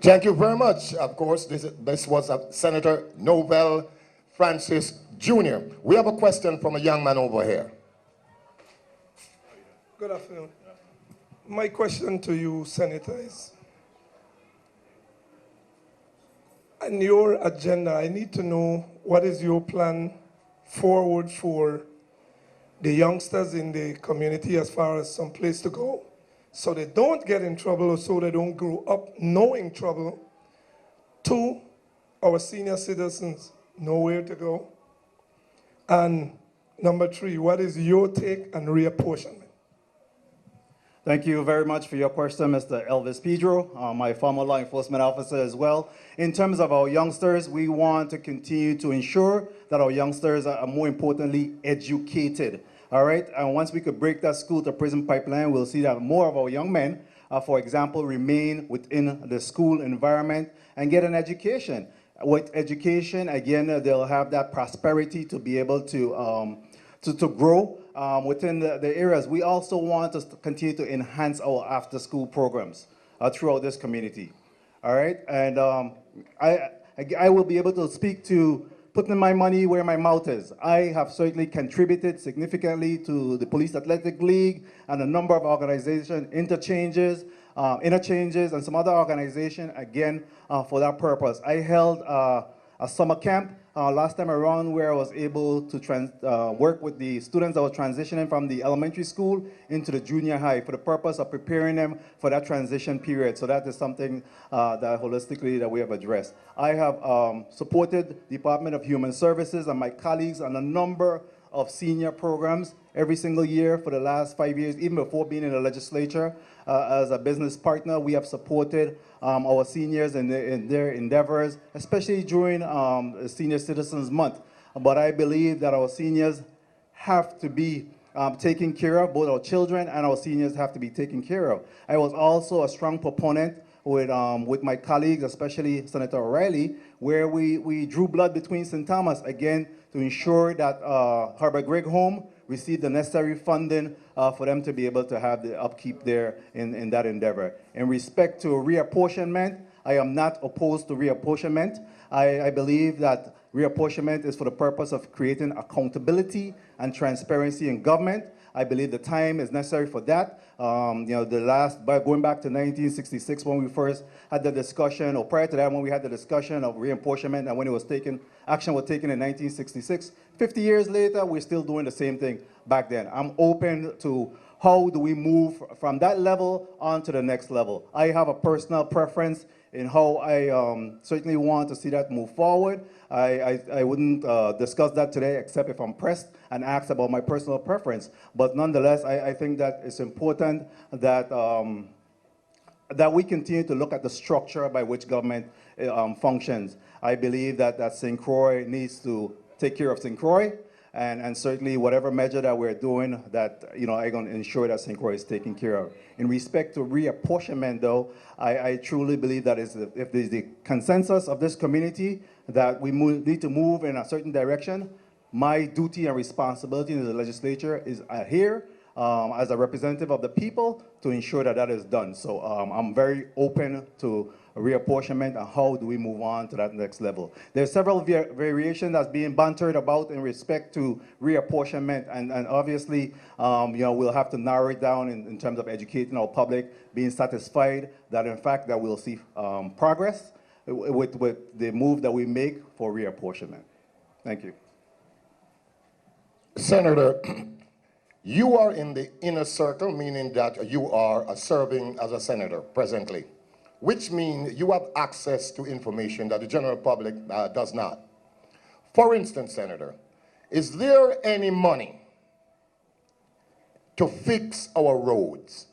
Thank you very much. Of course, this was Senator Nobel Francis Jr. We have a question from a young man over here. Good afternoon. My question to you, Senator, is, on your agenda, I need to know what is your plan forward for the youngsters in the community as far as some place to go, so they don't get in trouble or so they don't grow up knowing trouble. 2, our senior citizens know where to go. And number 3, what is your take on reapportionment? Thank you very much for your question, Mr. Elvis Pedro, my former law enforcement officer as well. In terms of our youngsters, we want to continue to ensure that our youngsters are more importantly educated. All right, and once we could break that school to prison pipeline, we'll see that more of our young men, for example, remain within the school environment and get an education. With education, again, they'll have that prosperity to be able to grow within the areas. We also want to continue to enhance our after-school programs throughout this community. All right, and I will be able to speak to putting my money where my mouth is. I have certainly contributed significantly to the Police Athletic League and a number of organizations, interchanges, and some other organization, again, for that purpose. I held a summer camp last time around where I was able to work with the students that were transitioning from the elementary school into the junior high for the purpose of preparing them for that transition period. So that is something that holistically that we have addressed. I have supported Department of Human Services and my colleagues on a number of senior programs every single year for the last 5 years, even before being in the legislature. As a business partner, we have supported our seniors in their endeavors, especially during Senior Citizens Month. But I believe that our seniors have to be taken care of. Both our children and our seniors have to be taken care of. I was also a strong proponent with my colleagues, especially Senator O'Reilly, where we drew blood between St. Thomas, again, to ensure that Herbert Gregg Home received the necessary funding for them to be able to have the upkeep there in that endeavor. In respect to reapportionment, I am not opposed to reapportionment. I believe that reapportionment is for the purpose of creating accountability and transparency in government. I believe the time is necessary for that. Going back to 1966 when we first had the discussion, or prior to that when we had the discussion of reapportionment and when it was taken, action was taken in 1966. 50 years later, we're still doing the same thing back then. I'm open to how do we move from that level on to the next level. I have a personal preference in how I certainly want to see that move forward. I wouldn't discuss that today except if I'm pressed and asked about my personal preference. But nonetheless, I think that it's important that that we continue to look at the structure by which government functions. I believe that St. Croix needs to take care of St. Croix, and certainly whatever measure that we're doing, that I'm going to ensure that St. Croix is taken care of. In respect to reapportionment, though, I truly believe that if there's the consensus of this community that we need to move in a certain direction, my duty and responsibility in the legislature is here as a representative of the people to ensure that that is done. So I'm very open to reapportionment and how do we move on to that next level. There's several variations that's being bantered about in respect to reapportionment, and obviously we'll have to narrow it down in terms of educating our public, being satisfied that in fact that we'll see progress with the move that we make for reapportionment. Thank you. Senator, you are in the inner circle, meaning that you are serving as a senator presently, which means you have access to information that the general public does not. For instance, Senator, is there any money to fix our roads?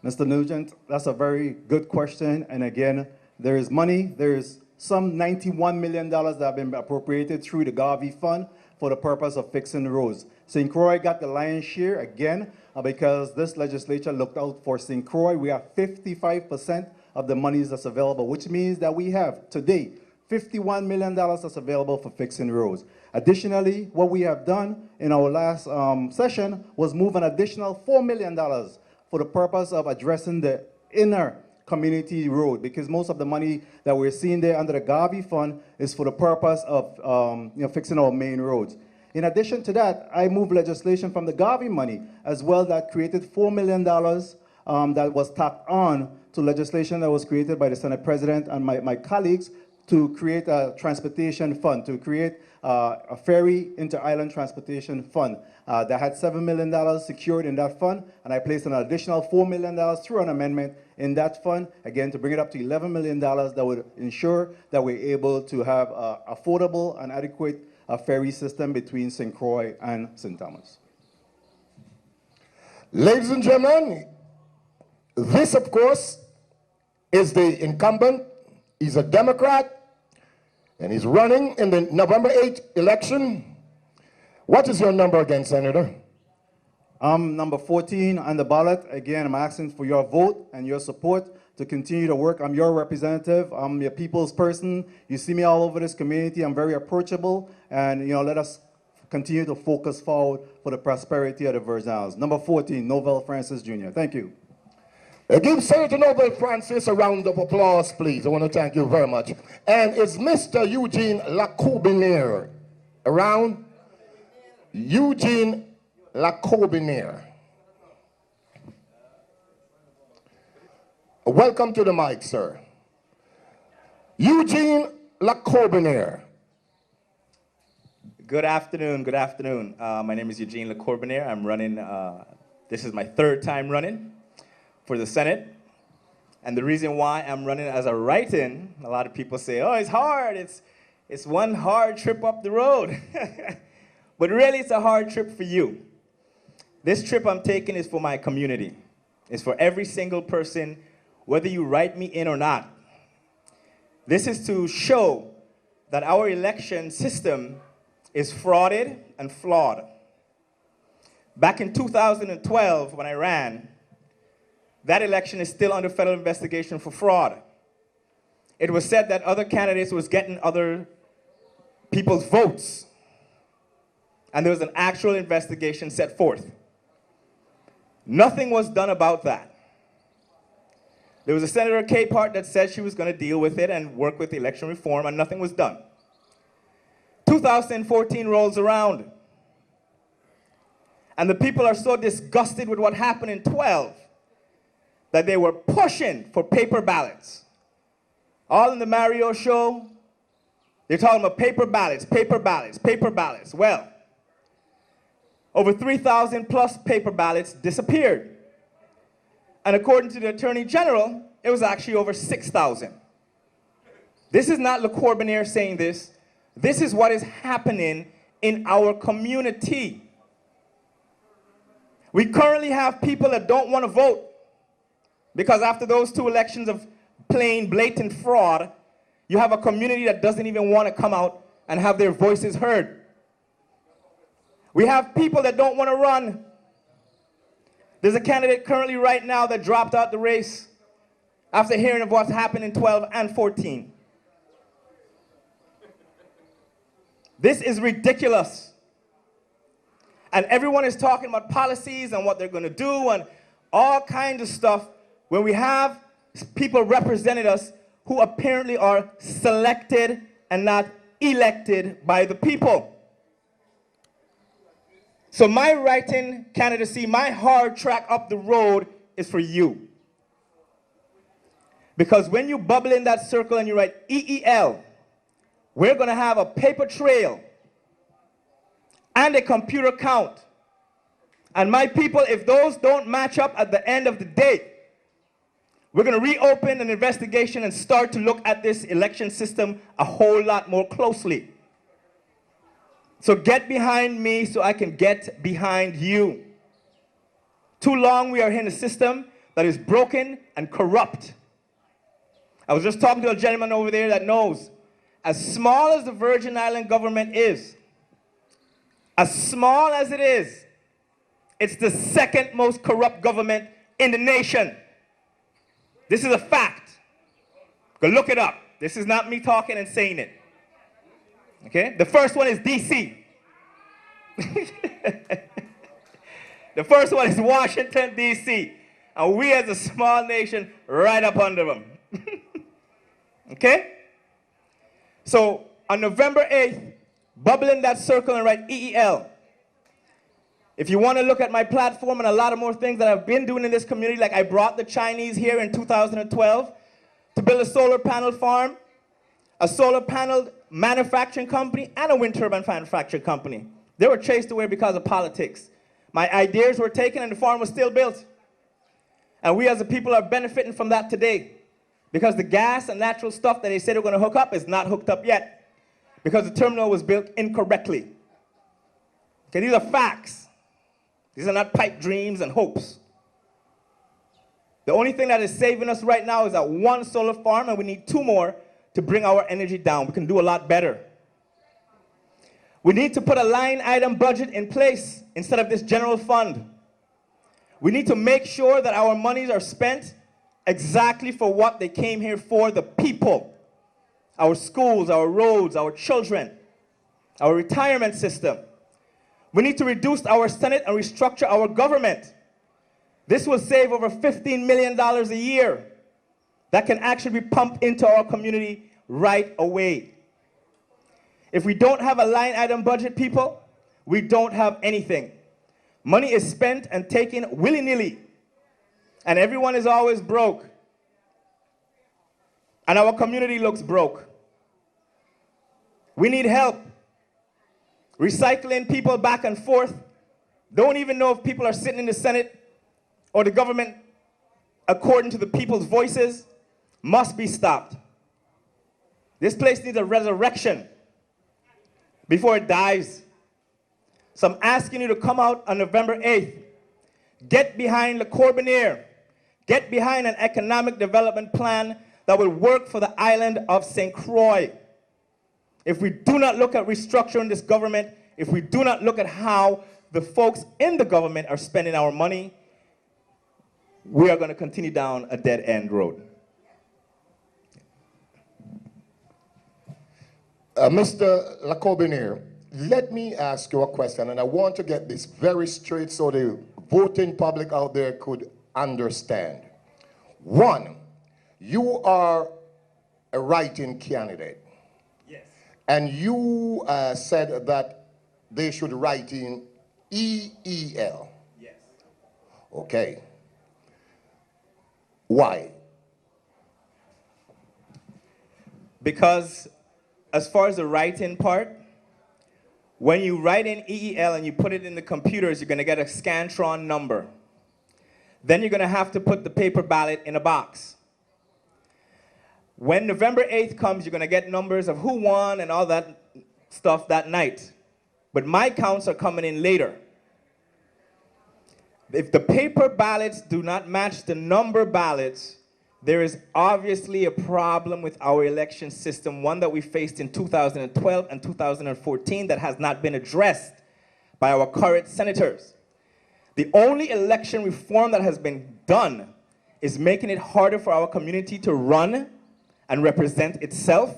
Mr. Nugent, that's a very good question. And again, there is money. There's some $91 million that have been appropriated through the Garvey Fund for the purpose of fixing the roads. St. Croix got the lion's share again because this legislature looked out for St. Croix. We have 55% of the monies that's available, which means that we have today $51 million that's available for fixing roads. Additionally, what we have done in our last session was move an additional $4 million for the purpose of addressing the inner community road, because most of the money that we're seeing there under the Garvey Fund is for the purpose of fixing our main roads. In addition to that, I moved legislation from the Garvey money as well that created $4 million that was tacked on to legislation that was created by the Senate President and my colleagues to create a transportation fund, to create a ferry inter-island transportation fund that had $7 million secured in that fund, and I placed an additional $4 million through an amendment in that fund, again, to bring it up to $11 million that would ensure that we're able to have affordable and adequate ferry system between St. Croix and St. Thomas. Ladies and gentlemen, this, of course, is the incumbent. He's a Democrat, and he's running in the November 8th election. What is your number again, Senator? I'm number 14 on the ballot. Again, I'm asking for your vote and your support to continue to work. I'm your representative. I'm your people's person. You see me all over this community. I'm very approachable. And, let us continue to focus forward for the prosperity of the Virgin Islands. Number 14, Novell Francis Jr. Thank you. Give Senator Novell Francis a round of applause, please. I want to thank you very much. And is Mr. Eugene Lacobinier around? Eugene Lacobinier. Welcome to the mic, sir. Eugene Lacobinier. Good afternoon, good afternoon. My name is Eugene Lacobinier. I'm running, this is my third time running for the Senate. And the reason why I'm running as a write-in, a lot of people say, oh, it's hard, it's one hard trip up the road. But really, it's a hard trip for you. This trip I'm taking is for my community. It's for every single person, whether you write me in or not. This is to show that our election system is frauded and flawed. Back in 2012, when I ran, that election is still under federal investigation for fraud. It was said that other candidates was getting other people's votes. And there was an actual investigation set forth. Nothing was done about that. There was a Senator Capehart that said she was going to deal with it and work with election reform, and nothing was done. 2014 rolls around. And the people are so disgusted with what happened in 12 that they were pushing for paper ballots. All in the Mario show, they're talking about paper ballots, paper ballots, paper ballots. Well, over 3,000 plus paper ballots disappeared. And according to the Attorney General, it was actually over 6,000. This is not Le Corbusier saying this. This is what is happening in our community. We currently have people that don't want to vote Because after those 2 elections of plain, blatant fraud, you have a community that doesn't even want to come out and have their voices heard. We have people that don't want to run. There's a candidate currently right now that dropped out the race after hearing of what's happened in 12 and 14. This is ridiculous. And everyone is talking about policies and what they're going to do and all kinds of stuff when we have people representing us who apparently are selected and not elected by the people. So my write-in candidacy, my hard track up the road is for you. Because when you bubble in that circle and you write EEL, we're going to have a paper trail and a computer count. And my people, if those don't match up at the end of the day, we're going to reopen an investigation and start to look at this election system a whole lot more closely. So get behind me so I can get behind you. Too long we are in a system that is broken and corrupt. I was just talking to a gentleman over there that knows, as small as the Virgin Island government is, as small as it is, it's the second most corrupt government in the nation. This is a fact. Go look it up. This is not me talking and saying it. Okay? The first one is DC. The first one is Washington, D.C. And we as a small nation right up under them. Okay? So on November 8th, bubble in that circle and write EEL. If you want to look at my platform and a lot of more things that I've been doing in this community, like I brought the Chinese here in 2012 to build a solar panel farm, a solar panel manufacturing company, and a wind turbine manufacturing company. They were chased away because of politics. My ideas were taken and the farm was still built. And we as a people are benefiting from that today. Because the gas and natural stuff that they said they were going to hook up is not hooked up yet. Because the terminal was built incorrectly. Okay, these are facts. These are not pipe dreams and hopes. The only thing that is saving us right now is that one solar farm, and we need 2 more to bring our energy down. We can do a lot better. We need to put a line item budget in place instead of this general fund. We need to make sure that our monies are spent exactly for what they came here for, the people. Our schools, our roads, our children, our retirement system. We need to reduce our Senate and restructure our government. This will save over $15 million a year that can actually be pumped into our community right away. If we don't have a line item budget, people, we don't have anything. Money is spent and taken willy-nilly. And everyone is always broke. And our community looks broke. We need help. Recycling people back and forth. Don't even know if people are sitting in the Senate or the government according to the people's voices. Must be stopped. This place needs a resurrection before it dies. So I'm asking you to come out on November 8th. Get behind Le Corbusier. Get behind an economic development plan that will work for the island of St. Croix. If we do not look at restructuring this government, if we do not look at how the folks in the government are spending our money, we are going to continue down a dead-end road. Mr. Le Corbusier, let me ask you a question, and I want to get this very straight so the voting public out there could understand. One, you are a write-in candidate. Yes. And you said that they should write in EEL. Yes. Okay. Why? Because as far as the write-in part, when you write in EEL and you put it in the computers, you're going to get a Scantron number. Then you're going to have to put the paper ballot in a box. When November 8th comes, you're going to get numbers of who won and all that stuff that night. But my counts are coming in later. If the paper ballots do not match the number ballots, there is obviously a problem with our election system, one that we faced in 2012 and 2014 that has not been addressed by our current senators. The only election reform that has been done is making it harder for our community to run and represent itself,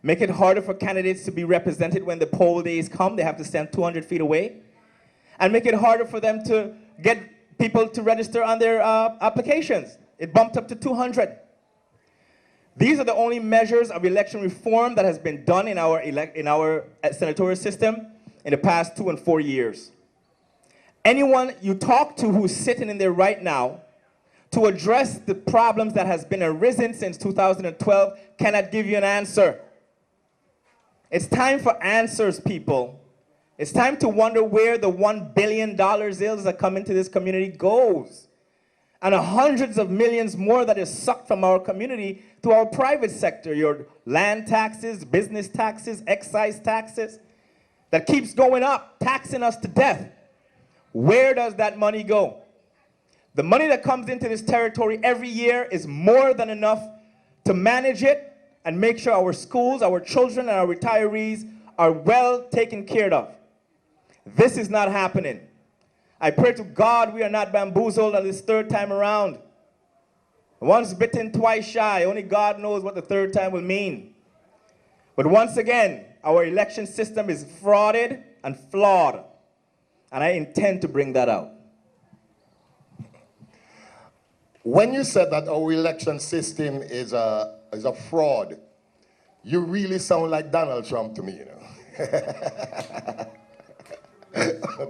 make it harder for candidates to be represented when the poll days come. They have to stand 200 feet away, and make it harder for them to get people to register on their applications. It bumped up to 200. These are the only measures of election reform that has been done in our senatorial system in the past 2 and 4 years. Anyone you talk to who's sitting in there right now to address the problems that has been arisen since 2012 cannot give you an answer. It's time for answers, people. It's time to wonder where the $1 billion is that come into this community goes. And hundreds of millions more that is sucked from our community to our private sector. Your land taxes, business taxes, excise taxes, that keeps going up, taxing us to death. Where does that money go? The money that comes into this territory every year is more than enough to manage it and make sure our schools, our children, and our retirees are well taken care of. This is not happening. I pray to God we are not bamboozled on this third time around. Once bitten, twice shy. Only God knows what the third time will mean. But once again, our election system is frauded and flawed. And I intend to bring that out. When you said that our election system is a fraud, you really sound like Donald Trump to me, you know.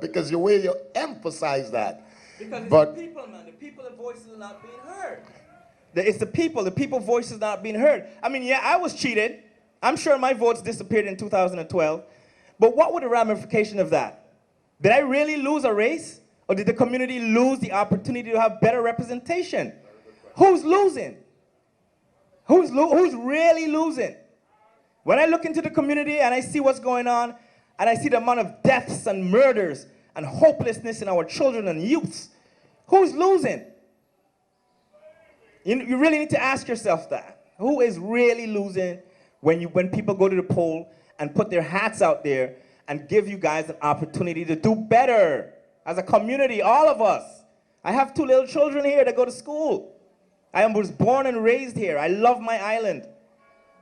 Because the way you emphasize that. Because it's the people, man. The people's voices are not being heard. It's the people's voices not being heard. I mean, yeah, I was cheated. I'm sure my votes disappeared in 2012. But what were the ramifications of that? Did I really lose a race? Or did the community lose the opportunity to have better representation? Who's losing? Who's really losing? When I look into the community and I see what's going on, and I see the amount of deaths and murders and hopelessness in our children and youths, who's losing? You really need to ask yourself that. Who is really losing when people go to the poll and put their hats out there and give you guys an opportunity to do better as a community, all of us. I have 2 little children here that go to school. I was born and raised here. I love my island.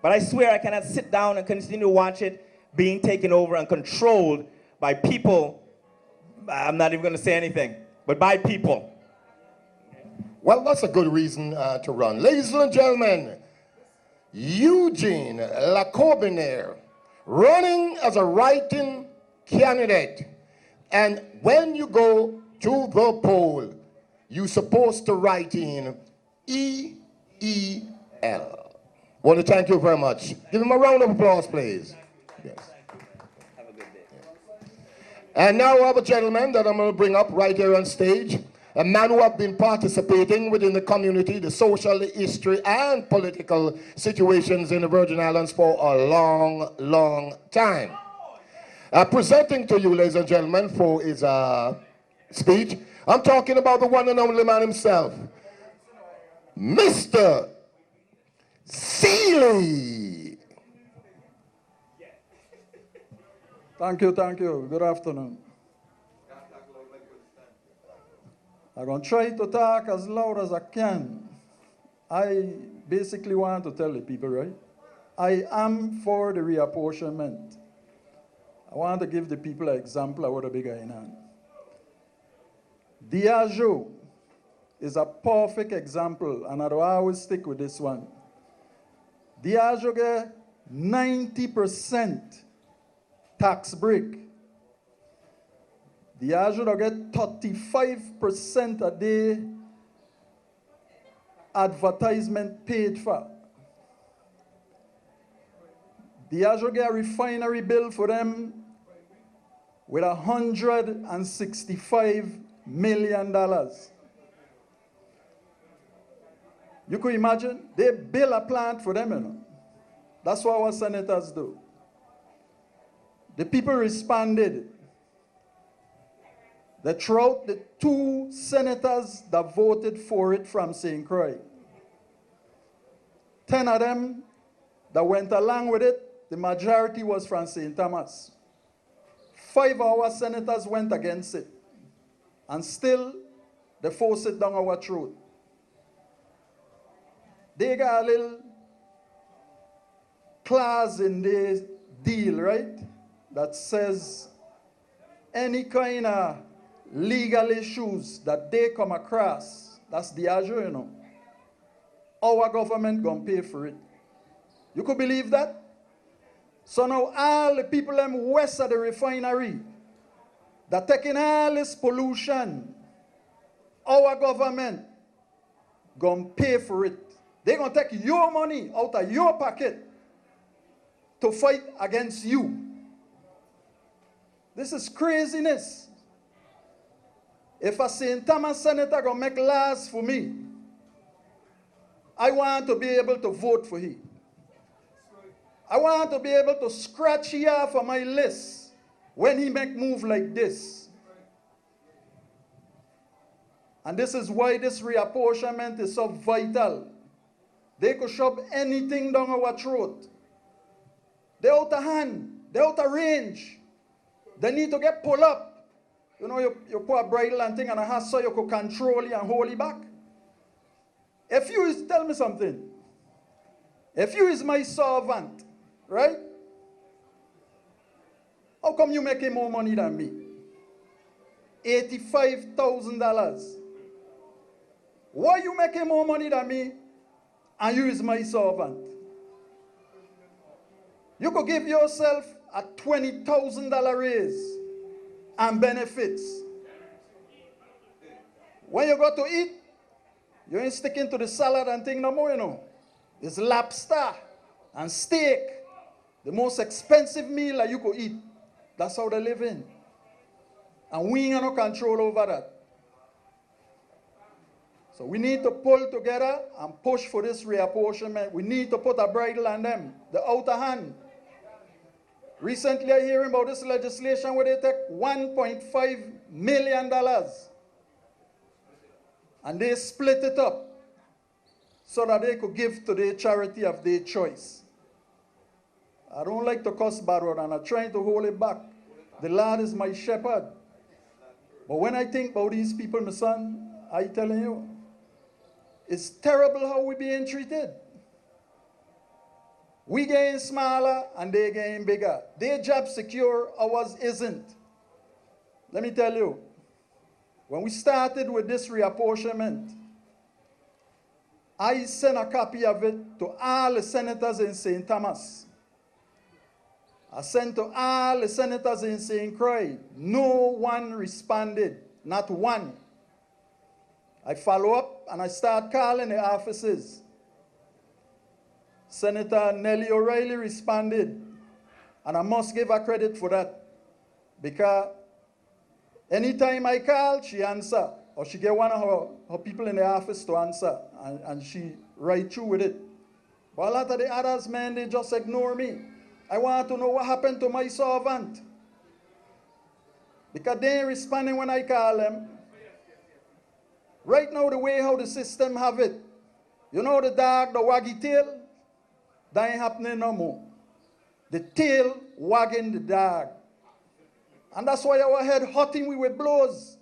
But I swear I cannot sit down and continue to watch it being taken over and controlled by people. I'm not even going to say anything, but by people. Well, that's a good reason to run. Ladies and gentlemen, Eugene Lacorbinier, running as a write-in candidate. And when you go to the poll, you're supposed to write in E-E-L. Want to thank you very much. Give him a round of applause, please. Yes. Have a good day. And now I have a gentleman that I'm going to bring up right here on stage. A man who have been participating within the community, the social, the history, and political situations in the Virgin Islands for a long, long time. Presenting to you, ladies and gentlemen, for his speech, I'm talking about the one and only man himself, Mr. Seeley. Thank you, thank you. Good afternoon. I'm going to try to talk as loud as I can. I basically want to tell the people, right? I am for the reapportionment. I want to give the people an example of what a big guy in hand. Diageo is a perfect example, and I always stick with this one. Diageo get 90% tax break. Diageo get 35% a day advertisement paid for. Diageo get a refinery bill for them with $165 million. You could imagine, they build a plant for them, you know. That's what our senators do. The people responded. They threw out the 2 senators that voted for it from St. Croix. 10 of them that went along with it, the majority was from St. Thomas. 5 of our senators went against it. And still, they forced it down our throat. They got a little clause in the deal, right? That says any kind of legal issues that they come across, that's the Diageo, you know, our government gonna pay for it. You could believe that? So now all the people them west of the refinery that taking all this pollution, our government gonna pay for it. They're gonna take your money out of your pocket to fight against you. This is craziness. If a St. Thomas senator gonna make laws for me, I want to be able to vote for him. I want to be able to scratch here off of my list when he make move like this. And this is why this reapportionment is so vital. They could shove anything down our throat. They're out of hand. They're out of range. They need to get pulled up. You know, you put a bridle and thing and a hat so you could control it and hold it back. If you is, tell me something. If you is my servant, right? How come you making more money than me? $85,000. Why you making more money than me and you is my servant? You could give yourself a $20,000 raise and benefits. When you go to eat, you ain't sticking to the salad and thing no more, you know. It's lobster and steak. The most expensive meal that you could eat. That's how they live in. And we ain't got no control over that. So we need to pull together and push for this reapportionment. We need to put a bridle on them, the outer hand. Recently I hear about this legislation where they take $1.5 million and they split it up so that they could give to their charity of their choice. I don't like to cuss bad word and I'm trying to hold it back. The Lord is my shepherd. But when I think about these people, my son, I telling you, it's terrible how we're being treated. We getting smaller and they getting bigger. Their job secure, ours isn't. Let me tell you, when we started with this reapportionment, I sent a copy of it to all the senators in St. Thomas. I sent to all the senators in St. Croix. No one responded, not one. I follow up and I start calling the offices. Senator Nellie O'Reilly responded, and I must give her credit for that, because anytime I call, she answer, or she get one of her people in the office to answer, and she right through with it. But a lot of the others, man, they just ignore me. I want to know what happened to my servant, because they ain't responding when I call them. Right now, the way how the system have it, you know the dog, the waggy tail? That ain't happening no more. The tail wagging the dog. And that's why our head hurting we with blows.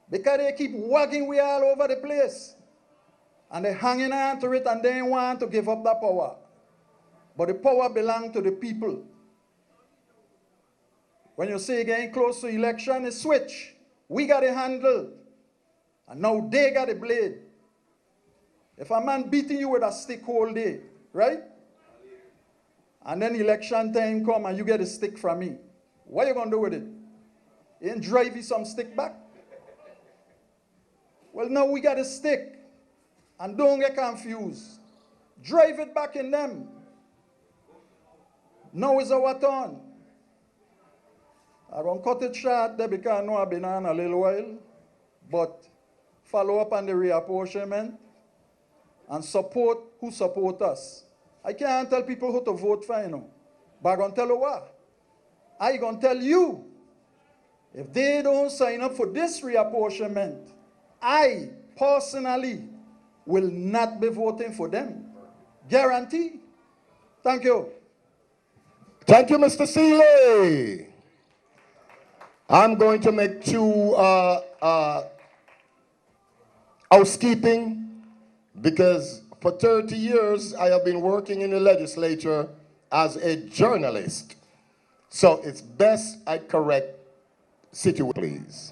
Because they keep wagging we all over the place. And they hanging on to it and they ain't want to give up that power. But the power belongs to the people. When you say getting close to election, it's switch. We got a handle. And now they got a blade. If a man beating you with a stick all day, right? And then election time come and you get a stick from me, what you going to do with it? You ain't drive you some stick back? Well, now we got a stick. And don't get confused. Drive it back in them. Now is our turn. I'm going to cut it short there because I know I've been on a little while. But follow up on the reapportionment. And support who support us. I can't tell people who to vote for, you know. But I'm going to tell you what. I'm going to tell you If they don't sign up for this reapportionment, I personally will not be voting for them. Guarantee. Thank you. Thank you, Mr. Seeley. I'm going to make two housekeeping, because for 30 years I have been working in the legislature as a journalist. So it's best I correct situation, please.